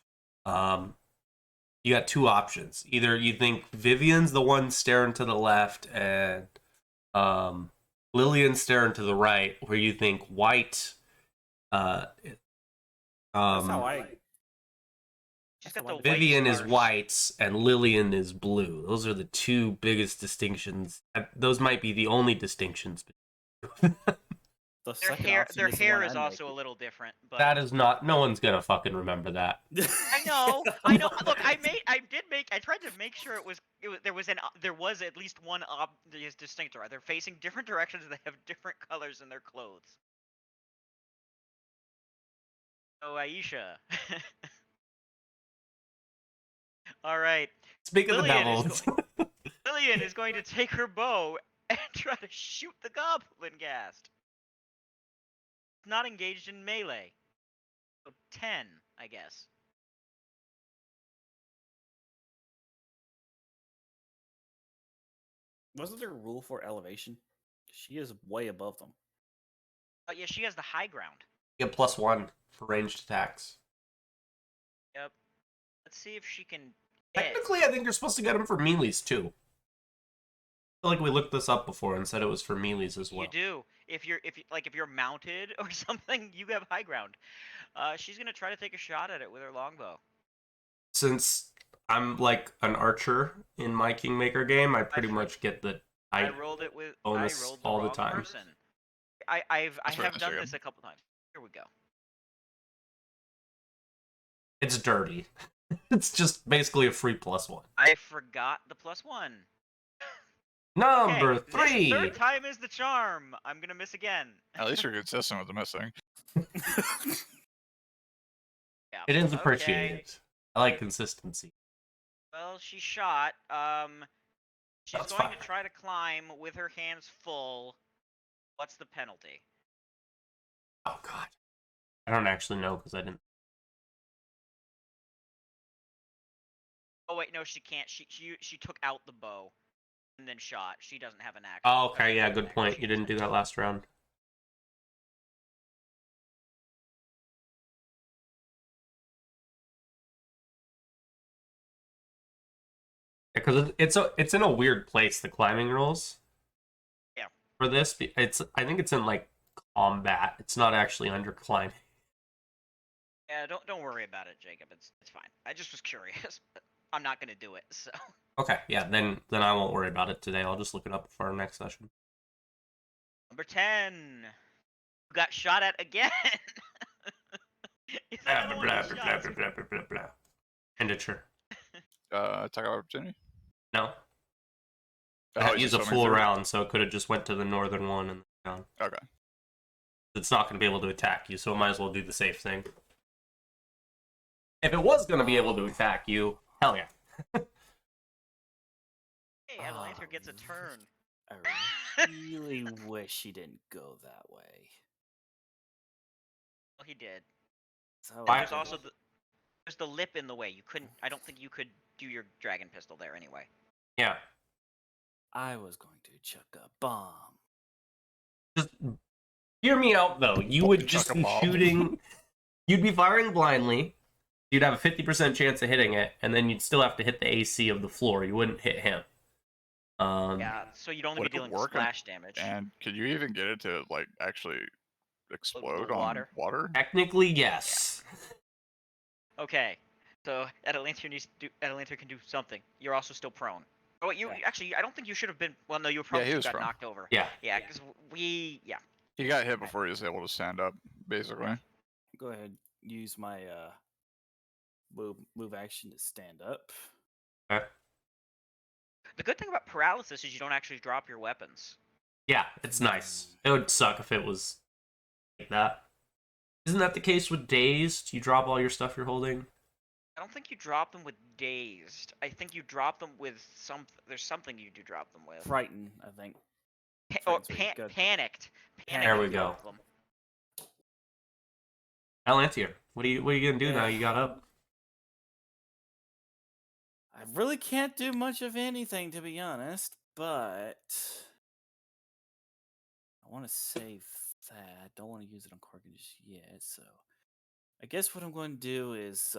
You got two options. Either you think Vivian's the one staring to the left and Lillian's staring to the right, or you think White
That's how I.
She's
That's
got
the
the
one-
Vivian
white
is
scarf.
white and Lillian is blue. Those are the two biggest distinctions. Those might be the only distinctions.
The
Their
second
hair,
option
their
is the
hair
one
is
I'm
also a
making.
little different, but
That is not. No one's gonna fucking remember that.
I know. Look, I tried to make sure it was there was at least one obvious distinctor. They're facing different directions. They have different colors in their clothes. Oh, Aisha. All right.
Speak of the
Lillian is
devil.
Lillian is going to take her bow and try to shoot the goblin ghast. Not engaged in melee. So 10, I guess.
Wasn't there a rule for elevation? She is way above them.
Oh yeah, she has the high ground.
You get +1 for ranged attacks.
Yep. Let's see if she can hit.
Technically, I think you're supposed to get them for melees too. I feel like we looked this up before and said it was for melees as well.
You do. If you're mounted or something, you have high ground. She's gonna try to take a shot at it with her longbow.
Since I'm like an archer in my Kingmaker game, I pretty
for-
much get the
I
height
rolled it with
bonus
I rolled the
all the
wrong
time.
person. I have
That's
done
true.
this a couple times. Here we go.
It's dirty. It's just basically a free +1.
I forgot the +1.
Number
Okay,
3.
This third time is the charm. I'm gonna miss again.
At least you're consistent with the missing.
Yeah.
It is
Okay.
appreciated. I like consistency.
Well, she shot. She's
That's
going
fine.
to try to climb with her hands full. What's the penalty?
Oh god. I don't actually know because I didn't.
Oh wait, no, she can't. She took out the bow and then shot. She doesn't have an action.
Oh, okay, yeah, good point. You didn't do that last round. Because it's in a weird place, the climbing rules.
Yeah.
For this, I think it's in like combat. It's not actually under climbing.
Yeah, don't worry about it, Jacob. It's fine. I just was curious, but I'm not gonna do it. So.
Okay, yeah, then I won't worry about it today. I'll just look it up for our next session.
Number 10. You got shot at again. It's
Blah
like
blah
all
blah
these
blah
shots.
blah blah blah blah blah. Expenditure.
Attack of opportunity?
No. I
Oh,
had to
he's
use a
just
full
swimming through?
round, so it could have just went to the northern one and down.
Okay.
It's not going to be able to attack you, so it might as well do the safe thing. If it was going to be able to attack you, hell yeah.
Hey, Avalancher gets a turn.
I really wish he didn't go that way.
Well, he did.
So
And
Why-
there's also there's the lip in the way. You couldn't. I don't think you could do your dragon pistol there anyway.
Yeah.
I was going to chuck a bomb.
Just hear me out, though. You would
Chuck
just
a
be
bomb.
shooting. You'd be firing blindly. You'd have a 50% chance of hitting it, and then you'd still have to hit the AC of the floor. You wouldn't hit him.
Yeah, so you'd only
Would
be
it
dealing
work
with
on-
splash damage.
And could you even get it to like actually explode
water?
on water?
Technically, yes.
Okay, so Atalantier can do something. You're also still prone. Oh, you
Yeah.
actually, I don't think you should have been. Well, no, you probably
he
just
was
got
prone.
knocked over.
Yeah.
Yeah, because yeah.
He got hit before he was able to stand up, basically.
Go ahead. Use my move action to stand up.
Okay.
The good thing about paralysis is you don't actually drop your weapons.
Yeah, it's nice. It would suck if it was like that. Isn't that the case with dazed? You drop all your stuff you're holding?
I don't think you drop them with dazed. I think you drop them with some. There's something you do drop them with.
Frightened, I think.
Or
Frightened's where you go.
panicked.
There we
you
go.
drop them.
Atalantier, what are you gonna do now? You got up.
I really can't do much of anything, to be honest, but I want to save that. Don't want to use it on Corgan just yet, so I guess what I'm going to do is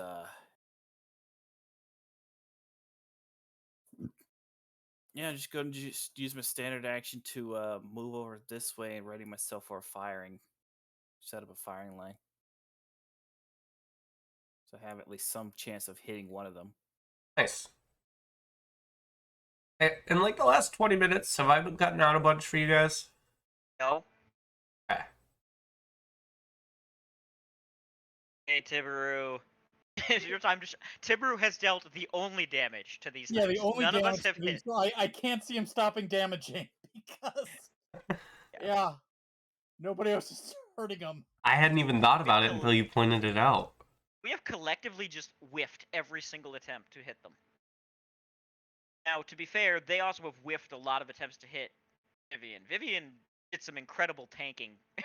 just go and just use my standard action to move over this way and ready myself for firing. Set up a firing line. So I have at least some chance of hitting one of them.
Nice. In like the last 20 minutes, have I been cutting out a bunch for you guys?
No.
Okay.
Hey, Tibaru. It's your time to. Tibaru has dealt the only damage to these.
Yeah, the
knights.
only
None of
damage
us have
to these-
hit.
so I can't see him stopping damaging because yeah, nobody else is hurting him.
I hadn't even thought about it until you pointed it out.
We have collectively just whiffed every single attempt to hit them. Now, to be fair, they also have whiffed a lot of attempts to hit Vivian. Vivian did some incredible tanking.
You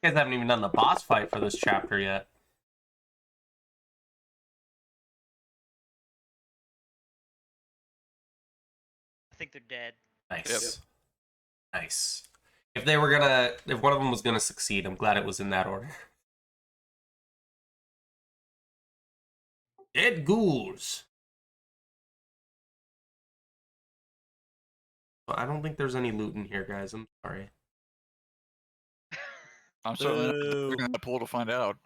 guys haven't even done the boss fight for this chapter yet.
I think they're dead.
Nice. Nice. If one of them was gonna succeed, I'm glad it was in that order. Dead ghouls. Well, I don't think there's any loot in here, guys. I'm sorry.
I'm certainly not
Boo.
looking at the pool to find out.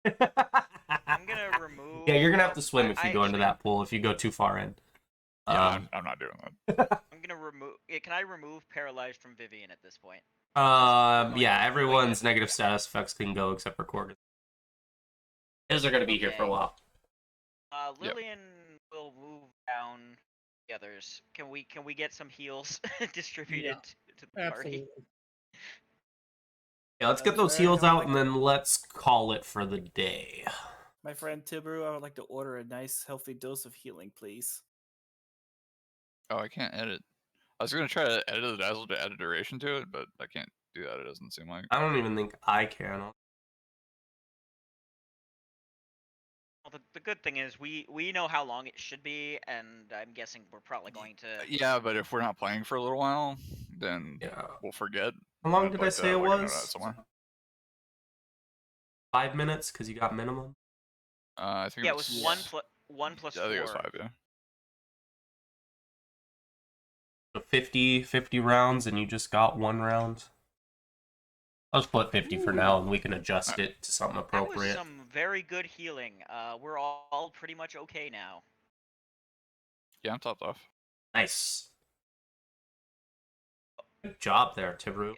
I'm gonna remove.
Yeah, you're gonna have to swim if you go into
actually-
that pool. If you go too far in.
Yeah, I'm not doing that.
I'm gonna remove. Can I remove paralyzed from Vivian at this point?
Yeah, everyone's negative status effects can go except for Corgan. Those are gonna be here for a
Okay.
while.
Yep.
Lillian will move down the others. Can we get some heals distributed to the party?
Absolutely.
Yeah, let's get
That's
those
fair.
heals
I
out
like
and then let's call it for the day.
My friend Tibaru, I would like to order a nice, healthy dose of healing, please.
Oh, I can't edit. I was gonna try to edit the dazzle to add a duration to it, but I can't do that. It doesn't seem like.
I don't even think I can.
Well, the good thing is we know how long it should be, and I'm guessing we're probably going to.
Yeah, but if we're not playing for a little while, then
Yeah.
we'll forget.
How long did I
But,
say it
we can note
was?
that somewhere.
5 minutes, because you got minimum.
I think
Yeah, it was one plus
I think it was
4.
5. Yeah.
So 50 rounds, and you just got 1 round. I'll just put 50 for now, and we can adjust it to something
That was
appropriate.
some very good healing. We're all pretty much okay now.
Yeah, I'm topped off.
Nice. Good job there, Tibaru.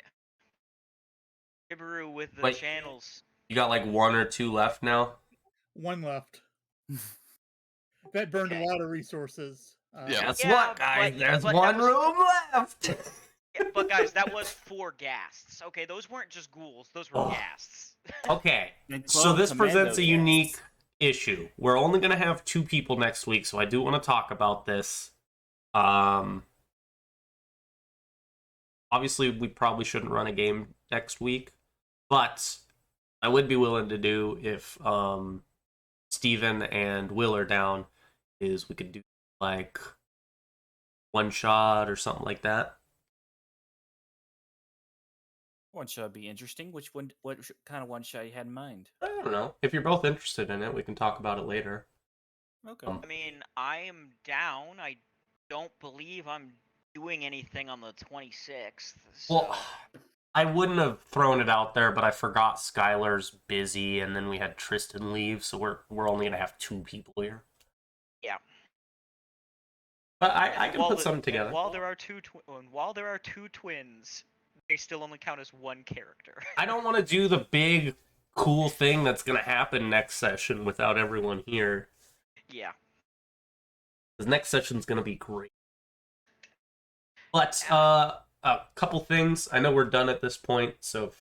Tibaru with the
Wait.
channels.
You got like 1 or 2 left now?
One left. That burned
Okay.
a lot of resources.
Yeah.
Guess
Yeah,
what, guys?
but-
There's
but that
1
was-
room left!
Yeah, but guys, that was 4 ghasts. Okay, those weren't just ghouls; those were
Oh.
ghasts.
Okay,
And
so
clone
this
commando
presents a
casts.
unique issue. We're only going to have 2 people next week, so I do want to talk about this. Obviously, we probably shouldn't run a game next week, but I would be willing to do if Steven and Will are down, is we could do like one shot or something like that.
One shot would be interesting. Which one? What kind of one shot you had in mind?
I don't know. If you're both interested in it, we can talk about it later.
Okay.
I mean, I am down. I don't believe I'm doing anything on the 26th. So.
Well, I wouldn't have thrown it out there, but I forgot Skylar's busy, and then we had Tristan leave, so we're only gonna have 2 people here.
Yeah.
But I can put something together.
While there are two twins, they still only count as one character.
I don't want to do the big, cool thing that's gonna happen next session without everyone here.
Yeah.
Because next session's gonna be great. But a couple things. I know we're done at this point, so if